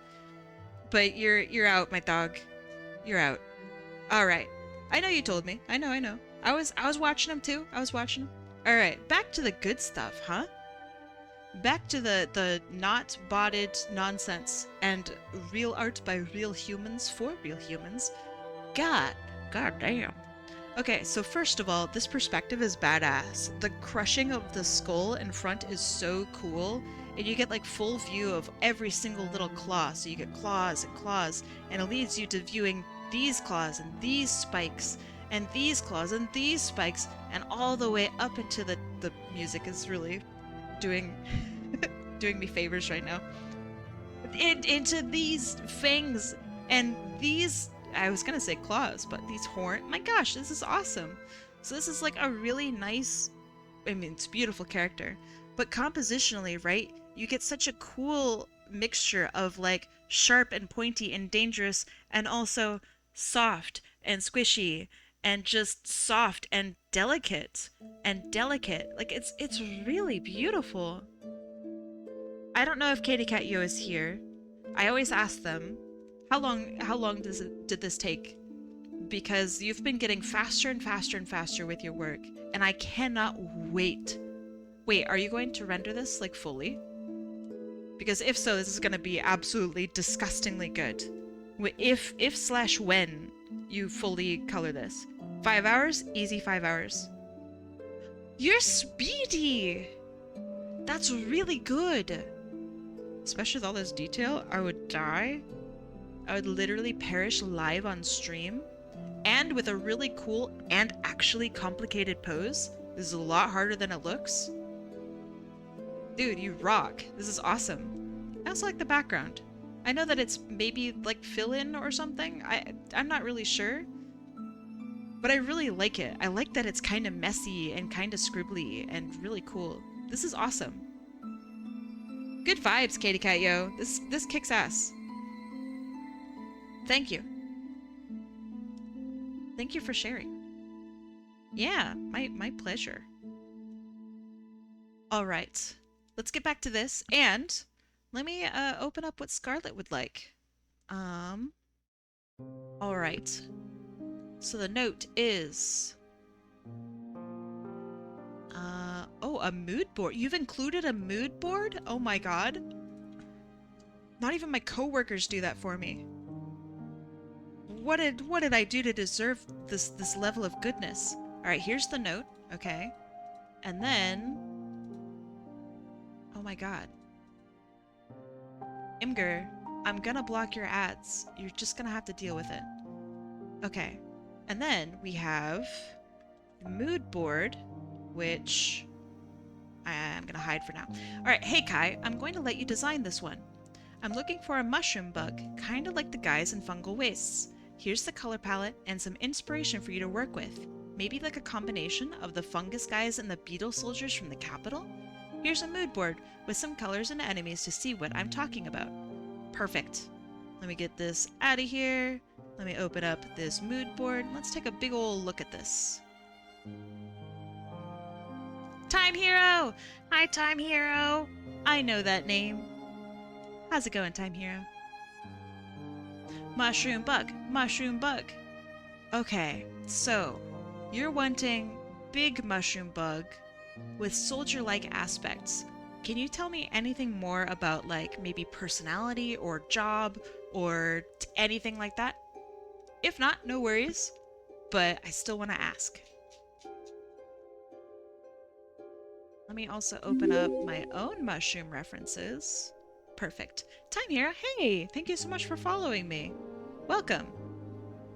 But you're out, my dog. You're out. All right. I know you told me. I know. I was watching them too. I was watching them. All right. Back to the good stuff, huh? Back to the not botted nonsense and real art by real humans for real humans. God damn. Okay, so first of all, this perspective is badass. The crushing of the skull in front is so cool, and you get like full view of every single little claw. So you get claws and claws, and it leads you to viewing these claws and these spikes and these claws and these spikes, and all the way up into the music is really doing me favors right now. Into these fangs and these, I was gonna say claws, but these horns. My gosh, this is awesome. So this is like a really nice, I mean, it's a beautiful character, but compositionally, right, you get such a cool mixture of like sharp and pointy and dangerous, and also soft and squishy and just soft and delicate. Like it's really beautiful. I don't know if Katie Cat Yo is here. I always ask them, how long did this take? Because you've been getting faster and faster with your work, and I cannot wait. Wait, are you going to render this like fully? Because if so, this is going to be absolutely disgustingly good. If/when you fully color this. 5 hours? Easy 5 hours. You're speedy! That's really good. Especially with all this detail, I would die. I would literally perish live on stream. And with a really cool and actually complicated pose. This is a lot harder than it looks. Dude, you rock. This is awesome. I also like the background. I know that it's maybe like fill-in or something. I'm not really sure. But I really like it. I like that it's kind of messy and kind of scribbly and really cool. This is awesome. Good vibes, Katie Cat Yo. This kicks ass. Thank you. Thank you for sharing. Yeah, my pleasure. All right. Let's get back to this, and let me open up what Scarlet would like. All right. So the note is... oh, a mood board. You've included a mood board? Oh my god. Not even my coworkers do that for me. What did I do to deserve this level of goodness? All right, here's the note. Okay. And then... oh my god. Imgur, I'm gonna block your ads. You're just gonna have to deal with it. Okay. And then we have mood board, which I'm gonna hide for now. All right, hey Kai, I'm going to let you design this one. I'm looking for a mushroom bug, kind of like the guys in Fungal Wastes. Here's the color palette and some inspiration for you to work with. Maybe like a combination of the fungus guys and the beetle soldiers from the capital? Here's a mood board with some colors and enemies to see what I'm talking about. Perfect. Let me get this out of here. Let me open up this mood board. Let's take a big ol' look at this. Time Hero! Hi, Time Hero! I know that name. How's it going, Time Hero? Mushroom bug! Mushroom bug! Okay, so you're wanting big mushroom bug with soldier-like aspects. Can you tell me anything more about, like, maybe personality or job or anything like that? If not, no worries, but I still want to ask. Let me also open up my own mushroom references. Perfect. Time Hero, hey! Thank you so much for following me. Welcome.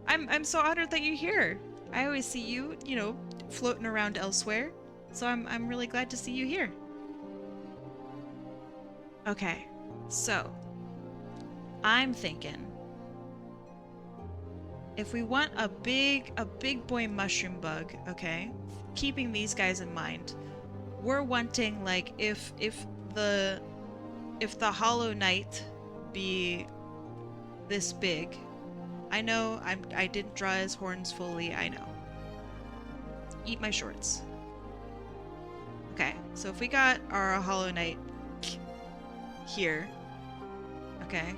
I'm so honored that you're here. I always see you, you know, floating around elsewhere, so I'm really glad to see you here. Okay, so I'm thinking if we want a big boy mushroom bug, okay, keeping these guys in mind, we're wanting like if the Hollow Knight be this big. I know I didn't draw his horns fully, I know. Eat my shorts. Okay, so if we got our Hollow Knight here, okay.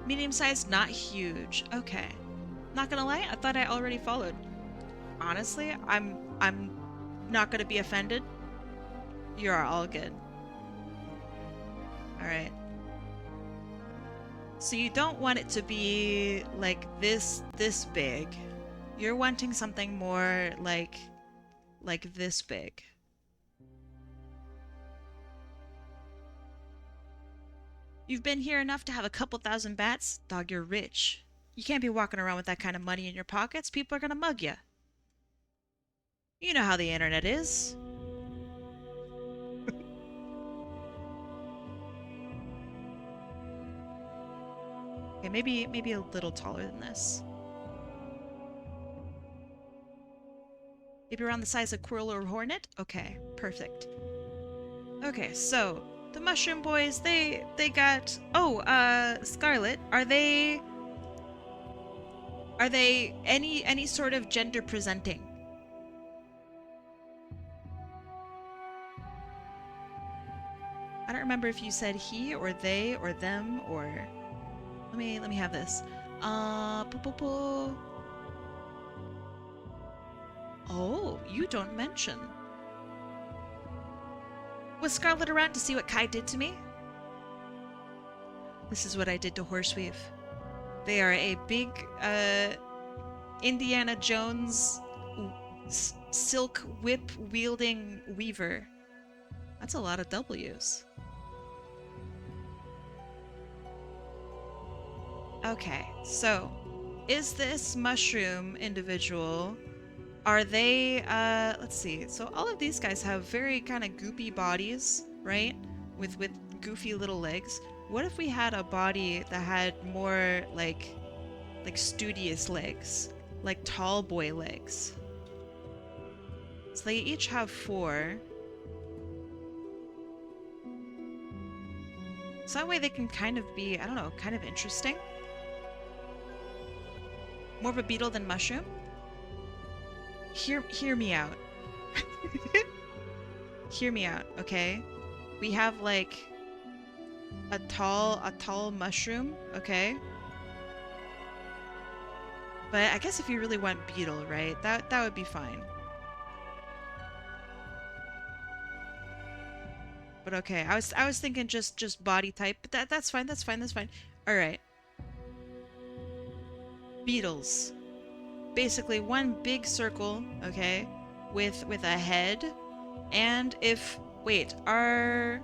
Medium sized, not huge. Okay. Not gonna lie, I thought I already followed. Honestly, I'm not gonna be offended. You're all good. Alright. So you don't want it to be like this big. You're wanting something more like this big. You've been here enough to have a couple thousand bats? Dog, you're rich. You can't be walking around with that kind of money in your pockets. People are gonna mug you. You know how the internet is. Okay, maybe a little taller than this. Maybe around the size of Quirrell or Hornet? Okay, perfect. Okay, so the Mushroom Boys, they got... Oh, Scarlet, are they any sort of gender presenting? I don't remember if you said he or they or them or... Let me have this. Oh, you don't mention. Was Scarlet around to see what Kai did to me? This is what I did to Horseweave. They are a big, Indiana Jones silk whip wielding weaver. That's a lot of W's. Okay, so is this mushroom individual, are they, let's see. So all of these guys have very kind of goopy bodies, right? With goofy little legs. What if we had a body that had more like studious legs, like tall boy legs? So they each have 4. So that way they can kind of be, I don't know, kind of interesting. More of a beetle than mushroom? Hear me out. Hear me out, okay? We have like a tall mushroom, okay? But I guess if you really want beetle, right? That would be fine. But okay, I was thinking just body type, but that's fine, that's fine, that's fine. All right. Beetles. Basically one big circle, okay, with a head. And if wait, are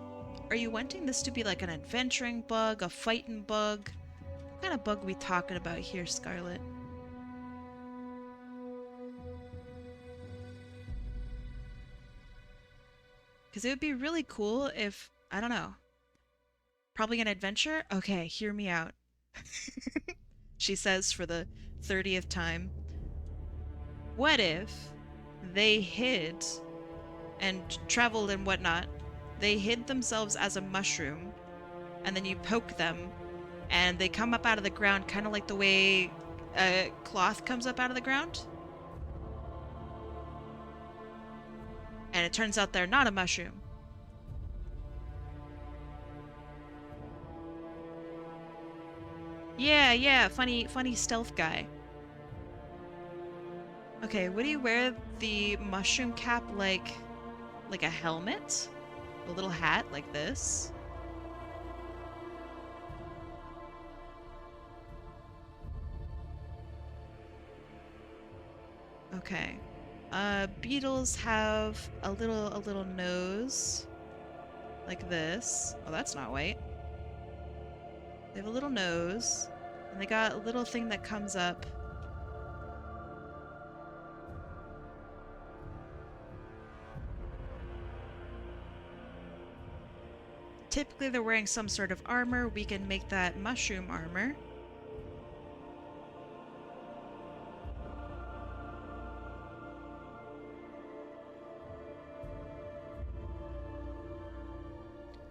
you wanting this to be like an adventuring bug, a fighting bug? What kind of bug are we talking about here, Scarlet? Because it would be really cool if, I don't know, probably an adventure? Okay, hear me out. She says for the 30th time. What if they hid and traveled and whatnot? They hid themselves as a mushroom, and then you poke them, and they come up out of the ground kind of like the way a cloth comes up out of the ground? And it turns out they're not a mushroom. Yeah, funny stealth guy. Okay, would he wear the mushroom cap like a helmet? A little hat like this? Okay. Beetles have a little nose like this. Oh, that's not white. They have a little nose, and they got a little thing that comes up. Typically they're wearing some sort of armor. We can make that mushroom armor.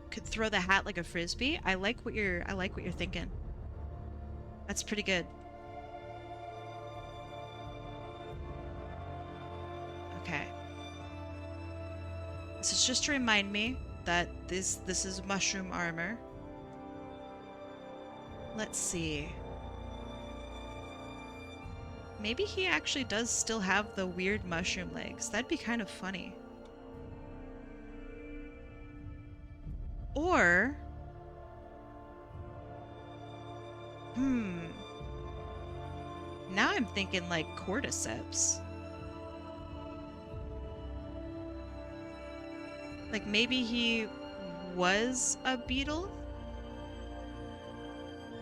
Could throw the hat like a frisbee. I like what you're thinking. That's pretty good. Okay. This is just to remind me that this is mushroom armor. Let's see. Maybe he actually does still have the weird mushroom legs. That'd be kind of funny. Or... Now I'm thinking like cordyceps. Like maybe he was a beetle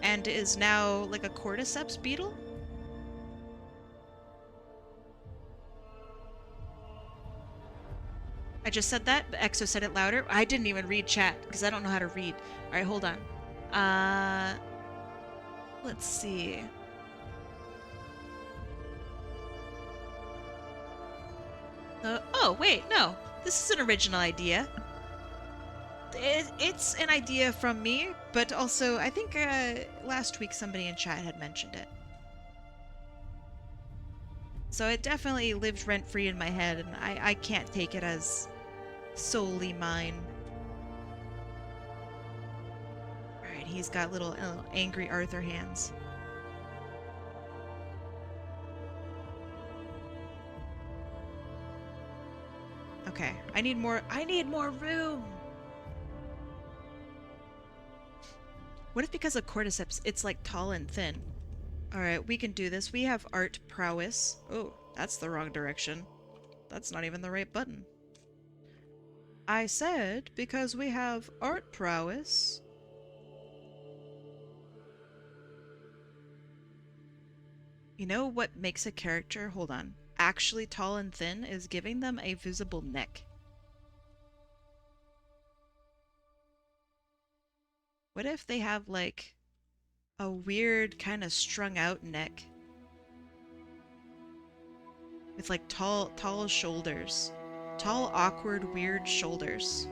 and is now like a cordyceps beetle? I just said that, but Exo said it louder. I didn't even read chat because I don't know how to read. All right, hold on. Let's see. Oh, wait, no. This is an original idea. It's an idea from me, but also I think last week somebody in chat had mentioned it. So it definitely lived rent-free in my head, and I can't take it as solely mine. Alright, he's got little angry Arthur hands. Okay, I need more room! What if because of cordyceps, it's like tall and thin? Alright, we can do this. We have art prowess. Oh, that's the wrong direction. That's not even the right button. I said because we have art prowess. You know what makes a character, hold on, actually tall and thin is giving them a visible neck. What if they have like a weird kind of strung out neck? With like tall shoulders. Tall, awkward, weird shoulders.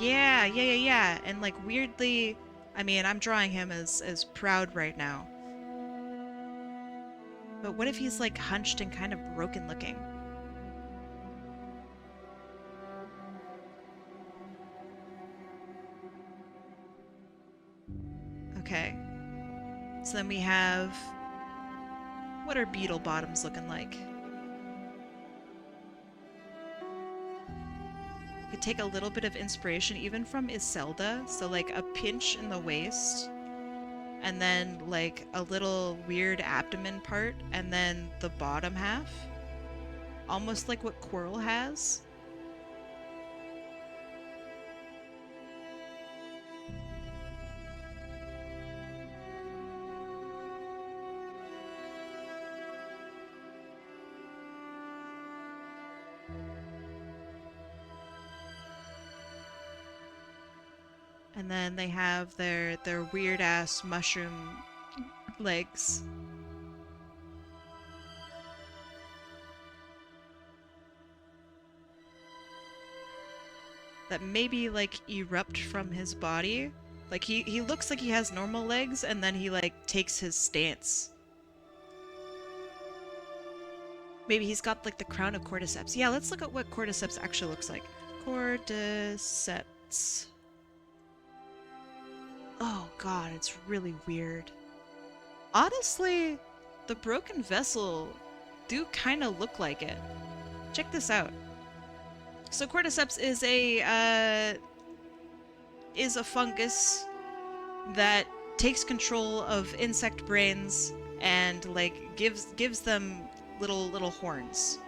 Yeah. And like weirdly, I mean, I'm drawing him as proud right now. But what if he's like hunched and kind of broken looking? Okay. So then we have... What are beetle bottoms looking like? Could take a little bit of inspiration even from Iselda, so like a pinch in the waist, and then like a little weird abdomen part, and then the bottom half. Almost like what Quirrell has. And then they have their weird-ass mushroom legs. That maybe, like, erupt from his body. Like, he looks like he has normal legs, and then he, like, takes his stance. Maybe he's got, like, the crown of cordyceps. Yeah, let's look at what cordyceps actually looks like. Cordyceps. Oh god, it's really weird. Honestly, the broken vessel do kind of look like it. Check this out. So cordyceps is a fungus that takes control of insect brains and like gives them little horns.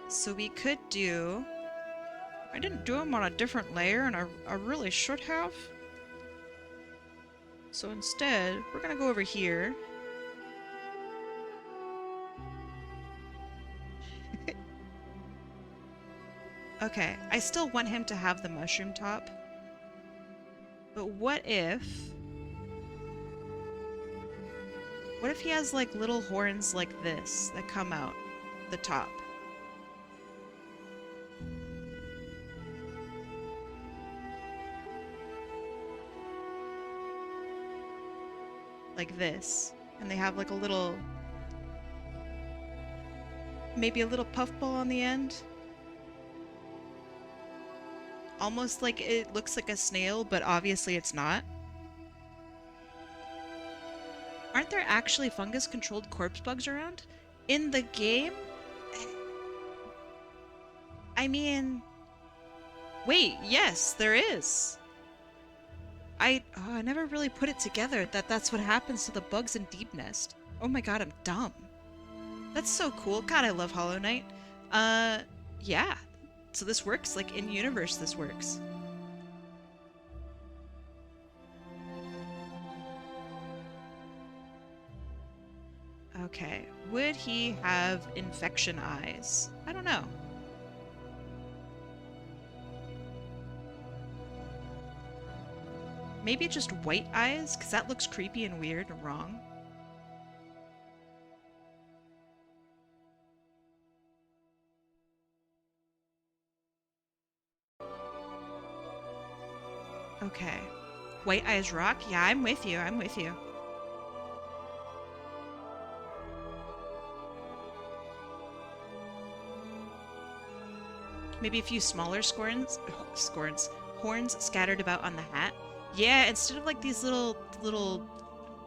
So we could do... I didn't do them on a different layer, and I really should have. So instead, we're gonna go over here. Okay, I still want him to have the mushroom top. But what if he has like little horns like this that come out the top? Like this. And they have like a little... maybe a little puffball on the end. Almost like it looks like a snail, but obviously it's not. Aren't there actually fungus-controlled corpse bugs around? In the game? I mean... Wait, yes, there is. I never really put it together that that's what happens to the bugs in Deep Nest. Oh my god, I'm dumb. That's so cool. God, I love Hollow Knight. Yeah. So this works, like, in-universe this works. Okay. Would he have infection eyes? I don't know. Maybe just white eyes, because that looks creepy and weird and wrong. Okay. White eyes rock? Yeah, I'm with you. I'm with you. Maybe a few smaller horns scattered about on the hat. Yeah, instead of like these little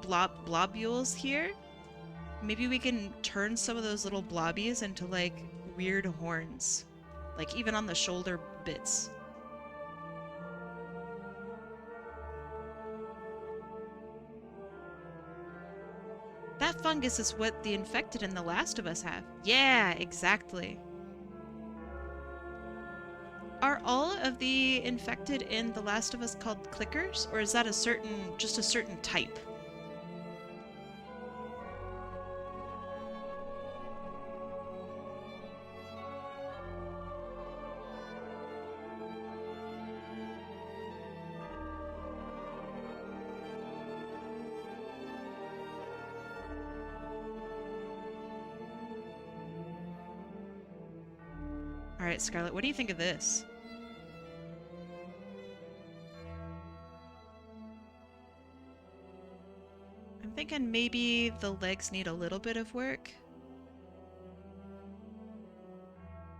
blobules here, maybe we can turn some of those little blobbies into like weird horns. Like even on the shoulder bits. fungus is what the infected in The Last of Us have. Yeah, exactly. Are all of the infected in The Last of Us called clickers, or is that just a certain type? All right, Scarlet, what do you think of this? I'm thinking maybe the legs need a little bit of work.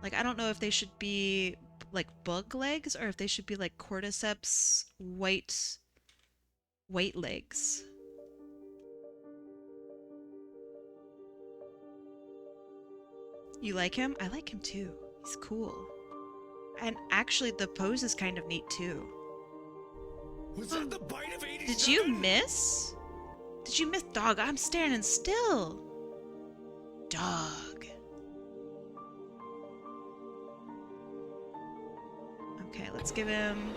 Like, I don't know if they should be like bug legs or if they should be like cordyceps white legs. You like him? I like him too. He's cool. And actually, the pose is kind of neat too. Was that the bite of 87? Did you miss? Did you miss? Dog, I'm standing still. Dog. Okay, let's give him...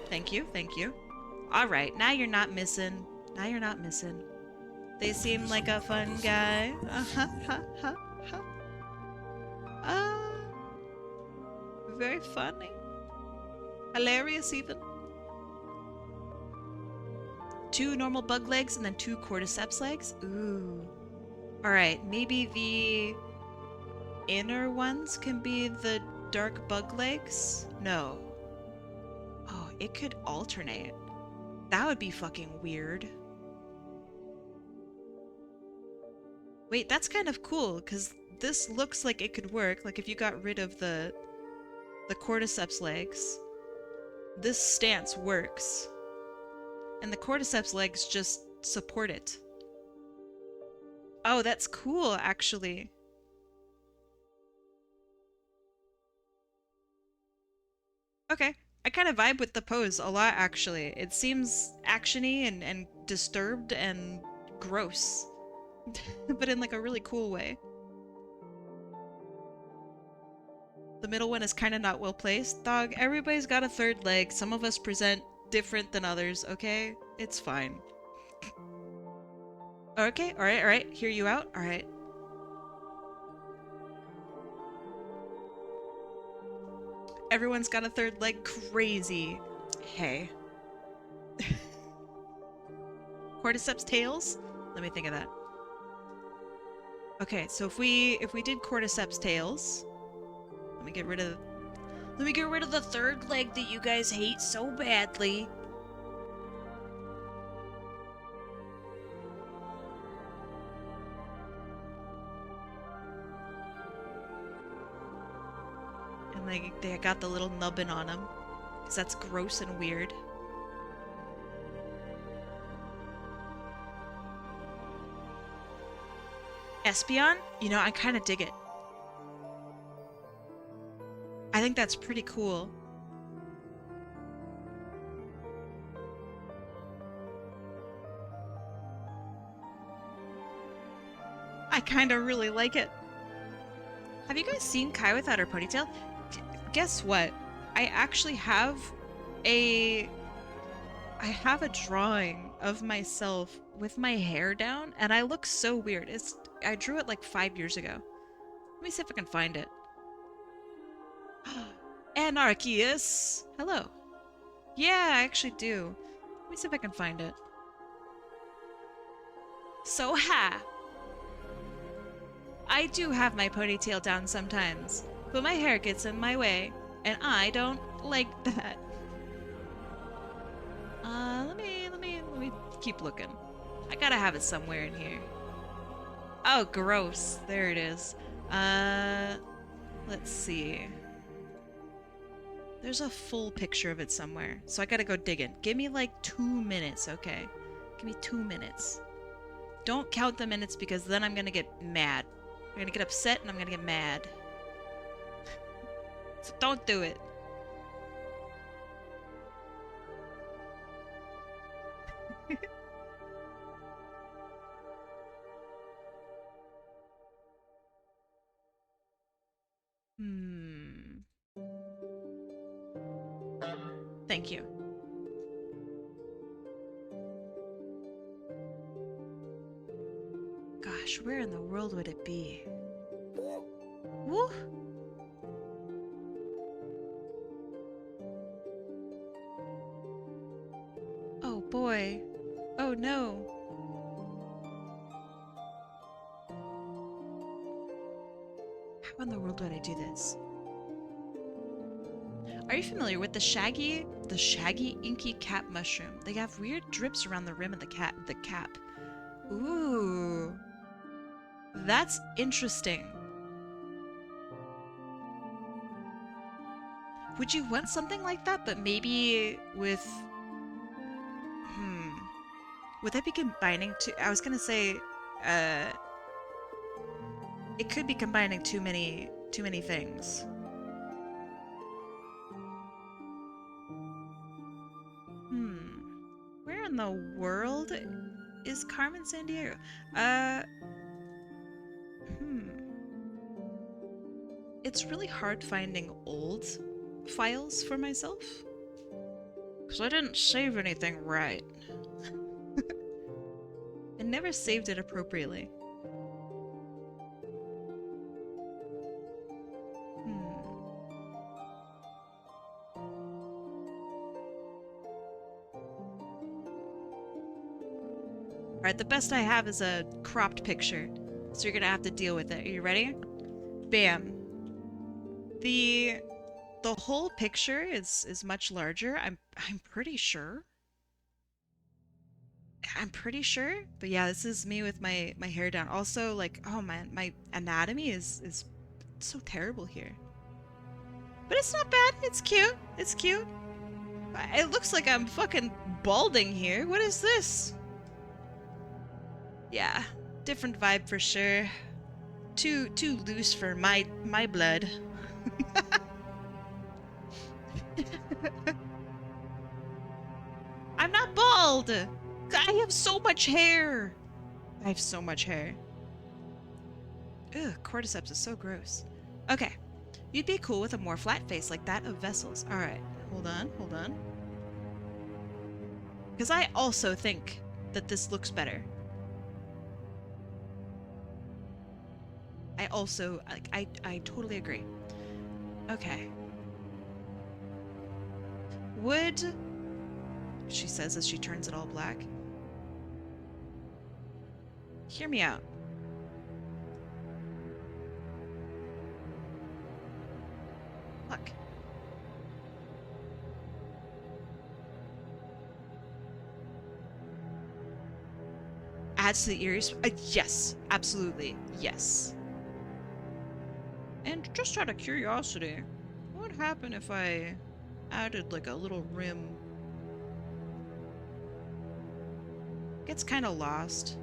Thank you, thank you. Alright, now you're not missing. Now you're not missing. They seem like a fun guy. Very funny. Hilarious even. 2 normal bug legs and then 2 cordyceps legs? Ooh. Alright, maybe the inner ones can be the dark bug legs? No. Oh, it could alternate. That would be fucking weird. Wait, that's kind of cool, because this looks like it could work. Like if you got rid of the cordyceps legs, this stance works. And the cordyceps legs just support it. Oh, that's cool, actually. Okay. I kind of vibe with the pose a lot, actually. It seems actiony and disturbed and gross. But in like a really cool way. The middle one is kind of not well placed. Dog, everybody's got a third leg. Some of us present different than others, okay? It's fine. Okay, alright. Hear you out? Alright. Everyone's got a third leg. Crazy. Hey. Cordyceps tails? Let me think of that. Okay, so if we did cordyceps tails, let me get rid of the third leg that you guys hate so badly. And they got the little nubbin on them, because that's gross and weird. Espeon? You know, I kind of dig it. I think that's pretty cool. I kind of really like it. Have you guys seen Kai without her ponytail? Guess what? I actually have a drawing of myself with my hair down, and I look so weird. I drew it like 5 years ago. Let me see if I can find it. Anarchius! Hello. Yeah, I actually do. Let me see if I can find it. So ha! I do have my ponytail down sometimes, but my hair gets in my way, and I don't like that. Let me keep looking. I gotta have it somewhere in here. Oh, gross. There it is. Let's see. There's a full picture of it somewhere, so I gotta go digging. Give me like 2 minutes, okay? Give me 2 minutes. Don't count the minutes because then I'm gonna get mad. I'm gonna get upset and I'm gonna get mad. So don't do it. Thank you. Gosh, where in the world would it be? Woo! Oh boy. Oh no. How in the world would I do this? Are you familiar with the shaggy inky cap mushroom? They have weird drips around the rim of the cap. Ooh. That's interesting. Would you want something like that, but maybe with... Would that be combining two... I was gonna say, it could be combining too many things. Where in the world is Carmen Sandiego? It's really hard finding old files for myself. Because I didn't save anything right. I never saved it appropriately. Alright, the best I have is a cropped picture. So you're gonna have to deal with it. Are you ready? Bam. The whole picture is much larger. I'm pretty sure. I'm pretty sure. But yeah, this is me with my hair down. Also, like, oh man, my anatomy is so terrible here. But it's not bad. It's cute. It's cute. It looks like I'm fucking balding here. What is this? Yeah, different vibe for sure. Too loose for my blood. I'm not bald! I have so much hair! I have so much hair. Ugh, cordyceps is so gross. Okay, you'd be cool with a more flat face like that of Vessel's. Alright, hold on. Because I also think that this looks better. I also, like, I totally agree. Okay. Would, she says as she turns it all black. Hear me out. Look. Adds to the ears? Yes, absolutely, yes. And just out of curiosity, what would happen if I added like a little rim? Gets kind of lost.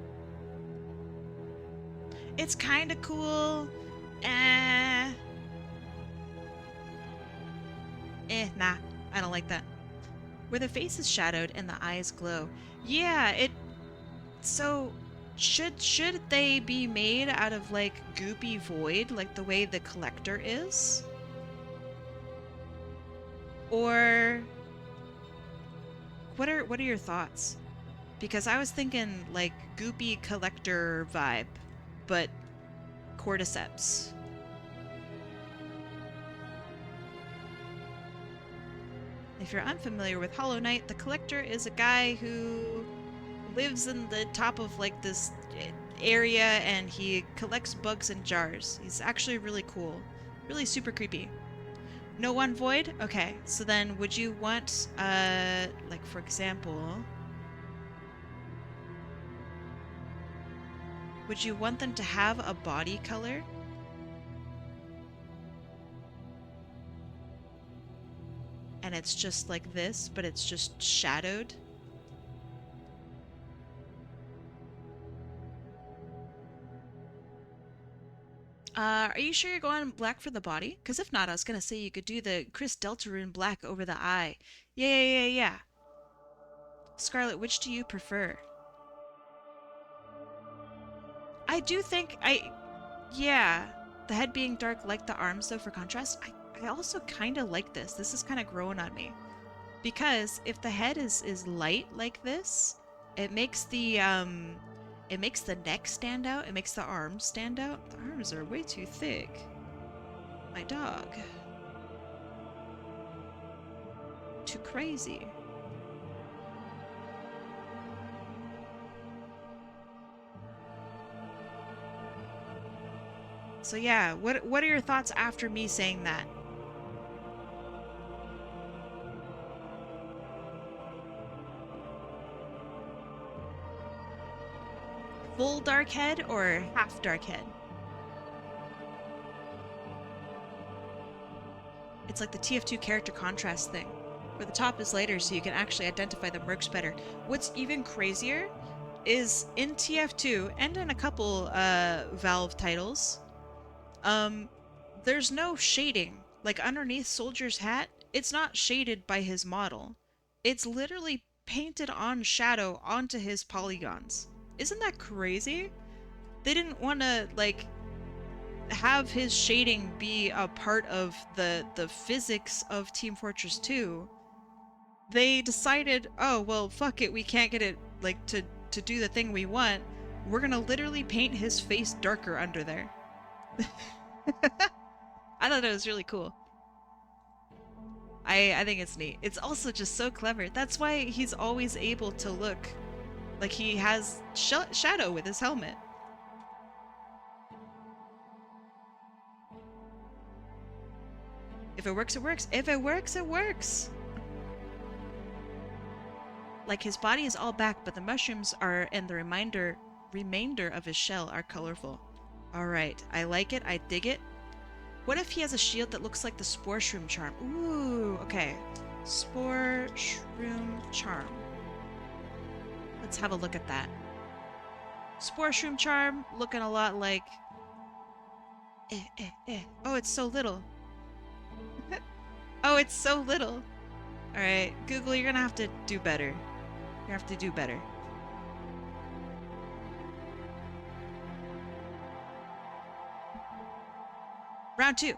It's kind of cool. Nah, I don't like that. Where the face is shadowed and the eyes glow. Yeah, so should they be made out of like goopy void like the way the collector is? Or what are your thoughts? Because I was thinking like goopy collector vibe, but cordyceps. If you're unfamiliar with Hollow Knight, the collector is a guy who lives in the top of like this area and he collects bugs in jars. He's actually really cool. Really super creepy. No one void? Okay, so then would you want, like for example, would you want them to have a body color? And it's just like this, but it's just shadowed? Are you sure you're going black for the body? Because if not, I was going to say you could do the Chris Deltarune black over the eye. Yeah. Scarlet, which do you prefer? I do think yeah, the head being dark like the arms though for contrast. I also kind of like this. This is kind of growing on me. Because if the head is light like this, it makes the neck stand out, it makes the arms stand out. The arms are way too thick. My dog. Too crazy. So yeah, what are your thoughts after me saying that? Full dark head or half dark head? It's like the TF2 character contrast thing, where the top is lighter so you can actually identify the mercs better. What's even crazier is in TF2 and in a couple Valve titles, there's no shading. Like underneath Soldier's hat, it's not shaded by his model. It's literally painted on shadow onto his polygons. Isn't that crazy? They didn't want to, like, have his shading be a part of the physics of Team Fortress 2. They decided, oh, well, fuck it, we can't get it, like, to do the thing we want. We're gonna literally paint his face darker under there. I thought that was really cool. I think it's neat. It's also just so clever. That's why he's always able to look like he has shadow with his helmet. If it works, it works. If it works, it works. Like his body is all back, but the mushrooms are, and the remainder of his shell are colorful. All right, I like it. I dig it. What if he has a shield that looks like the Spore Shroom charm? Ooh, okay. Spore Shroom charm. Let's have a look at that. Spore Shroom charm looking a lot like... Oh, it's so little. Oh, it's so little. Alright, Google, you're gonna have to do better. You have to do better. Round 2.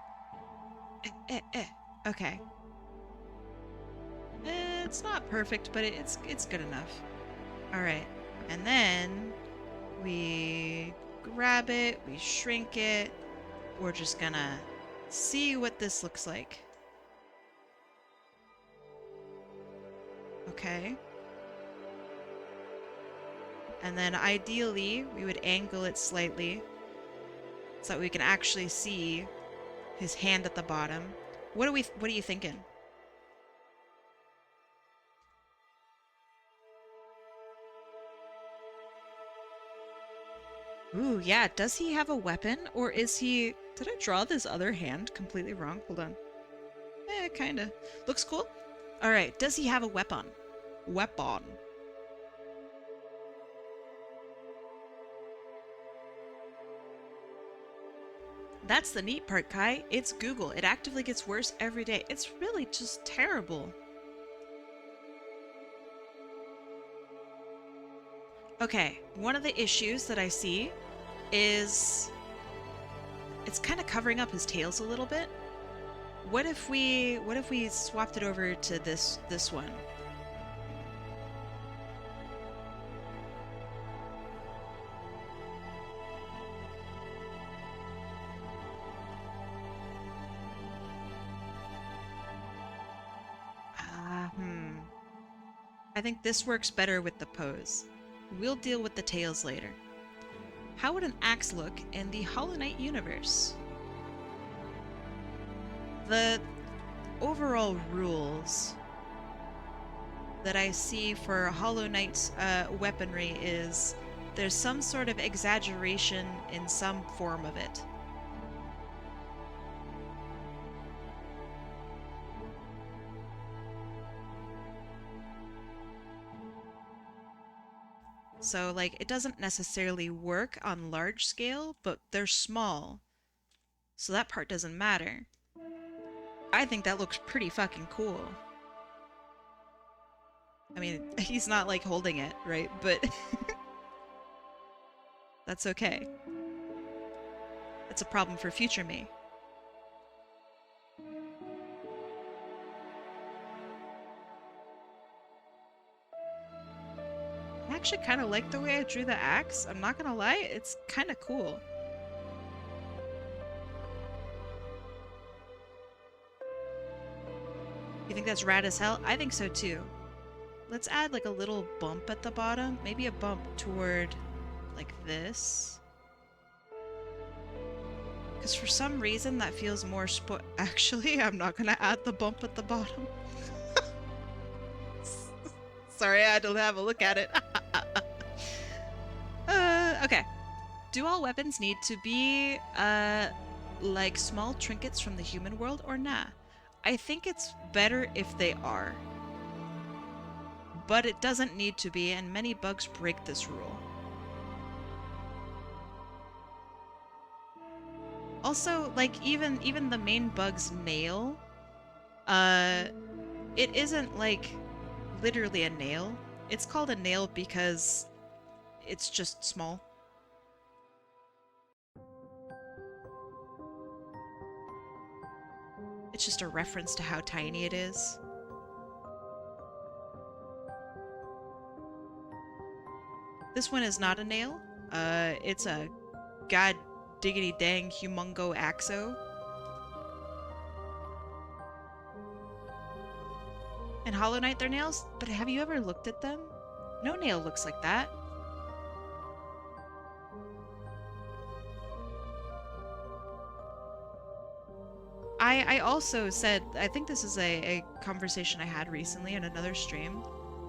Okay. It's not perfect, but it's good enough. Alright. And then we grab it, we shrink it. We're just gonna see what this looks like. Okay. And then ideally, we would angle it slightly so that we can actually see his hand at the bottom. What are you thinking? Ooh, yeah, does he have a weapon? Or is he... Did I draw this other hand completely wrong? Hold on. Kinda. Looks cool. Alright, does he have a weapon? Weapon. That's the neat part, Kai. It's Google. It actively gets worse every day. It's really just terrible. Okay, one of the issues that I see is it's kind of covering up his tails a little bit. What if we swapped it over to this one? I think this works better with the pose. We'll deal with the tails later. How would an axe look in the Hollow Knight universe? The overall rules that I see for Hollow Knight's weaponry is there's some sort of exaggeration in some form of it. So, like, it doesn't necessarily work on large scale, but they're small. So that part doesn't matter. I think that looks pretty fucking cool. I mean, he's not, like, holding it, right? But that's okay. That's a problem for future me. actually kind of like the way I drew the axe. I'm not gonna lie, it's kind of cool. You think that's rad as hell? I think so too. Let's add like a little bump at the bottom. Maybe a bump toward like this. Because for some reason that feels more Actually, I'm not gonna add the bump at the bottom. Sorry, I had to have a look at it. Okay. Do all weapons need to be, like small trinkets from the human world or nah? I think it's better if they are. But it doesn't need to be, and many bugs break this rule. Also, like, even the main bug's nail, it isn't, like, literally a nail. It's called a nail because it's just small. It's just a reference to how tiny it is. This one is not a nail. It's a god diggity dang humongo axo. And Hollow Knight, they're nails, but have you ever looked at them? No nail looks like that. I also said, I think this is a conversation I had recently in another stream.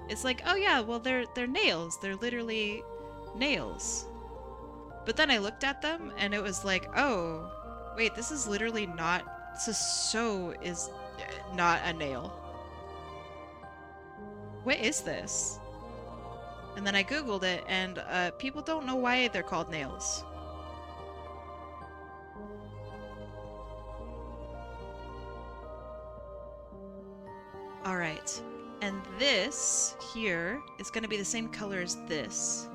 It's like, oh yeah, well they're nails. They're literally nails. But then I looked at them and it was like, oh, wait, this is literally not, so is not a nail. What is this? And then I googled it and people don't know why they're called nails. Alright, and this here is going to be the same color as this.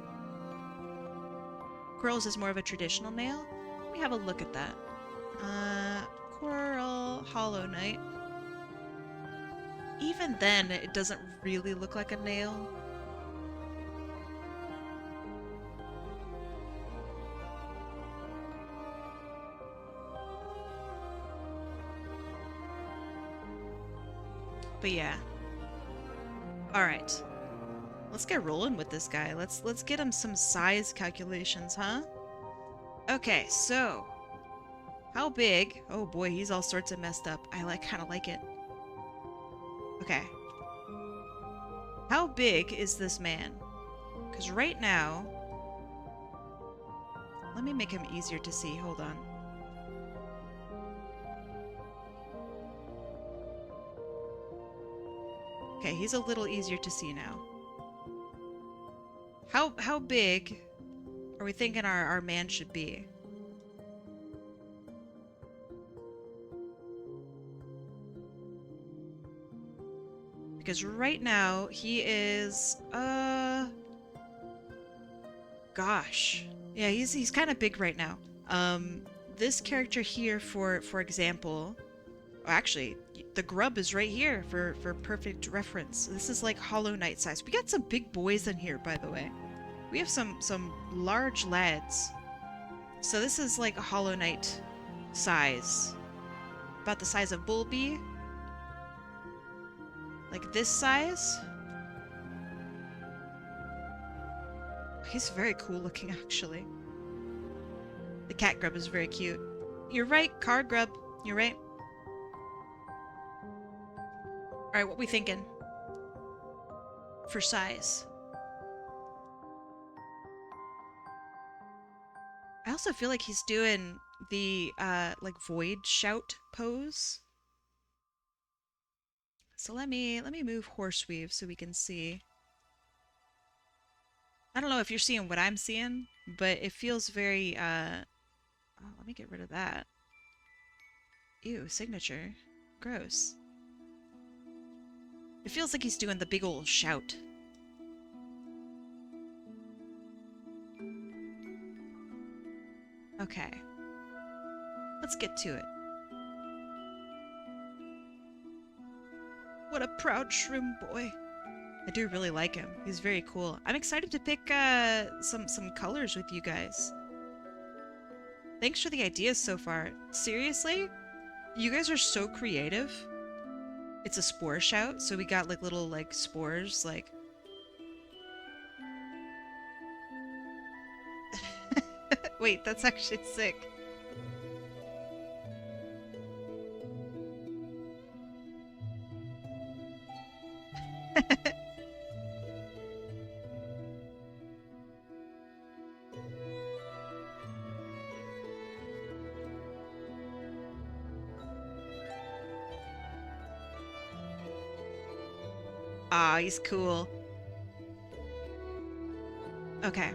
Coral's is more of a traditional nail. Let me have a look at that. Coral, Hollow Knight. Even then, it doesn't really look like a nail. But yeah. Alright. Let's get rolling with this guy. Let's get him some size calculations, huh? Okay, so how big? Oh boy, he's all sorts of messed up. I kind of like it. Okay. How big is this man? Because right now, let me make him easier to see. Hold on. Okay, he's a little easier to see now. How big are we thinking our man should be? Because right now he is gosh. Yeah, he's kind of big right now. This character here for example, actually the grub is right here for perfect reference. This is like Hollow Knight size. We got some big boys in here, by the way. We have some large lads. So this is like a Hollow Knight size. About the size of Bulby. Like this size. He's very cool looking, actually. The cat grub is very cute. You're right, car grub. You're right. Alright, what we thinking? For size. I also feel like he's doing the, like, void shout pose. So let me move Horseweave so we can see. I don't know if you're seeing what I'm seeing, but it feels very, oh, let me get rid of that. Ew, signature. Gross. It feels like he's doing the big old shout. Okay. Let's get to it. What a proud shroom boy. I do really like him. He's very cool. I'm excited to pick some colors with you guys. Thanks for the ideas so far. Seriously? You guys are so creative. It's a spore shout, so we got like little like spores like Wait, that's actually sick. Ah, he's cool. Okay.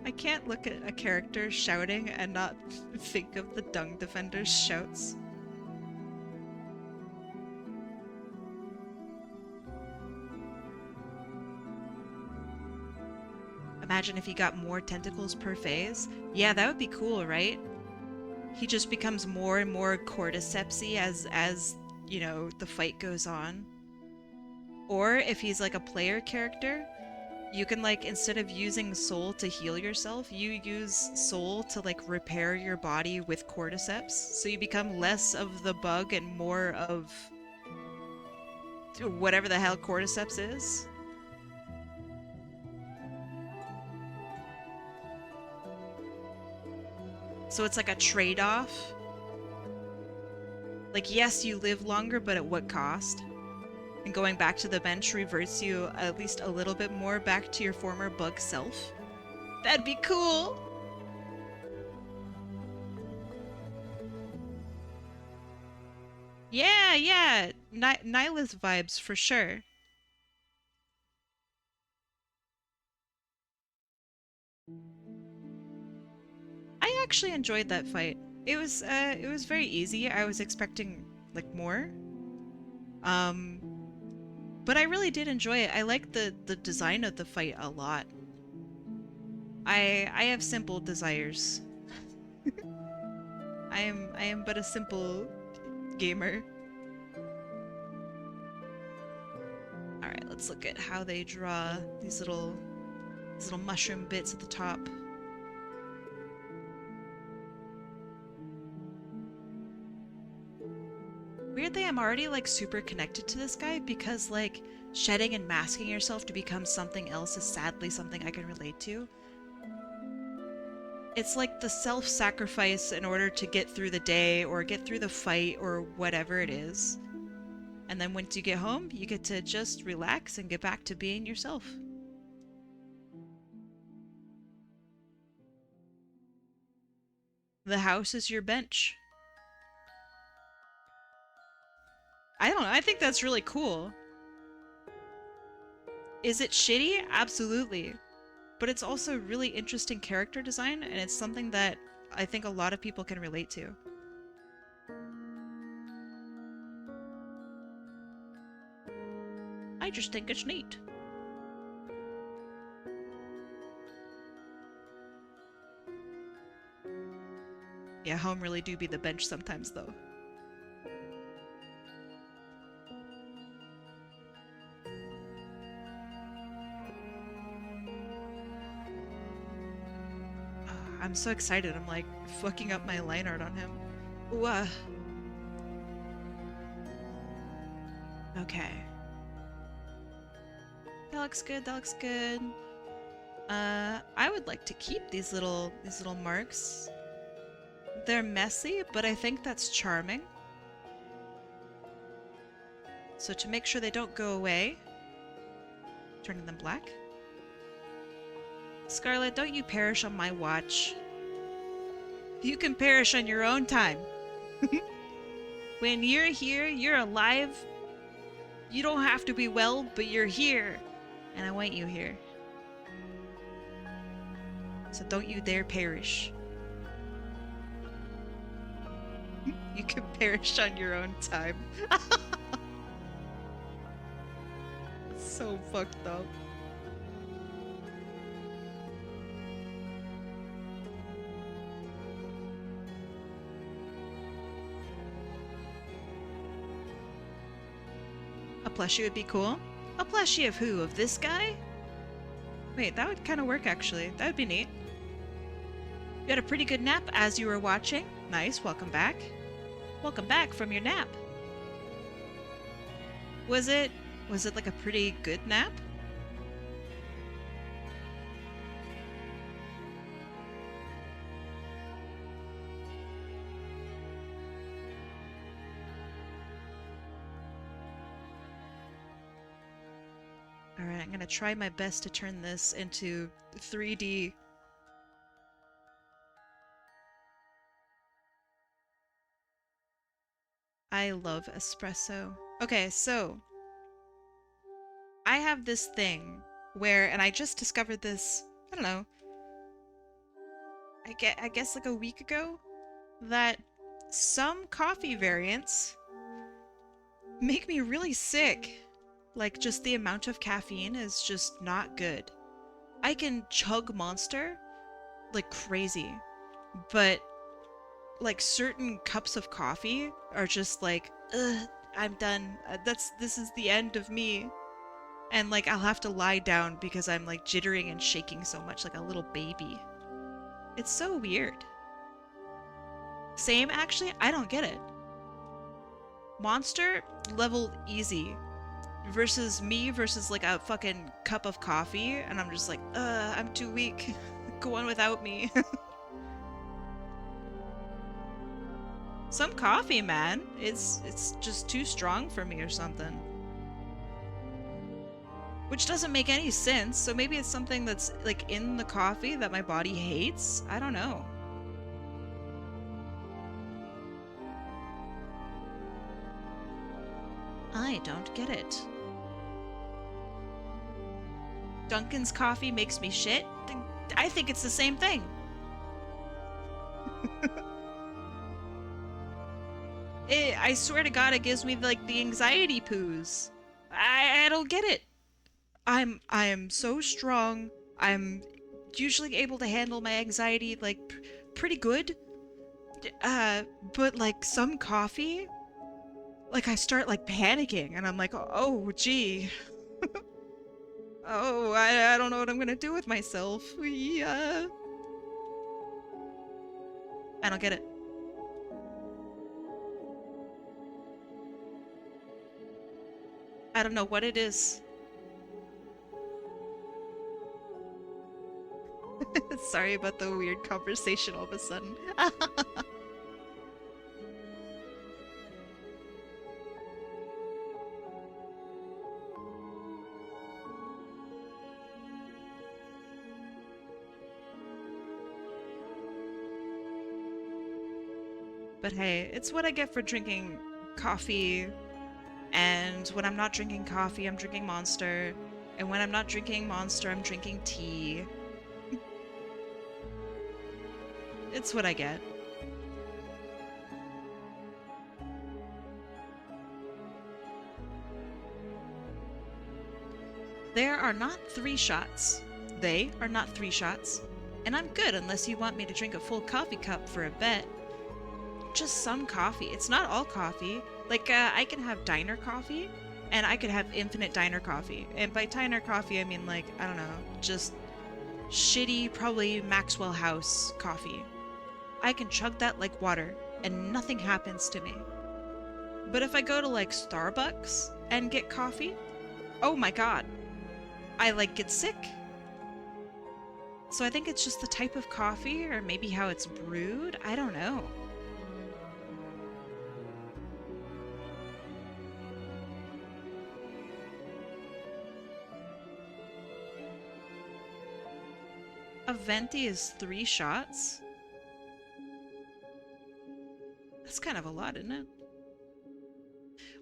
I can't look at a character shouting and not think of the Dung Defender's shouts. Imagine if he got more tentacles per phase. Yeah, that would be cool, right? He just becomes more and more cordyceps-y as you know, the fight goes on. Or if he's like a player character, you can like, instead of using soul to heal yourself, you use soul to like repair your body with cordyceps. So you become less of the bug and more of whatever the hell cordyceps is. So it's like a trade-off. Like, yes, you live longer, but at what cost? And going back to the bench reverts you at least a little bit more back to your former bug self. That'd be cool! Yeah, yeah! Nihilist vibes, for sure. I actually enjoyed that fight. It was very easy. I was expecting, like, more. But I really did enjoy it. I like the design of the fight a lot. I have simple desires. I am but a simple gamer. Alright, let's look at how they draw these little mushroom bits at the top. Weirdly, I'm already like super connected to this guy because like shedding and masking yourself to become something else is sadly something I can relate to. It's like the self-sacrifice in order to get through the day or get through the fight or whatever it is. And then once you get home, you get to just relax and get back to being yourself. The house is your bench. I don't know, I think that's really cool. Is it shitty? Absolutely. But it's also really interesting character design, and it's something that I think a lot of people can relate to. I just think it's neat. Yeah, home really do be the bench sometimes, though. I'm so excited. I'm like fucking up my line art on him. Ooh, okay. That looks good. That looks good. I would like to keep these little marks. They're messy, but I think that's charming. So to make sure they don't go away, turning them black. Scarlet, don't you perish on my watch. You can perish on your own time. When you're here, you're alive. You don't have to be well, but you're here. And I want you here. So don't you dare perish. You can perish on your own time. So fucked up. A plushie would be cool. A plushie of who? Of this guy? Wait, that would kind of work actually. That would be neat. You had a pretty good nap as you were watching. Nice, welcome back. Welcome back from your nap. Was it like a pretty good nap? Alright, I'm gonna try my best to turn this into 3D. I love espresso. Okay, so I have this thing where, and I just discovered this, I don't know, I guess like a week ago, that some coffee variants make me really sick. Like, just the amount of caffeine is just not good. I can chug Monster like crazy, but like certain cups of coffee are just like, ugh, I'm done. This is the end of me. And like, I'll have to lie down because I'm like jittering and shaking so much like a little baby. It's so weird. Same, actually, I don't get it. Monster, level easy. Versus me versus like a fucking cup of coffee, and I'm just like, I'm too weak. Go on without me. Some coffee, man. It's just too strong for me or something. Which doesn't make any sense, so maybe it's something that's like in the coffee that my body hates? I don't know. I don't get it. Dunkin's coffee makes me shit? I think it's the same thing. I swear to God, it gives me like the anxiety poos. I don't get it. I am so strong. I'm usually able to handle my anxiety like pretty good. But like some coffee, like I start like panicking and I'm like, oh gee. Oh, I don't know what I'm gonna do with myself. Yeah. I don't get it. I don't know what it is. Sorry about the weird conversation all of a sudden. But hey, it's what I get for drinking coffee. And when I'm not drinking coffee, I'm drinking Monster. And when I'm not drinking Monster, I'm drinking tea. It's what I get. There are not 3 shots. They are not 3 shots. And I'm good unless you want me to drink a full coffee cup for a bet. Just some coffee. It's not all coffee. Like, I can have diner coffee, and I could have infinite diner coffee. And by diner coffee, I mean, like, I don't know, just shitty, probably Maxwell House coffee. I can chug that like water, and nothing happens to me. But if I go to, like, Starbucks and get coffee, oh my god, I, like, get sick. So I think it's just the type of coffee, or maybe how it's brewed. I don't know. A venti is 3 shots? That's kind of a lot, isn't it?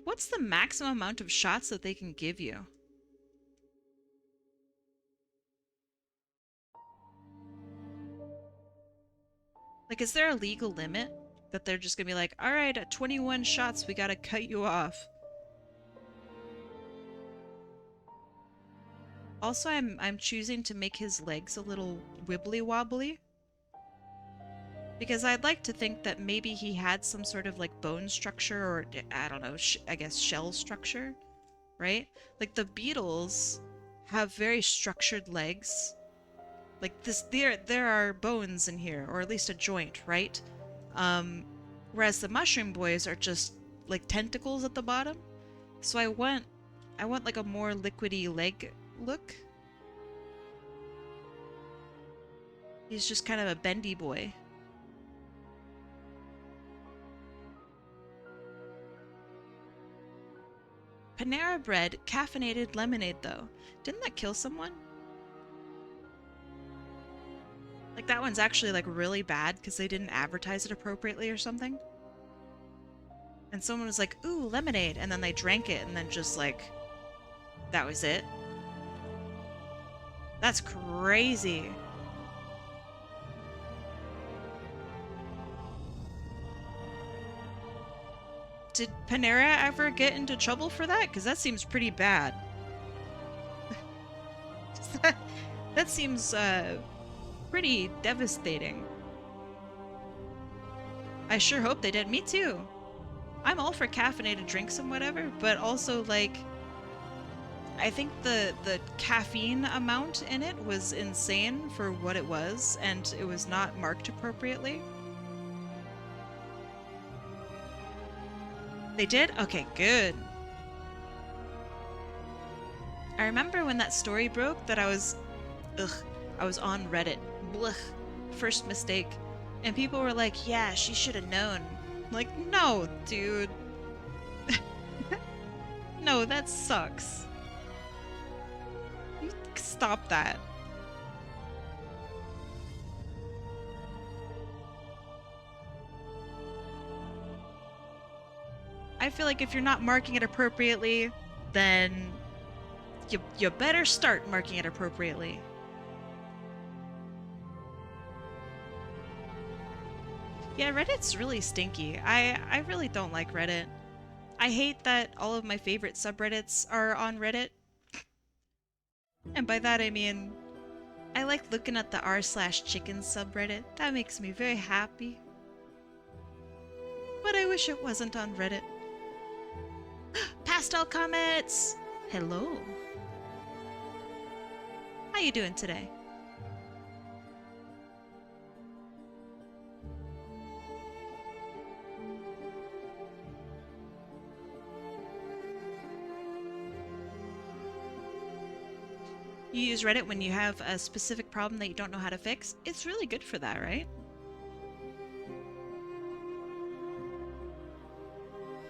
What's the maximum amount of shots that they can give you? Like, is there a legal limit that they're just gonna be like, alright, at 21 shots, we gotta cut you off? Also, I'm choosing to make his legs a little wibbly wobbly. Because I'd like to think that maybe he had some sort of like bone structure or, I don't know, I guess shell structure. right? Like the beetles have very structured legs. Like this, there are bones in here, or at least a joint, right? Whereas the mushroom boys are just like tentacles at the bottom. So I want like a more liquidy leg look. He's just kind of a bendy boy. Panera Bread caffeinated lemonade, though. Didn't that kill someone? Like, that one's actually, like, really bad because they didn't advertise it appropriately or something. And someone was like, ooh, lemonade, and then they drank it and then just, like, that was it. That's crazy. Did Panera ever get into trouble for that? Because that seems pretty bad. That seems pretty devastating. I sure hope they did. Me too. I'm all for caffeinated drinks and whatever, but also like I think the caffeine amount in it was insane for what it was, and it was not marked appropriately. They did? Okay, good. I remember when that story broke that I was on Reddit. Blech. First mistake. And people were like, yeah, she should have known. I'm like, no, dude. No, that sucks. You stop that. I feel like if you're not marking it appropriately, then you better start marking it appropriately. Yeah, Reddit's really stinky. I really don't like Reddit. I hate that all of my favorite subreddits are on Reddit. And by that I mean, I like looking at the r/chicken subreddit. That makes me very happy. But I wish it wasn't on Reddit. Pastel Comets! Hello. How you doing today? You use Reddit when you have a specific problem that you don't know how to fix? It's really good for that, right?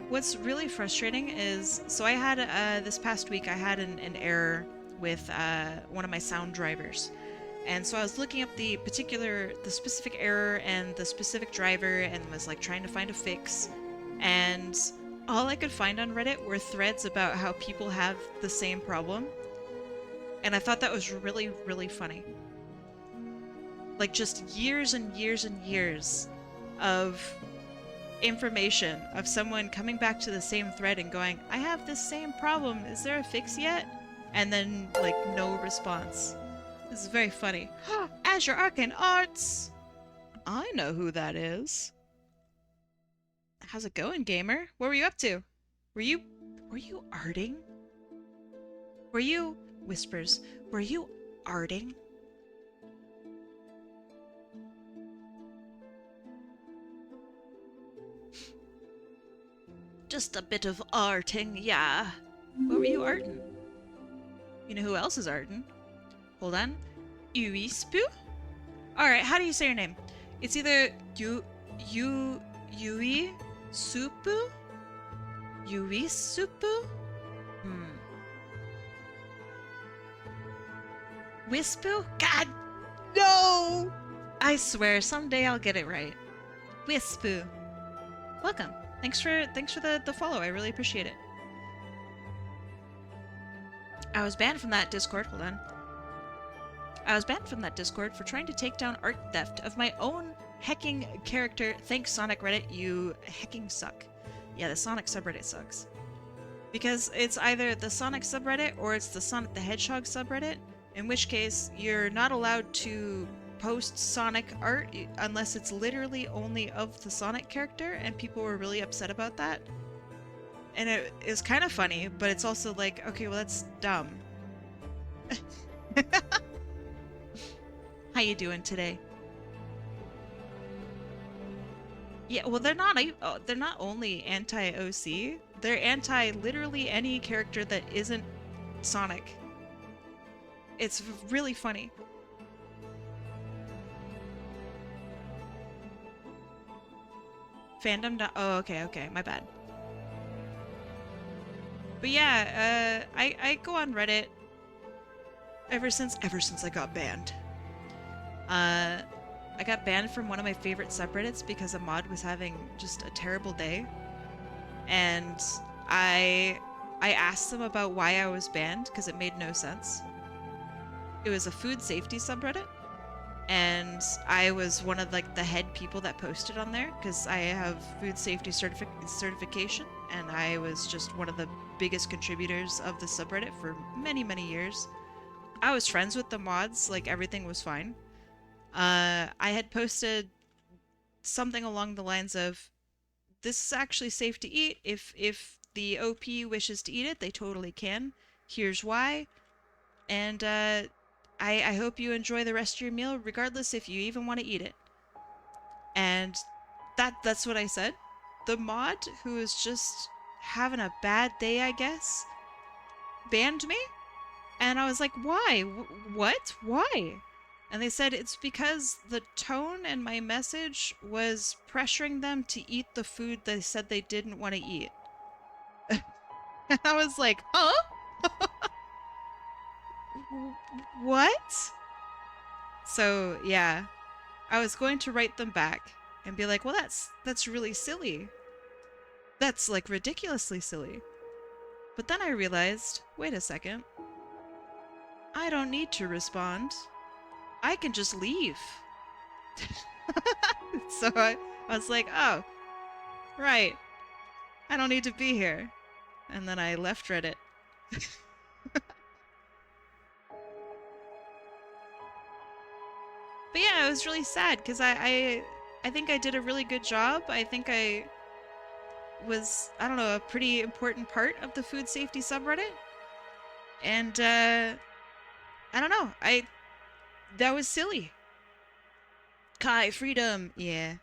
What's really frustrating is, so I had, this past week, I had an error with one of my sound drivers. And so I was looking up the specific error and the specific driver and was like trying to find a fix. And all I could find on Reddit were threads about how people have the same problem. And I thought that was really, really funny. Like just years and years and years of information of someone coming back to the same thread and going, I have this same problem, is there a fix yet? And then like no response. This is very funny. Azure Arcane Arts! I know who that is. How's it going, gamer? What were you up to? Were you arting? Were you whispers? Were you arting? Just a bit of arting, yeah. What were you arting? You know who else is arting? Hold on. Uispu? Alright, how do you say your name? It's either Yui Supu? Uisupu? Wispu? God, no! I swear, someday I'll get it right. Wispu. Welcome. Thanks for the follow. I really appreciate it. I was banned from that Discord. Hold on. I was banned from that Discord for trying to take down art theft of my own hecking character. Thanks, Sonic Reddit. You hecking suck. Yeah, the Sonic subreddit sucks. Because it's either the Sonic subreddit or it's the Sonic the Hedgehog subreddit, in which case you're not allowed to post Sonic art unless it's literally only of the Sonic character, and people were really upset about that. And it is kind of funny, but it's also like, okay, well, that's dumb. How you doing today? Yeah, well, they're not. They're not only anti-OC. They're anti literally any character that isn't Sonic. It's really funny. Fandom. Oh, okay. My bad. But yeah, I go on Reddit ever since I got banned. I got banned from one of my favorite subreddits because a mod was having just a terrible day. And I asked them about why I was banned because it made no sense. It was a food safety subreddit, and I was one of like the head people that posted on there because I have food safety certification, and I was just one of the biggest contributors of the subreddit for many years. I was friends with the mods, like everything was fine. I had posted something along the lines of, this is actually safe to eat. If the OP wishes to eat it, they totally can. Here's why. And I hope you enjoy the rest of your meal, regardless if you even want to eat it. And that's what I said. The mod, who was just having a bad day, I guess, banned me. And I was like, why? What? Why? And they said it's because the tone and my message was pressuring them to eat the food they said they didn't want to eat. And I was like, huh? What? So, yeah. I was going to write them back and be like, well, that's really silly. That's like ridiculously silly. But then I realized, wait a second. I don't need to respond. I can just leave. So I was like, oh, right. I don't need to be here. And then I left Reddit. But yeah, it was really sad because I think I did a really good job. I think I was, I don't know, a pretty important part of the food safety subreddit. And I don't know, that was silly. Kai, freedom, yeah.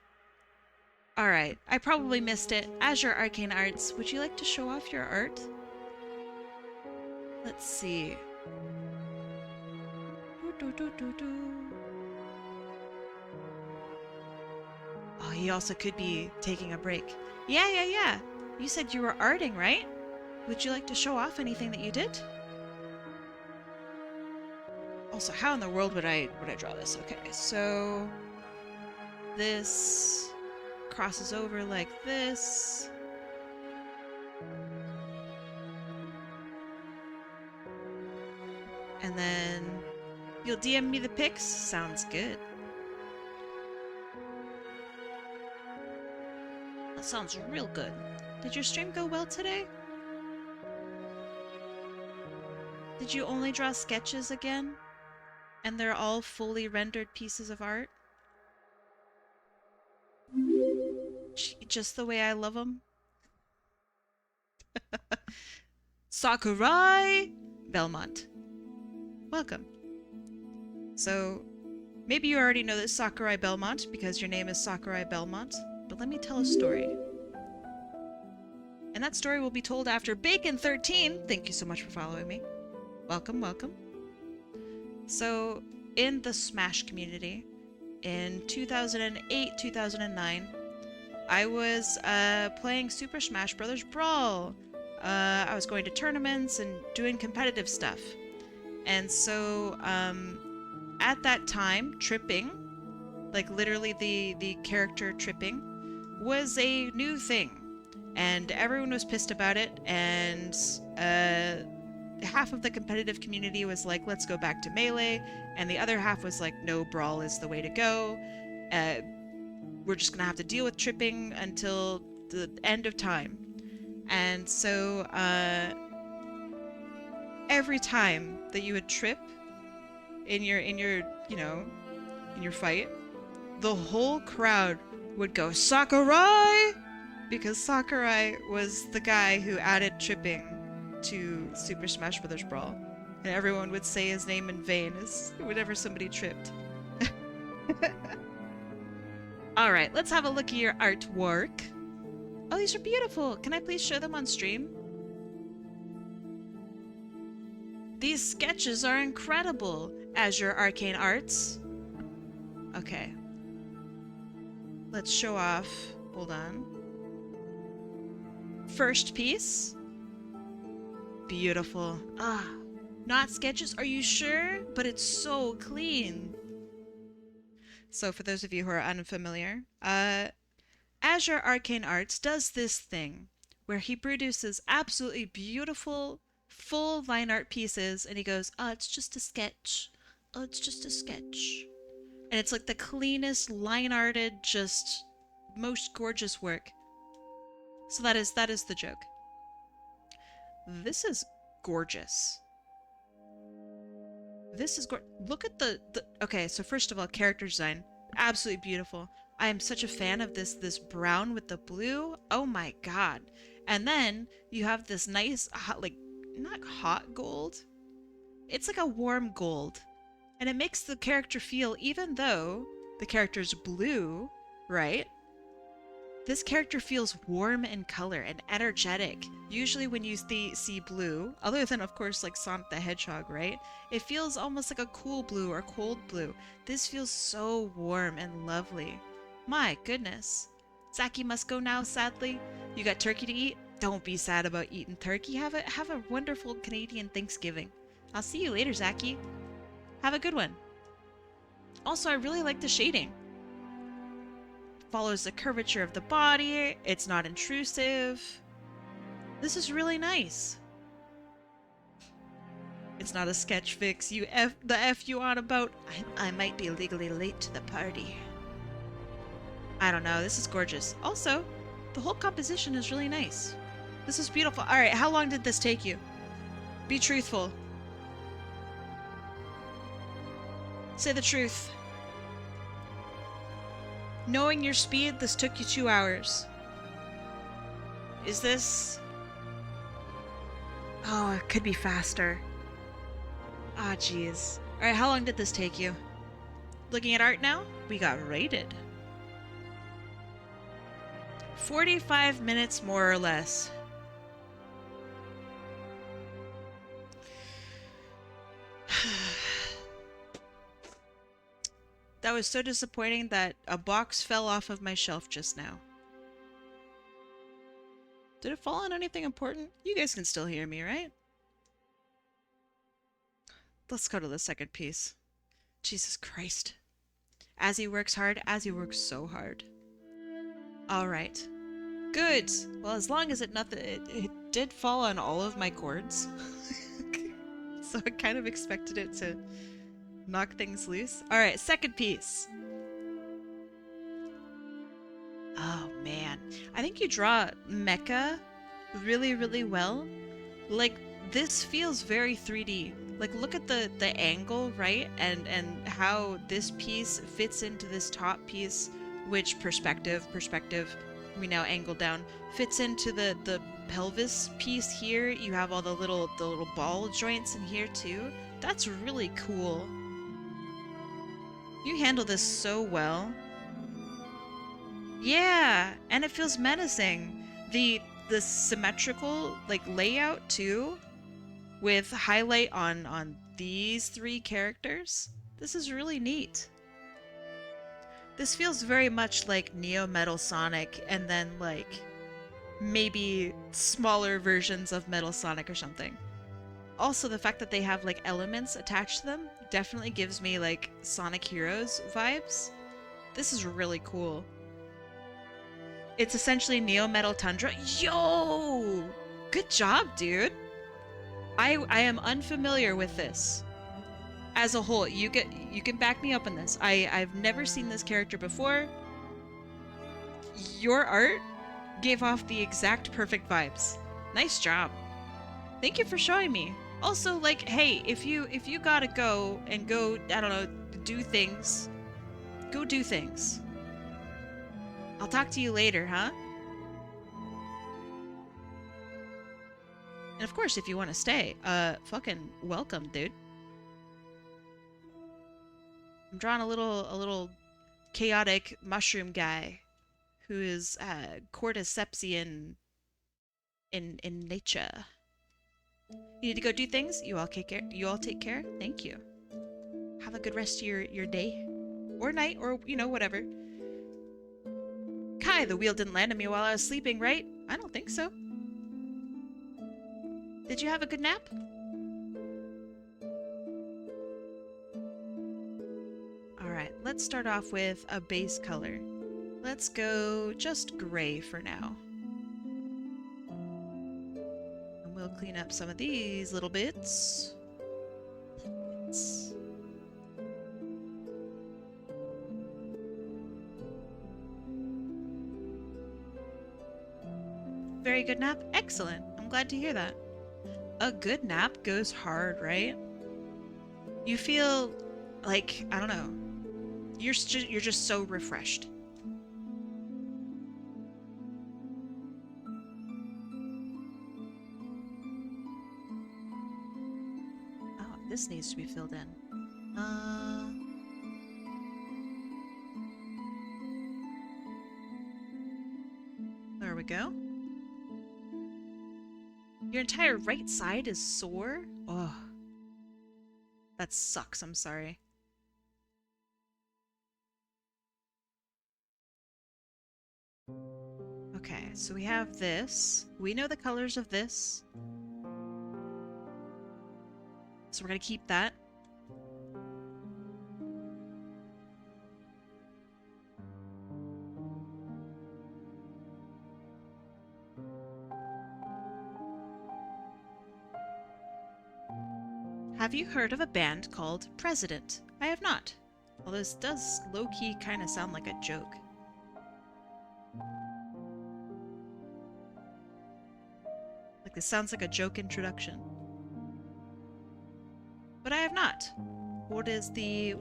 Alright, I probably missed it. Azure Arcane Arts, would you like to show off your art? Let's see. Oh, he also could be taking a break. Yeah. You said you were arting, right? Would you like to show off anything that you did? Also, how in the world would I draw this? Okay, so this crosses over like this. And then you'll DM me the pics? Sounds good. That sounds real good. Did your stream go well today? Did you only draw sketches again? And they're all fully rendered pieces of art? Just the way I love them? Sakurai Belmont. Welcome. So, maybe you already know this Sakurai Belmont because your name is Sakurai Belmont, but let me tell a story. And that story will be told after Bacon13. Thank you so much for following me. Welcome. So, in the Smash community, in 2008, 2009, I was playing Super Smash Bros. Brawl. I was going to tournaments and doing competitive stuff. And so, at that time, tripping, like literally the character tripping, was a new thing. And everyone was pissed about it, and half of the competitive community was like, let's go back to Melee, and the other half was like, no, Brawl is the way to go. We're just gonna have to deal with tripping until the end of time. And so, every time that you would trip in your fight, the whole crowd would go, Sakurai! because Sakurai was the guy who added tripping to Super Smash Bros. Brawl. And everyone would say his name in vain whenever somebody tripped. Alright, let's have a look at your artwork. Oh, these are beautiful. Can I please show them on stream? These sketches are incredible, Azure Arcane Arts. Okay. Let's show off. Hold on. First piece. Beautiful. Ah, not sketches? Are you sure? But it's so clean. So for those of you who are unfamiliar, Azure Arcane Arts does this thing where he produces absolutely beautiful full line art pieces and he goes, oh, it's just a sketch. Oh, it's just a sketch. And it's like the cleanest line arted, just most gorgeous work. So that is the joke. This is gorgeous. This is look at the okay, so first of all, character design, absolutely beautiful. I am such a fan of this brown with the blue. Oh my god. And then you have this nice hot, like not hot gold. It's like a warm gold. And it makes the character feel, even though the character's blue, right? This character feels warm in color and energetic. Usually when you see blue, other than of course like Sonic the Hedgehog, right? It feels almost like a cool blue or cold blue. This feels so warm and lovely. My goodness. Zaki must go now, sadly. You got turkey to eat? Don't be sad about eating turkey. Have a wonderful Canadian Thanksgiving. I'll see you later, Zaki. Have a good one. Also, I really like the shading. Follows the curvature of the body. It's not intrusive. This is really nice. It's not a sketch fix. The F you on about. I might be legally late to the party. I don't know. This is gorgeous. Also, the whole composition is really nice. This is beautiful. Alright, how long did this take you? Be truthful. Say the truth. Knowing your speed, this took you 2 hours. Is this... Oh, it could be faster. Ah, jeez. Alright, how long did this take you? Looking at art now, we got rated. 45 minutes more or less. That was so disappointing that a box fell off of my shelf just now. Did it fall on anything important? You guys can still hear me, right? Let's go to the second piece. Jesus Christ. As he works hard, as he works so hard. Alright. Good! Well, as long as it did fall on all of my cords. So I kind of expected it to knock things loose. Alright, second piece. Oh man. I think you draw mecha really, really well. Like, this feels very 3D. Like, look at the angle, right? And how this piece fits into this top piece, which perspective, we now angle down, fits into the pelvis piece here. You have all the little ball joints in here too. That's really cool. You handle this so well. Yeah, and it feels menacing. The symmetrical like layout too, with highlight on these three characters. This is really neat. This feels very much like Neo Metal Sonic, and then like maybe smaller versions of Metal Sonic or something. Also, the fact that they have like elements attached to them definitely gives me like Sonic Heroes vibes. This is really cool. It's essentially Neo Metal Tundra. Yo! Good job, dude! I am unfamiliar with this. As a whole, you can back me up on this. I've never seen this character before. Your art gave off the exact perfect vibes. Nice job. Thank you for showing me. Also, like, hey, if you gotta go, I don't know, do things, go do things. I'll talk to you later, huh? And of course, if you want to stay, fucking welcome, dude. I'm drawing a little chaotic mushroom guy who is cordycepsian in nature. You need to go do things. You all take care. You all take care. Thank you. Have a good rest of your day, or night, or you know, whatever. Kai, the wheel didn't land on me while I was sleeping, right? I don't think so. Did you have a good nap? Alright, let's start off with a base color. Let's go just gray for now. And we'll clean up some of these little bits. Very good nap? Excellent. I'm glad to hear that. A good nap goes hard, right? You feel like, I don't know, you're just so refreshed. Oh, this needs to be filled in. There we go. Your entire right side is sore? Oh. That sucks, I'm sorry. Okay, so we have this. We know the colors of this. So we're gonna keep that. Have you heard of a band called President? I have not. Although this does low-key kind of sound like a joke. Like this sounds like a joke introduction. But I have not. What is the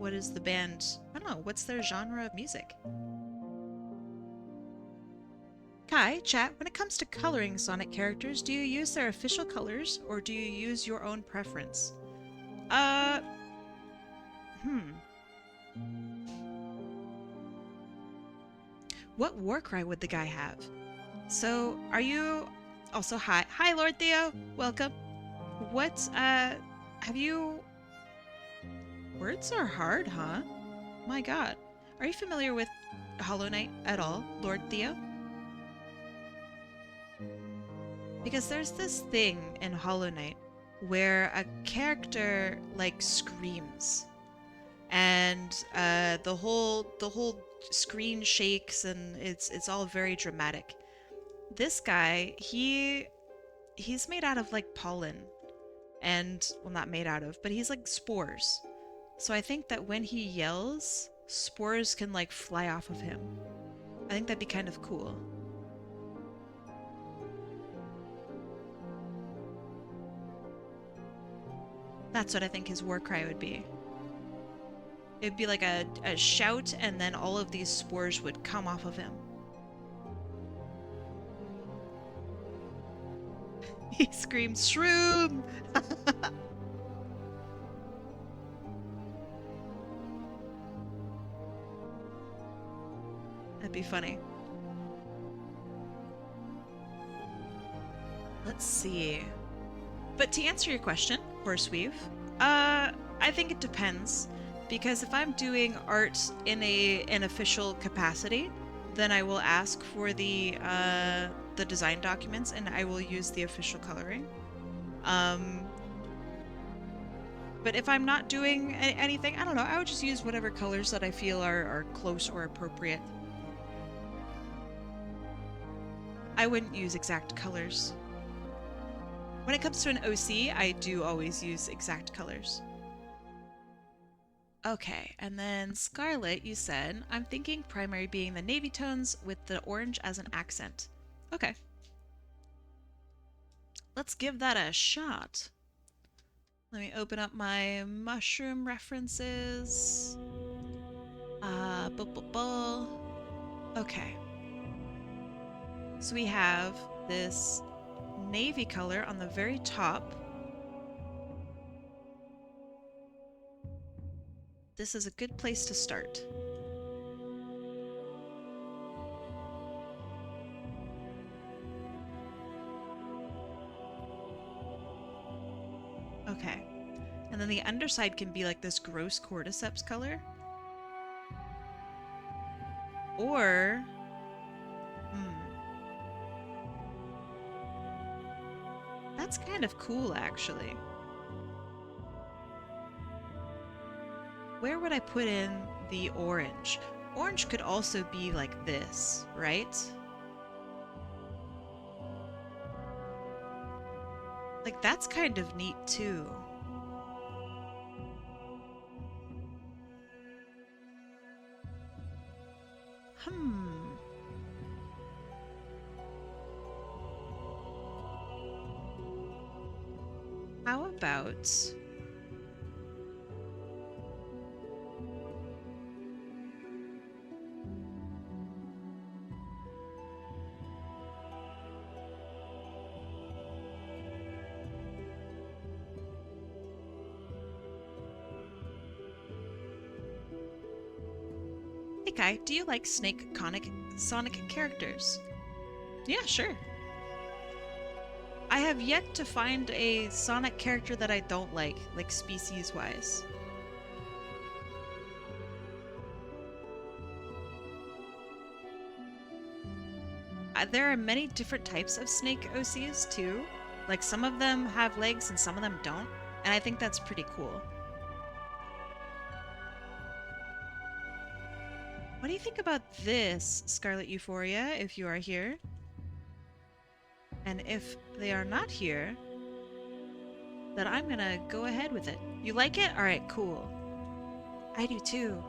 band? I don't know, what's their genre of music? Kai, chat, when it comes to coloring Sonic characters, do you use their official colors or do you use your own preference? What war cry would the guy have? So, are you... Also, hi. Hi, Lord Theo! Welcome. What, have you... Words are hard, huh? My god. Are you familiar with Hollow Knight at all, Lord Theo? Because there's this thing in Hollow Knight where a character like screams and the whole screen shakes and it's all very dramatic. This guy, he's made out of like pollen and, well, not made out of, but he's like spores. So I think that when he yells, spores can like fly off of him. I think that'd be kind of cool. That's what I think his war cry would be. It'd be like a shout, and then all of these spores would come off of him. He screams, "Shroom!" That'd be funny. Let's see. But to answer your question, Horseweave, I think it depends. Because if I'm doing art in an official capacity, then I will ask for the design documents and I will use the official coloring. But if I'm not doing anything, I don't know, I would just use whatever colors that I feel are close or appropriate. I wouldn't use exact colors. When it comes to an OC, I do always use exact colors. Okay, and then Scarlet, you said, I'm thinking primary being the navy tones with the orange as an accent. Okay. Let's give that a shot. Let me open up my mushroom references. Okay. So we have this navy color on the very top. This is a good place to start. Okay. And then the underside can be like this gross cordyceps color. Or... That's kind of cool, actually. Where would I put in the orange? Orange could also be like this, right? Like, that's kind of neat, too. How about... Hey Kai, do you like Snake Sonic characters? Yeah, sure. I have yet to find a Sonic character that I don't like species-wise. There are many different types of snake OCs too. Like, some of them have legs and some of them don't, and I think that's pretty cool. What do you think about this, Scarlet Euphoria, if you are here? And if they are not here, then I'm gonna go ahead with it. You like it? Alright, cool. I do too.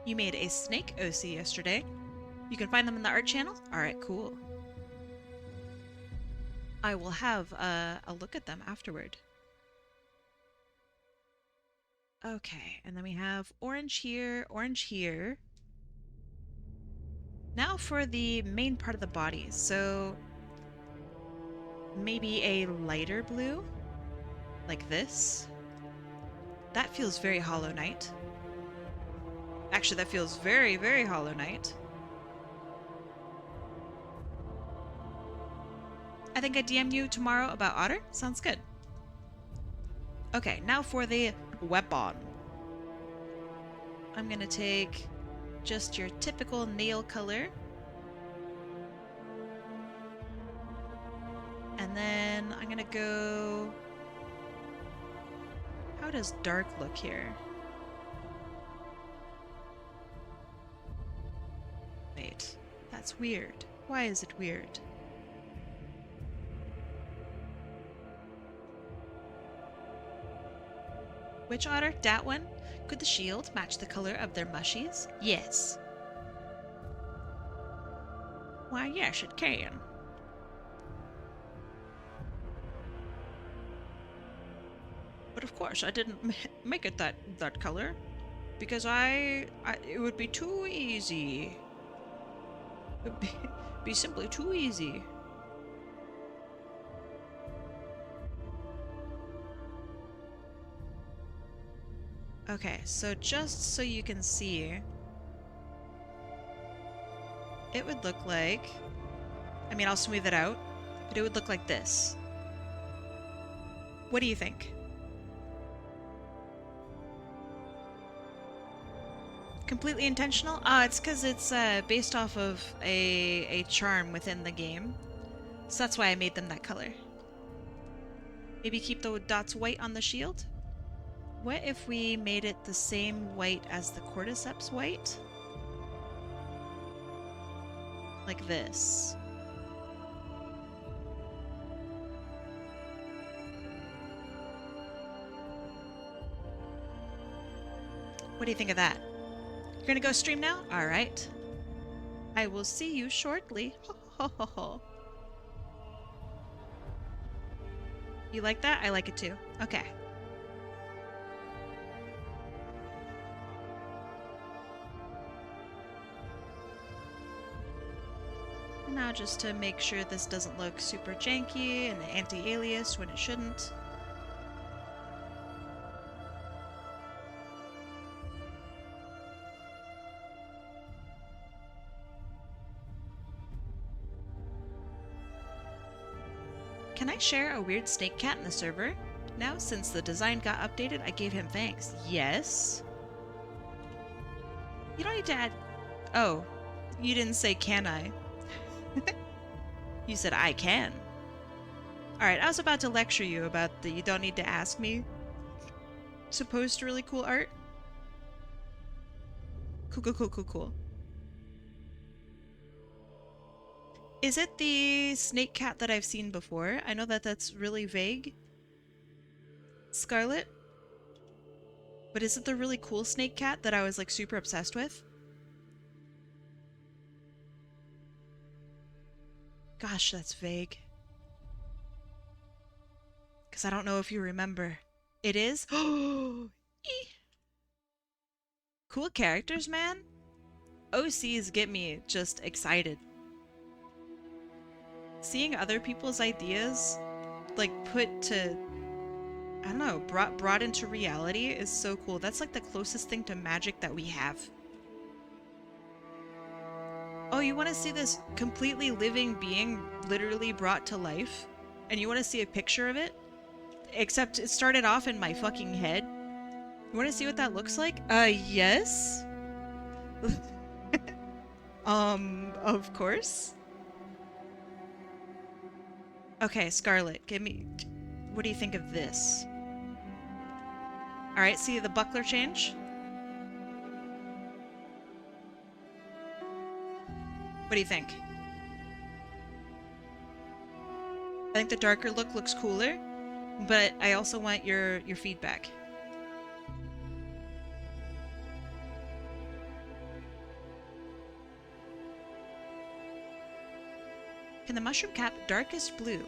You made a snake OC yesterday. You can find them in the art channel? Alright, cool. I will have a look at them afterward. Okay, and then we have orange here, orange here. Now for the main part of the body. So maybe a lighter blue, like this. That feels very Hollow Knight. Actually, that feels very, very Hollow Knight. I think I DM you tomorrow about Otter. Sounds good. Okay, now for the weapon. I'm gonna take just your typical nail color. And then I'm gonna go... How does dark look here? Wait, that's weird. Why is it weird? Which otter? Dat one? Could the shield match the color of their mushies? Yes. Why, yes, it can. But of course, I didn't make it that color because it would be too easy. It would be simply too easy. Okay, so just so you can see, it would look like, I mean, I'll smooth it out, but it would look like this. What do you think? Completely intentional? It's because it's based off of a charm within the game. So that's why I made them that color. Maybe keep the dots white on the shield? What if we made it the same white as the cordyceps white? Like this. What do you think of that? You're gonna go stream now? Alright. I will see you shortly. Ho ho ho. You like that? I like it too. Okay. Now just to make sure this doesn't look super janky and anti-alias when it shouldn't. Can I share a weird snake cat in the server? Now, since the design got updated, I gave him thanks. Yes? You don't need to add... Oh, you didn't say can I. You said I can. Alright, I was about to lecture you about the you don't need to ask me. Supposed to really cool art. Cool. Is it the snake cat that I've seen before? I know that that's really vague. Scarlet? But is it the really cool snake cat that I was like super obsessed with? Gosh, that's vague. Because I don't know if you remember. It is? Oh! Cool characters, man. OCs get me just excited. Seeing other people's ideas, like, put to, I don't know, brought into reality is so cool. That's like the closest thing to magic that we have. Oh, you want to see this completely living being literally brought to life? And you want to see a picture of it? Except it started off in my fucking head. You want to see what that looks like? Yes? Of course? Okay, Scarlet, give me... What do you think of this? Alright, see the buckler change? What do you think? I think the darker look looks cooler, but I also want your feedback. Can the mushroom cap darkest blue?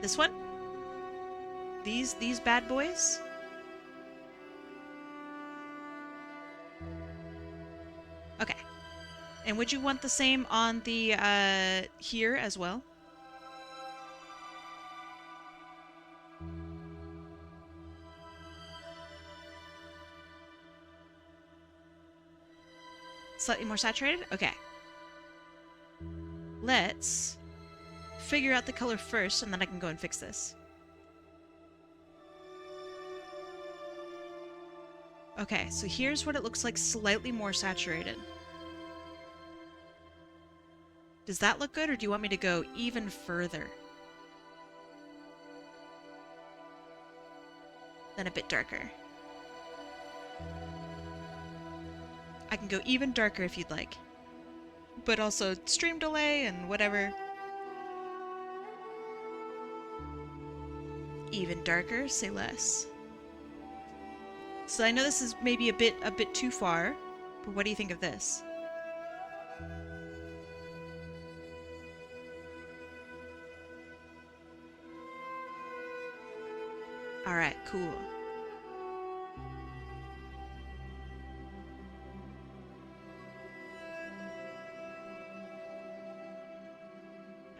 This one? These bad boys? Okay. And would you want the same on the here as well? Slightly more saturated? Okay. Let's figure out the color first, and then I can go and fix this. Okay, so here's what it looks like slightly more saturated. Does that look good, or do you want me to go even further? Then a bit darker. I can go even darker if you'd like. But also stream delay and whatever. Even darker, say less. So I know this is maybe a bit too far, but what do you think of this? Alright, cool.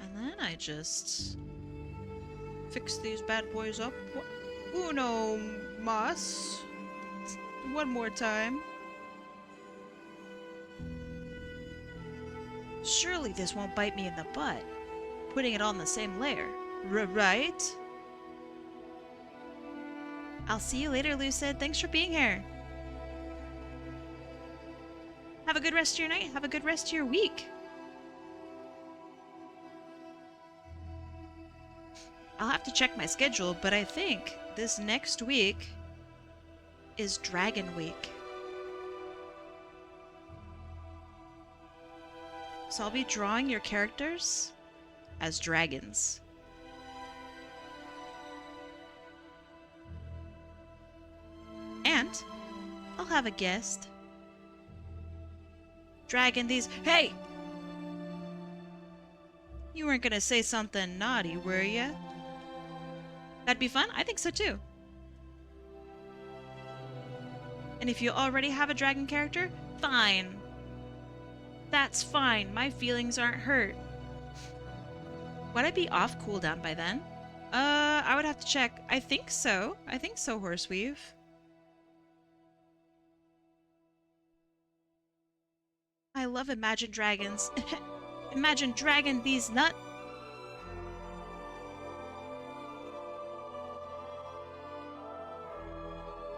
And then I just fix these bad boys up. Uno mas. One more time. Surely this won't bite me in the butt. Putting it on the same layer. Right? I'll see you later, Lucid. Thanks for being here. Have a good rest of your night. Have a good rest of your week. I'll have to check my schedule, but I think this next week is Dragon Week. So I'll be drawing your characters as dragons. And I'll have a guest. Dragon these... Hey! You weren't gonna say something naughty, were ya? That'd be fun? I think so too. And if you already have a dragon character, fine. That's fine. My feelings aren't hurt. Would I be off cooldown by then? I would have to check. I think so. I think so, Horseweave. I love Imagine Dragons. Imagine Dragon these nut.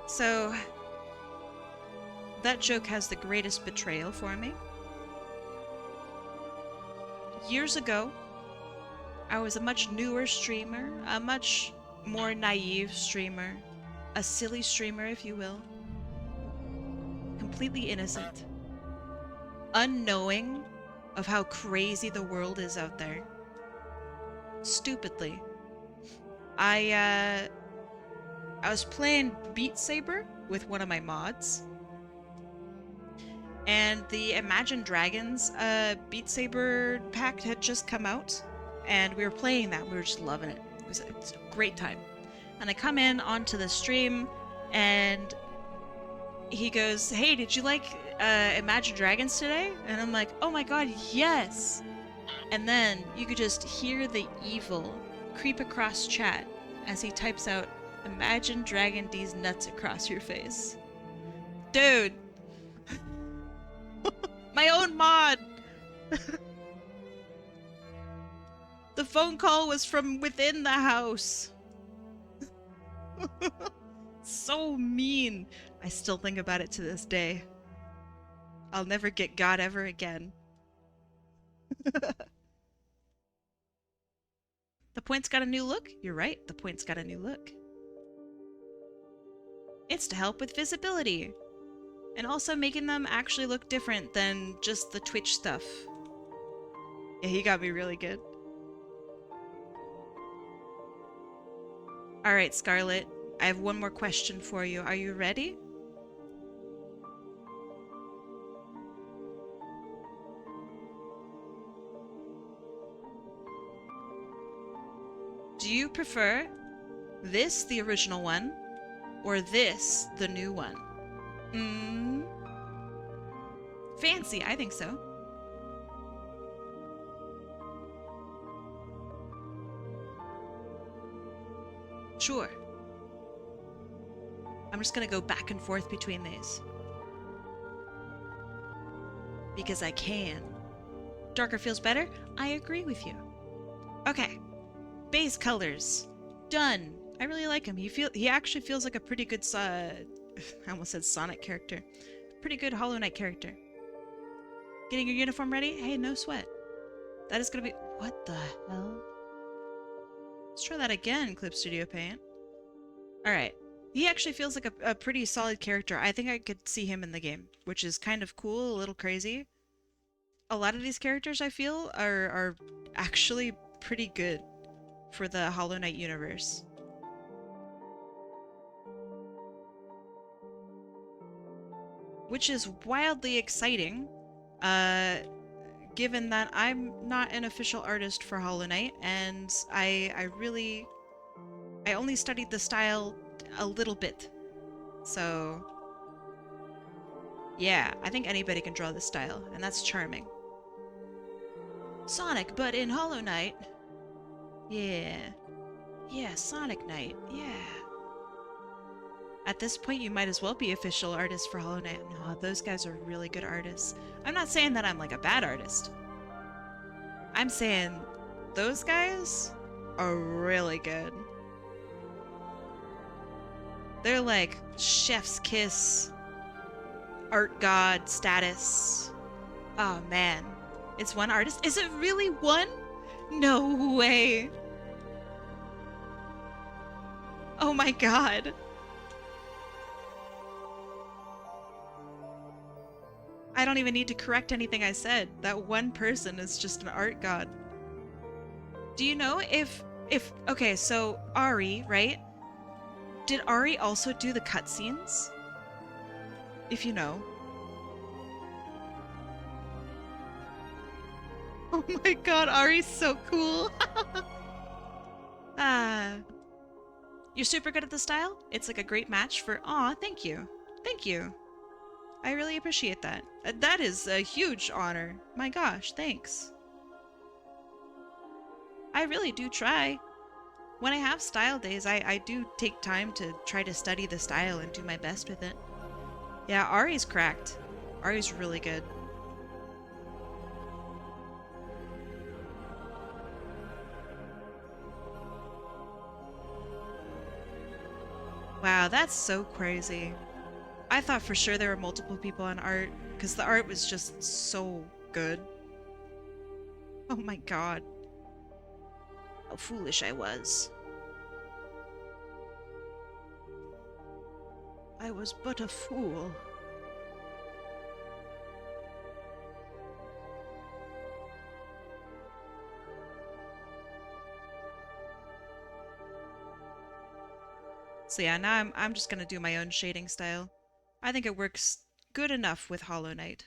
So, that joke has the greatest betrayal for me. Years ago, I was a much newer streamer, a much more naive streamer, a silly streamer, if you will. Completely innocent. Unknowing of how crazy the world is out there. Stupidly. I was playing Beat Saber with one of my mods. And the Imagine Dragons Beat Saber pack had just come out. And we were playing that. We were just loving it. It's a great time. And I come in onto the stream and he goes, "Hey, did you like Imagine Dragons today?" And I'm like, "Oh my god, yes!" And then you could just hear the evil creep across chat as he types out, "Imagine Dragon D's nuts across your face." Dude! My own mod! The phone call was from within the house. So mean. I still think about it to this day. I'll never get God ever again. The point's got a new look? You're right, the point's got a new look. It's to help with visibility. And also making them actually look different than just the Twitch stuff. Yeah, he got me really good. Alright, Scarlet. I have one more question for you. Are you ready? Do you prefer this, the original one, or this, the new one? Fancy, I think so. Sure. I'm just gonna go back and forth between these. Because I can. Darker feels better? I agree with you. Okay. Base colors. Done. I really like him. He actually feels like a pretty good I almost said Sonic character. Pretty good Hollow Knight character. Getting your uniform ready? Hey, no sweat. That is gonna be... What the hell? Let's try that again, Clip Studio Paint. Alright. He actually feels like a pretty solid character. I think I could see him in the game, which is kind of cool, a little crazy. A lot of these characters, I feel, are actually pretty good for the Hollow Knight universe. Which is wildly exciting, given that I'm not an official artist for Hollow Knight, and I only studied the style a little bit. So, yeah, I think anybody can draw this style, and that's charming. Sonic, but in Hollow Knight. Yeah. Yeah, Sonic Knight, yeah. At this point, you might as well be official artist for Hollow Knight. No, those guys are really good artists. I'm not saying that I'm like a bad artist. I'm saying those guys are really good. They're like chef's kiss, art god status. Oh man, it's one artist. Is it really one? No way. Oh my god. I don't even need to correct anything I said. That one person is just an art god. Do you know if okay, so Ari, right? Did Ari also do the cutscenes? If you know. Oh my god, Ari's so cool. You're super good at the style? It's like a great match for... Aw, thank you. Thank you. I really appreciate that. That is a huge honor. My gosh, thanks. I really do try. When I have style days, I do take time to try to study the style and do my best with it. Yeah, Ari's cracked. Ari's really good. Wow, that's so crazy. I thought for sure there were multiple people on art, because the art was just so good. Oh my god. How foolish I was. I was but a fool. So yeah, now I'm just gonna do my own shading style. I think it works good enough with Hollow Knight.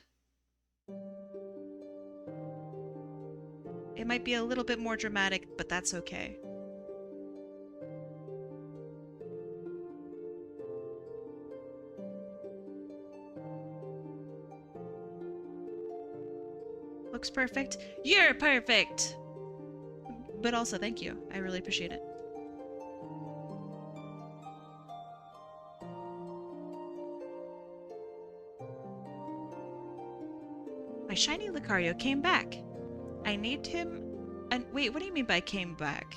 It might be a little bit more dramatic, but that's okay. Looks perfect. You're perfect! But also, thank you. I really appreciate it. My shiny Lucario came back. I named him... And wait, what do you mean by came back?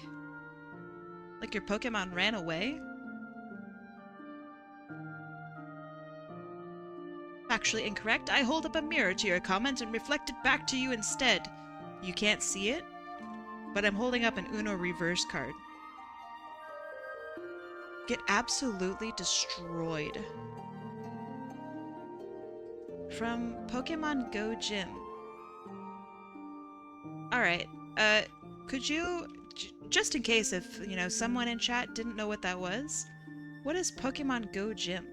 Like your Pokemon ran away? Factually incorrect. I hold up a mirror to your comment and reflect it back to you instead. You can't see it? But I'm holding up an Uno reverse card. Get absolutely destroyed. From Pokemon Go Gym. Alright, could you, just in case if, you know, someone in chat didn't know what that was, what is Pokemon Go Gym?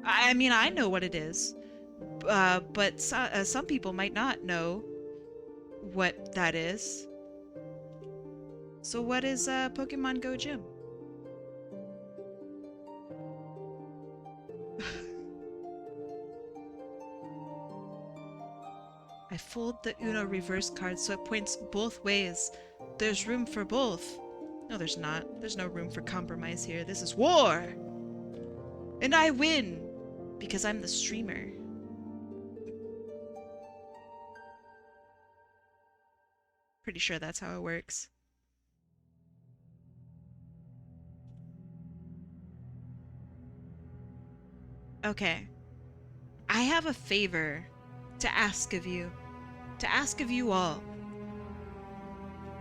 I mean, I know what it is, but some people might not know what that is. So what is Pokemon Go Gym? I fold the Uno reverse card so it points both ways. There's room for both. No, there's not. There's no room for compromise here. This is war! And I win! Because I'm the streamer. Pretty sure that's how it works. Okay. I have a favor to ask of you. To ask of you all.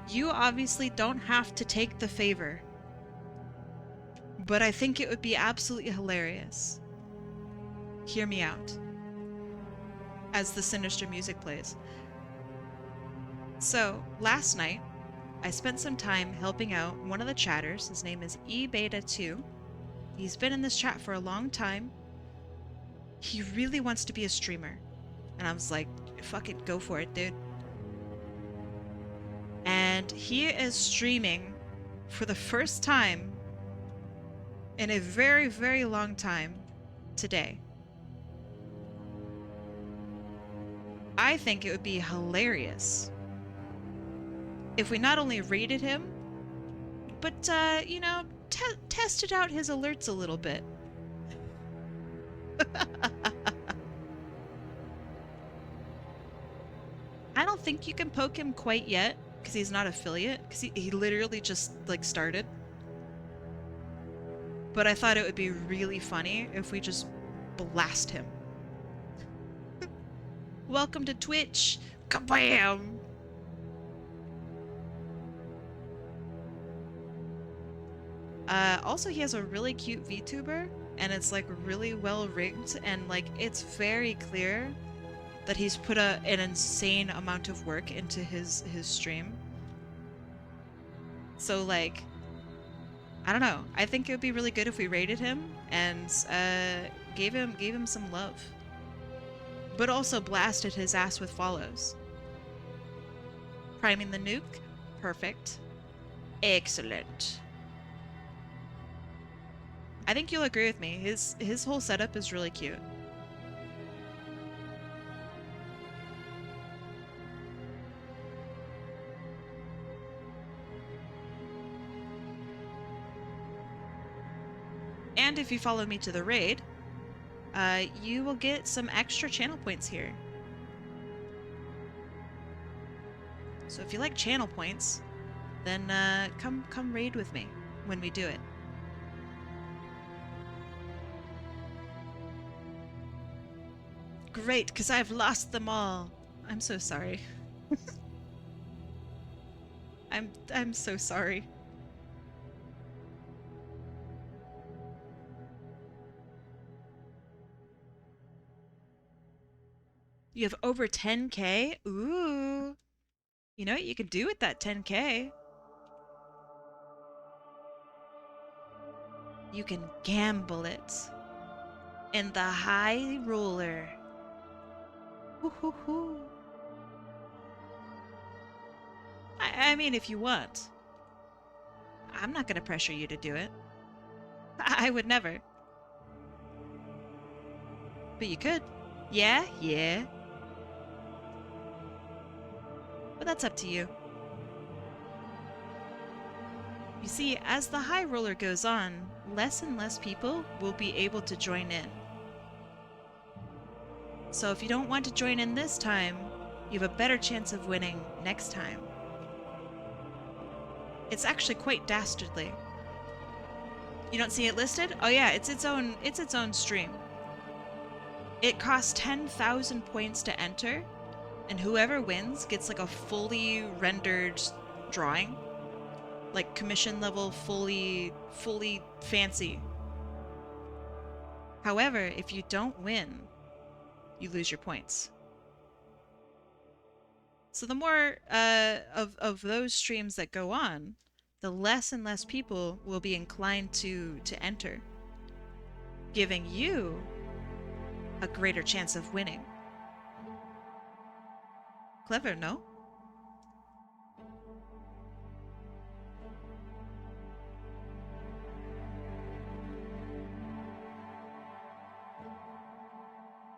You obviously don't have to take the favor. But I think it would be absolutely hilarious. Hear me out. As the sinister music plays. So, last night, I spent some time helping out one of the chatters. His name is eBeta2. He's been in this chat for a long time. He really wants to be a streamer. And I was like, fuck it, go for it, dude. And he is streaming for the first time in a very, very long time today. I think it would be hilarious if we not only rated him, but, you know, tested out his alerts a little bit. I don't think you can poke him quite yet, because he's not affiliate, because he literally just, like, started. But I thought it would be really funny if we just blast him. Welcome to Twitch! Kabam! Also, he has a really cute VTuber, and it's, like, really well rigged, and, like, it's very clear that he's put an insane amount of work into his stream. So, like, I don't know. I think it would be really good if we rated him and gave him some love, but also blasted his ass with follows. Priming the nuke, perfect, excellent. I think you'll agree with me. His whole setup is really cute. And if you follow me to the raid, you will get some extra channel points here. So if you like channel points, then come raid with me when we do it. Great, because I've lost them all. I'm so sorry. I'm so sorry. You have over 10K? Ooh. You know what you could do with that 10K? You can gamble it in the high roller. Hoo-hoo-hoo. I mean, if you want. I'm not gonna pressure you to do it. I would never. But you could. Yeah? Yeah. But that's up to you. You see, as the high roller goes on, less and less people will be able to join in. So if you don't want to join in this time, you have a better chance of winning next time. It's actually quite dastardly. You don't see it listed? Oh yeah, it's its own stream. It costs 10,000 points to enter, and whoever wins gets like a fully rendered drawing. Like commission level, fully fancy. However, if you don't win, you lose your points. So the more of those streams that go on, the less and less people will be inclined to enter, giving you a greater chance of winning. Clever, no?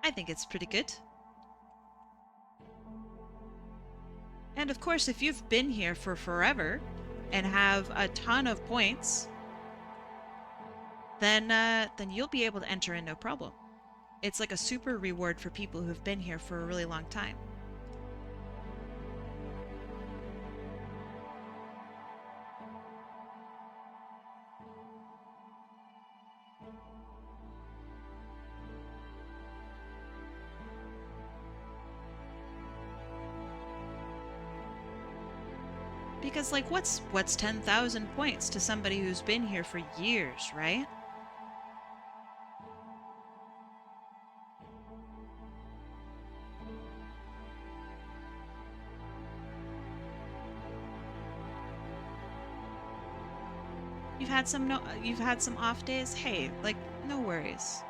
I think it's pretty good. And of course, if you've been here for forever and have a ton of points, then you'll be able to enter in no problem. It's like a super reward for people who've been here for a really long time. Because, like, what's 10,000 points to somebody who's been here for years, right? You've had some off days? Hey, like, no worries.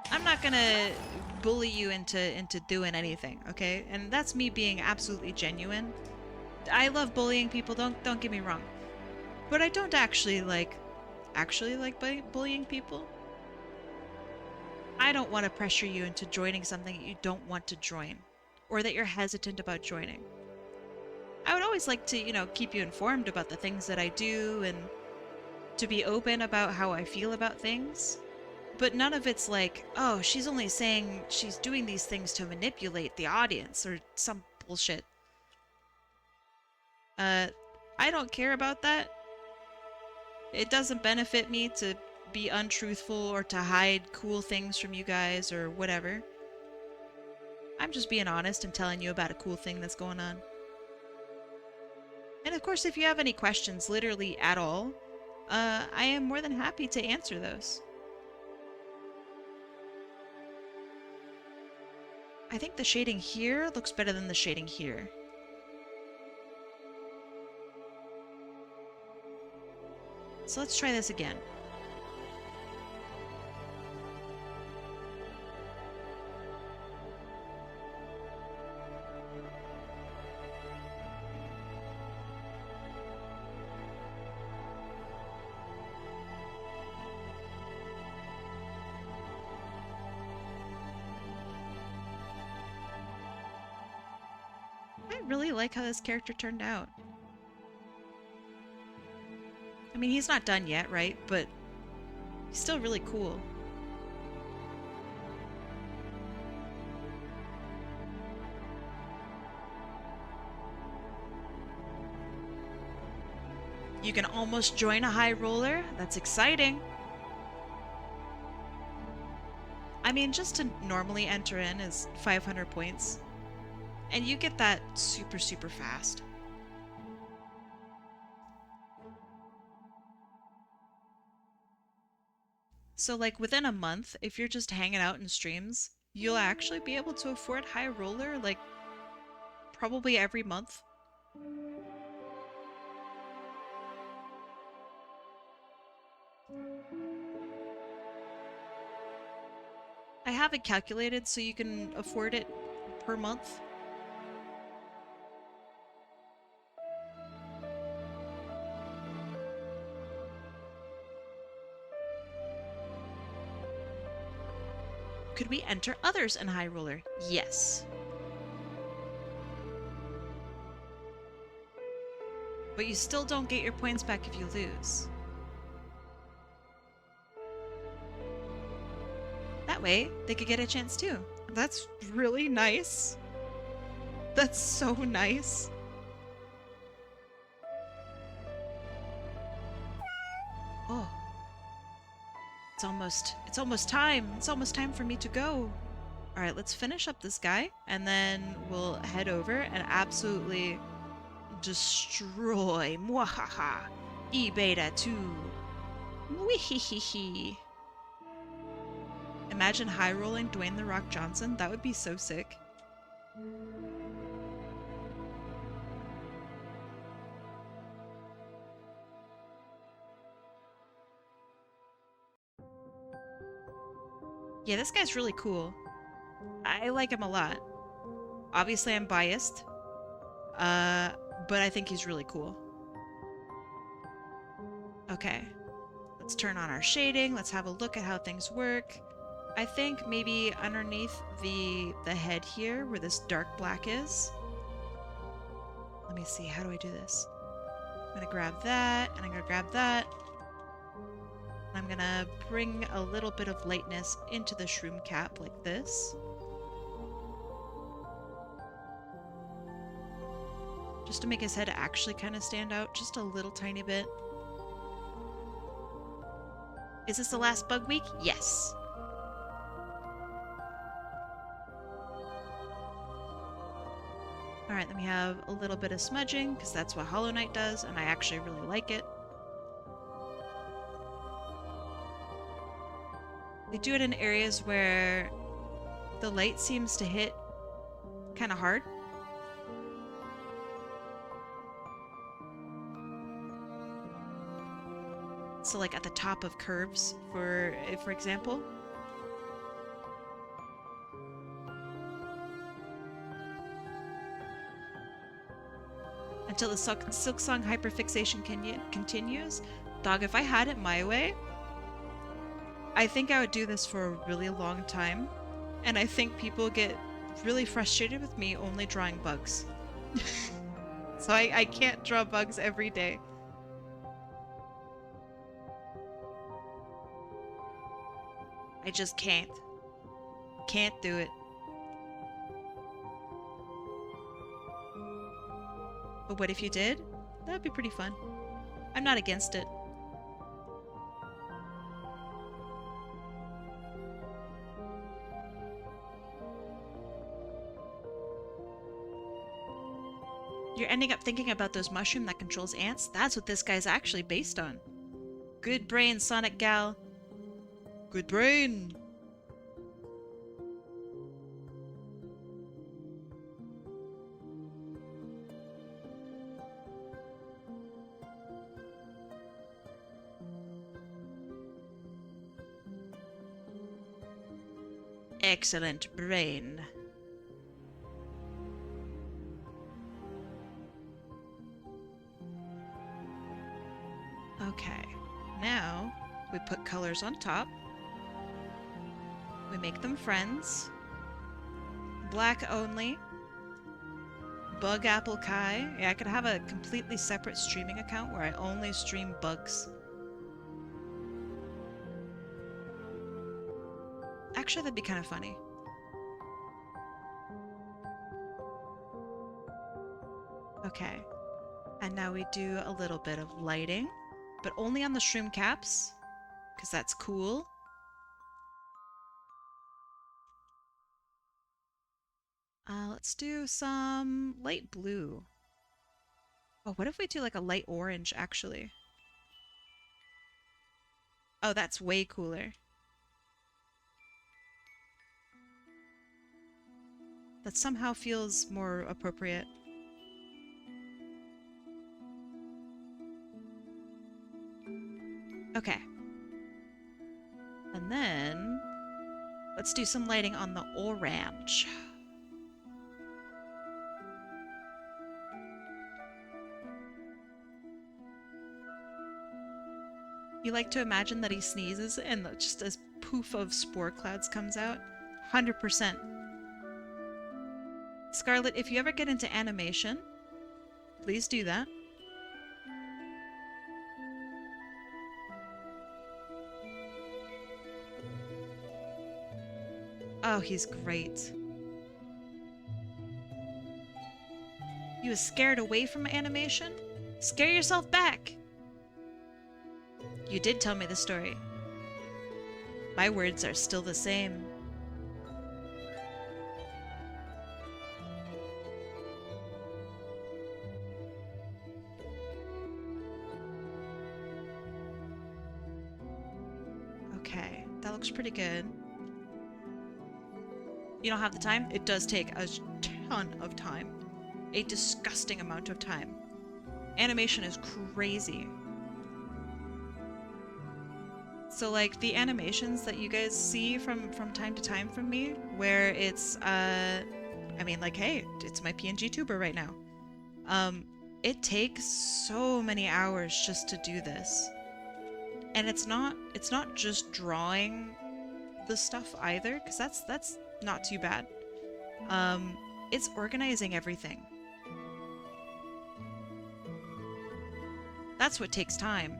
I'm not gonna bully you into doing anything, okay? And that's me being absolutely genuine. I love bullying people, don't get me wrong. But I don't actually like bullying people. I don't want to pressure you into joining something that you don't want to join, or that you're hesitant about joining. I would always like to, you know, keep you informed about the things that I do and to be open about how I feel about things. But none of it's like, oh, she's only saying she's doing these things to manipulate the audience or some bullshit. I don't care about that. It doesn't benefit me to be untruthful or to hide cool things from you guys or whatever. I'm just being honest and telling you about a cool thing that's going on. And of course, if you have any questions, literally at all, I am more than happy to answer those. I think the shading here looks better than the shading here. So let's try this again. I really like how this character turned out. I mean, he's not done yet, right? But He's still really cool. You can almost join a high roller. That's exciting. I mean, just to normally enter in is 500 points. And you get that super, super fast. So like within a month, if you're just hanging out in streams, you'll actually be able to afford high roller like probably every month. I have it calculated so you can afford it per month. Could we enter others in high roller? Yes. But you still don't get your points back if you lose. That way, they could get a chance too. That's really nice. That's so nice. Oh. It's almost time. It's almost time for me to go. All right, let's finish up this guy and then we'll head over and absolutely destroy Mwahaha E-Beta 2. Weehehehe. Imagine high rolling Dwayne The Rock Johnson. That would be so sick. Yeah, this guy's really cool. I like him a lot. Obviously, I'm biased. But I think he's really cool. Okay. Let's turn on our shading. Let's have a look at how things work. I think maybe underneath the head here, where this dark black is. Let me see, how do I do this? I'm gonna grab that, and I'm gonna grab that. I'm gonna bring a little bit of lightness into the shroom cap like this. Just to make his head actually kind of stand out just a little tiny bit. Is this the last bug week? Yes. Alright, then we have a little bit of smudging, because that's what Hollow Knight does, and I actually really like it. They do it in areas where the light seems to hit kind of hard. So like at the top of curves, for example. Until the Silksong hyperfixation continues. Dog, if I had it my way, I think I would do this for a really long time. And I think people get really frustrated with me only drawing bugs. So I can't draw bugs every day. I just can't. Can't do it. But what if you did? That would be pretty fun. I'm not against it. You're ending up thinking about those mushroom that controls ants? That's what this guy's actually based on. Good brain, Sonic Gal. Good brain! Excellent brain. Okay, now we put colors on top. We make them friends. Black only. Bug Apple Kai. Yeah, I could have a completely separate streaming account where I only stream bugs. Actually, that'd be kind of funny. Okay. And now we do a little bit of lighting, but only on the shroom caps, because that's cool. Let's do some light blue. Oh, what if we do like a light orange, actually? Oh, that's way cooler. That somehow feels more appropriate. Okay. And then let's do some lighting on the orange. You like to imagine that he sneezes and just a poof of spore clouds comes out? 100%. Scarlet, if you ever get into animation, please do that. Oh, he's great. You was scared away from animation? Scare yourself back! You did tell me the story. My words are still the same. Okay, that looks pretty good. You don't have the time? It does take a ton of time. A disgusting amount of time. Animation is crazy. So like the animations that you guys see from time to time from me, where it's I mean like, hey, it's my PNG tuber right now. It takes so many hours just to do this. And it's not just drawing the stuff either, because that's not too bad. It's organizing everything. That's what takes time.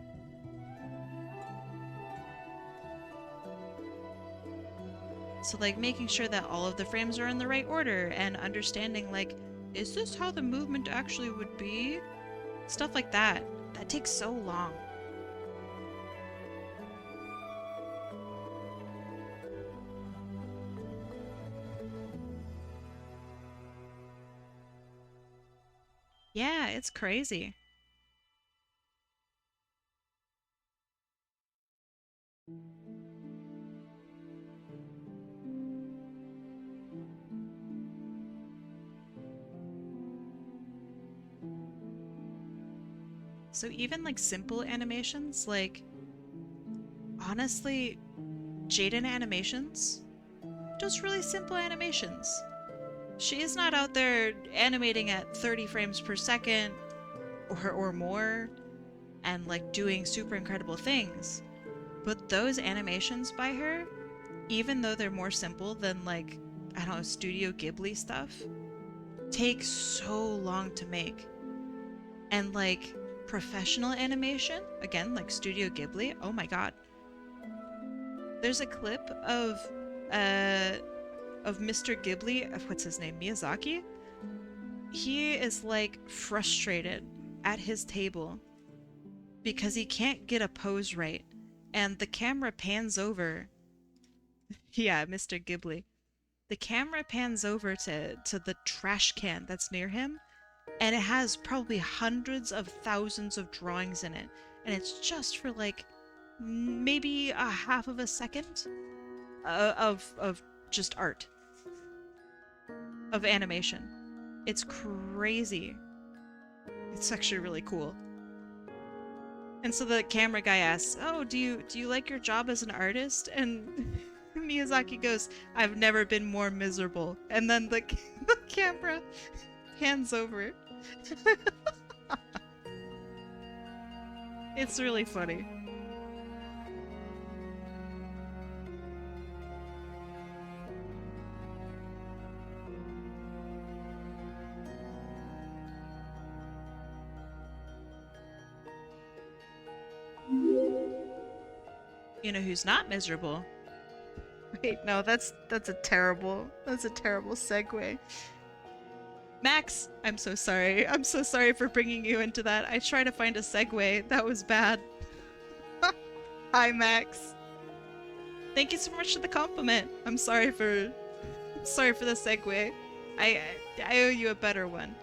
So like making sure that all of the frames are in the right order and understanding like, is this how the movement actually would be? Stuff like that. That takes so long. Yeah, it's crazy. So even like simple animations, like honestly, Jaden Animations does really simple animations. She is not out there animating at 30 frames per second or more and like doing super incredible things. But those animations by her, even though they're more simple than like, I don't know, Studio Ghibli stuff, take so long to make. And like professional animation, again, like Studio Ghibli, oh my god. There's a clip of Mr. Ghibli, what's his name, Miyazaki? He is like frustrated at his table because he can't get a pose right. And the camera pans over. Yeah, Mr. Ghibli. The camera pans over to the trash can that's near him, and it has probably hundreds of thousands of drawings in it. And it's just for like maybe a half of a second of just art. Of animation. It's crazy. It's actually really cool. And so the camera guy asks, "Oh, do you like your job as an artist?" And Miyazaki goes, "I've never been more miserable." And then the camera hands over. It's really funny. You know who's not miserable? Wait, no, that's a terrible segue. Max, I'm so sorry. I'm so sorry for bringing you into that. I tried to find a segue. That was bad. Hi, Max. Thank you so much for the compliment. I'm sorry for the segue. I owe you a better one.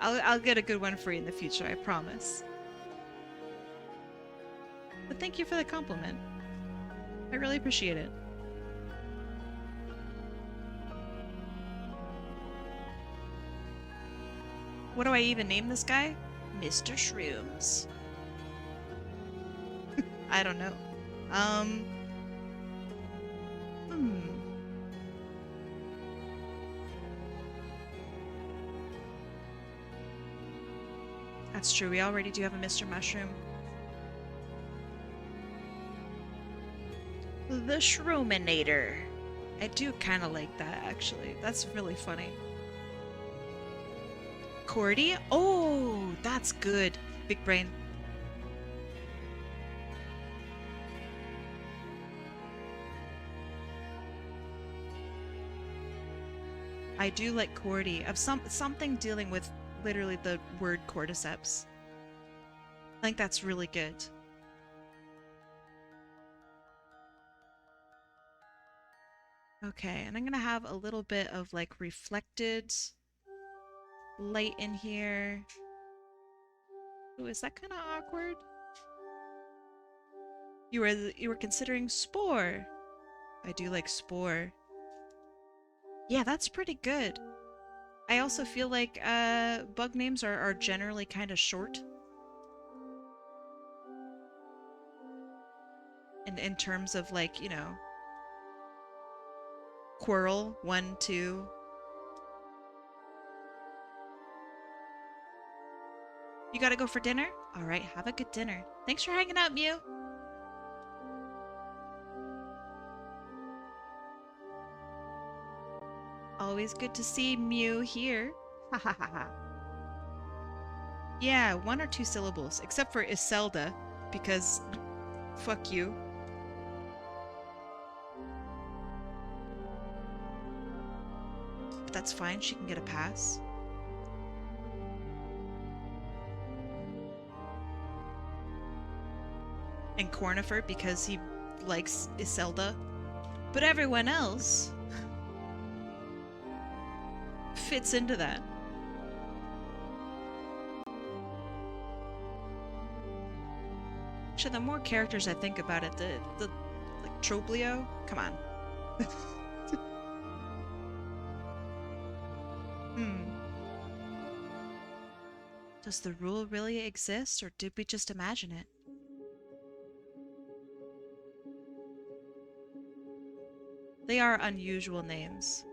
I'll get a good one for you in the future, I promise. But thank you for the compliment. I really appreciate it. What do I even name this guy? Mr. Shrooms. I don't know. That's true, we already do have a Mr. Mushroom. The Shroominator. I do kind of like that, actually. That's really funny. Cordy? Oh, that's good. Big brain. I do like Cordy. Of something dealing with literally the word cordyceps. I think that's really good. Okay, and I'm gonna have a little bit of like reflected light in here. Ooh, is that kind of awkward? You were considering Spore. I do like Spore. Yeah, that's pretty good. I also feel like bug names are generally kind of short. In terms of like, you know, Quirrell, 1, 2. You gotta go for dinner? Alright, have a good dinner. Thanks for hanging out, Mew! Always good to see Mew here. Ha ha ha ha. Yeah, 1 or 2 syllables, except for Iselda, because fuck you. But that's fine, she can get a pass. And Cornifer because he likes Iselda. But everyone else fits into that. Actually, the more characters I think about it, the like Troblio, come on. Does the rule really exist, or did we just imagine it? They are unusual names.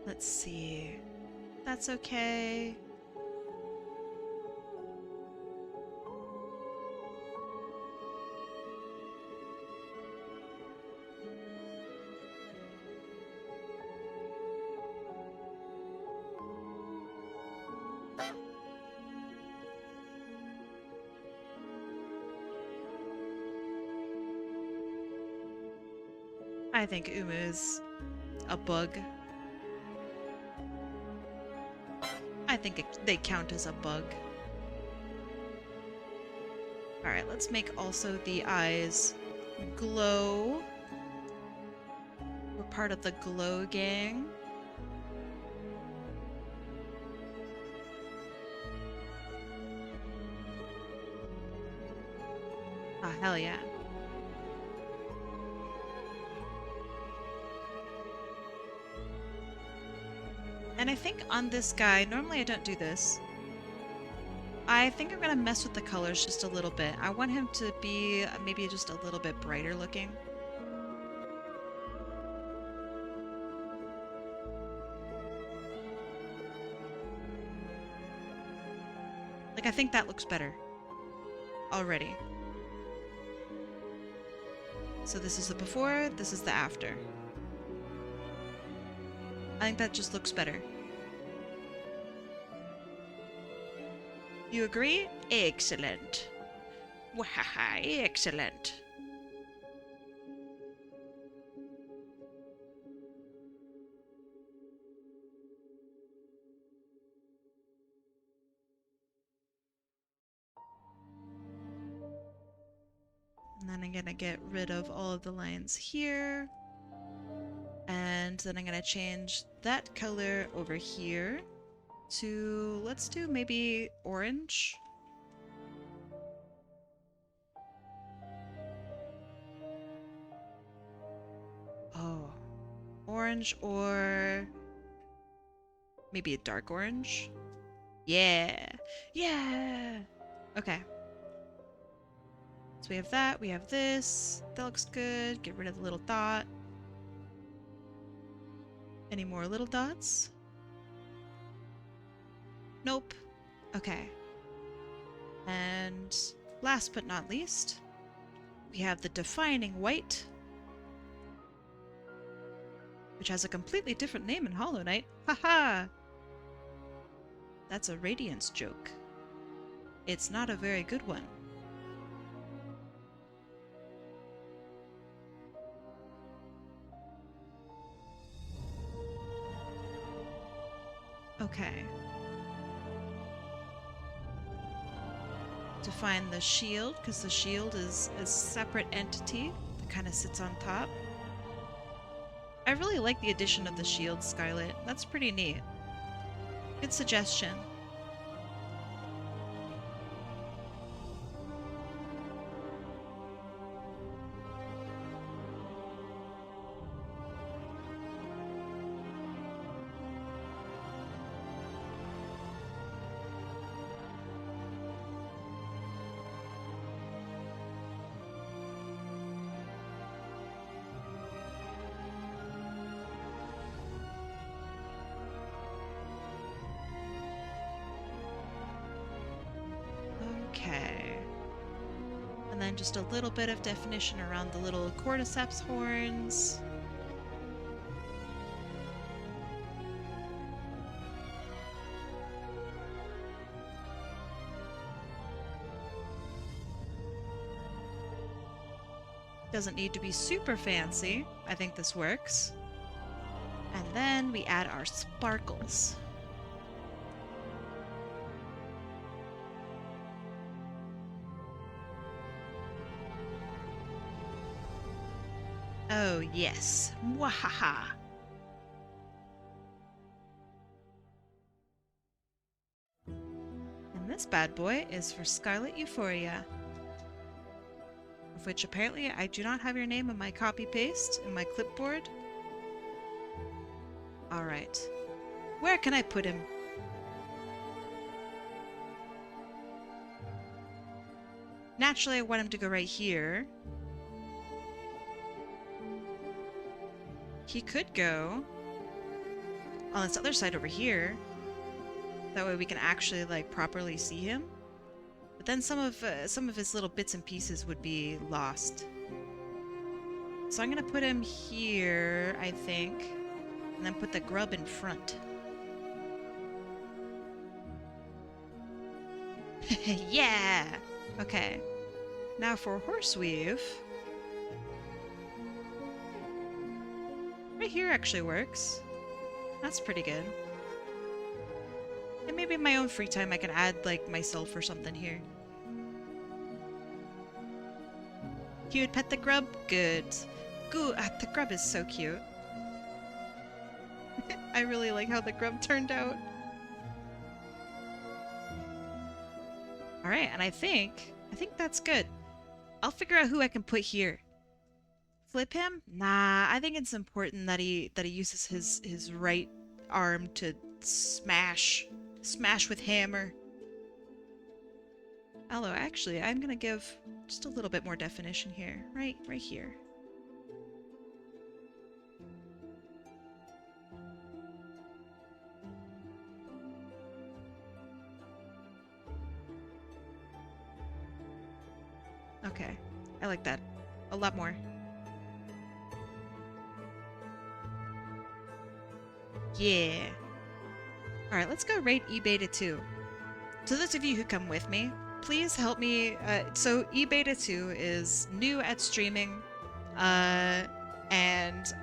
Let's see. That's okay. I think Umu's a bug. I think they count as a bug. Alright, let's make also the eyes glow. We're part of the glow gang. Ah, hell yeah. And I think on this guy, normally I don't do this. I think I'm gonna mess with the colors just a little bit. I want him to be maybe just a little bit brighter looking. Like, I think that looks better already. So this is the before, this is the after. I think that just looks better. You agree? Excellent. Wahaha, excellent. And then I'm gonna get rid of all of the lines here. And then I'm gonna change that color over here to, let's do maybe orange. Oh, orange or maybe a dark orange. Yeah, yeah. Okay. So we have that, we have this. That looks good. Get rid of the little dot. Any more little dots? Nope. Okay. And last but not least, we have the defining white, which has a completely different name in Hollow Knight. Haha! That's a Radiance joke. It's not a very good one. Okay. Define the shield, because the shield is a separate entity that kind of sits on top. I really like the addition of the shield, Scarlet. That's pretty neat. Good suggestion. Okay. And then just a little bit of definition around the little cordyceps horns. Doesn't need to be super fancy. I think this works. And then we add our sparkles. Oh yes, mwahaha! And this bad boy is for Scarleteuphoria, of which apparently I do not have your name in my copy-paste in my clipboard. Alright. Where can I put him? Naturally, I want him to go right here. He could go on this other side over here. That way we can actually, like, properly see him. But then some of his little bits and pieces would be lost. So I'm gonna put him here, I think. And then put the grub in front. Yeah! Okay. Now for Horseweave. Right here actually works. That's pretty good. And maybe in my own free time I can add, like, myself or something here. You would pet the grub? Good. Good. The grub is so cute. I really like how the grub turned out. Alright, and I think that's good. I'll figure out who I can put here. Flip him? Nah, I think it's important that he uses his right arm to smash with hammer. Although actually, I'm gonna give just a little bit more definition here, right here. Okay, I like that a lot more. Yeah. Alright, let's go rate eBeta 2. To those of you who come with me, please help me. So eBeta 2 is new at streaming, and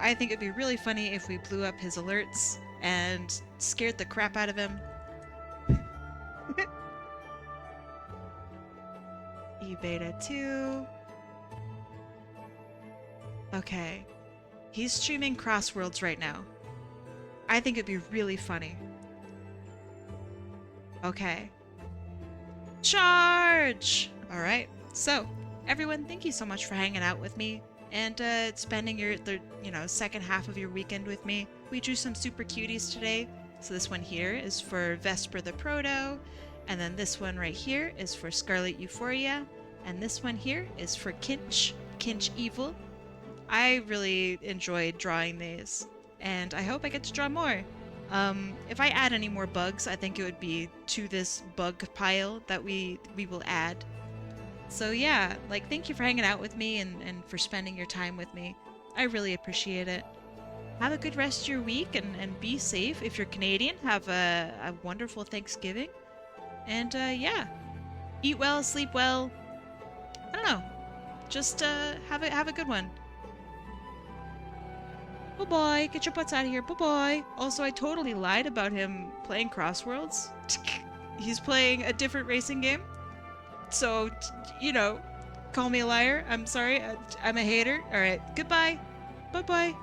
I think it'd be really funny if we blew up his alerts and scared the crap out of him. eBeta 2. Okay. He's streaming Crossworlds right now. I think it'd be really funny. Okay. Charge! Alright, so, everyone, thank you so much for hanging out with me and spending the second half of your weekend with me. We drew some super cuties today. So this one here is for vespertheproto, and then this one right here is for scarleteuphoria, and this one here is for Kinch Evil. I really enjoyed drawing these, and I hope I get to draw more. If I add any more bugs, I think it would be to this bug pile that we will add. So yeah, like, thank you for hanging out with me and for spending your time with me. I really appreciate it. Have a good rest of your week and be safe. If you're Canadian, have a wonderful Thanksgiving. And yeah, eat well, sleep well. I don't know. Just have a good one. Bye-bye. Get your butts out of here. Bye-bye. Also, I totally lied about him playing Crossworlds. He's playing a different racing game. So, call me a liar. I'm sorry. I'm a hater. All right. Goodbye. Bye-bye.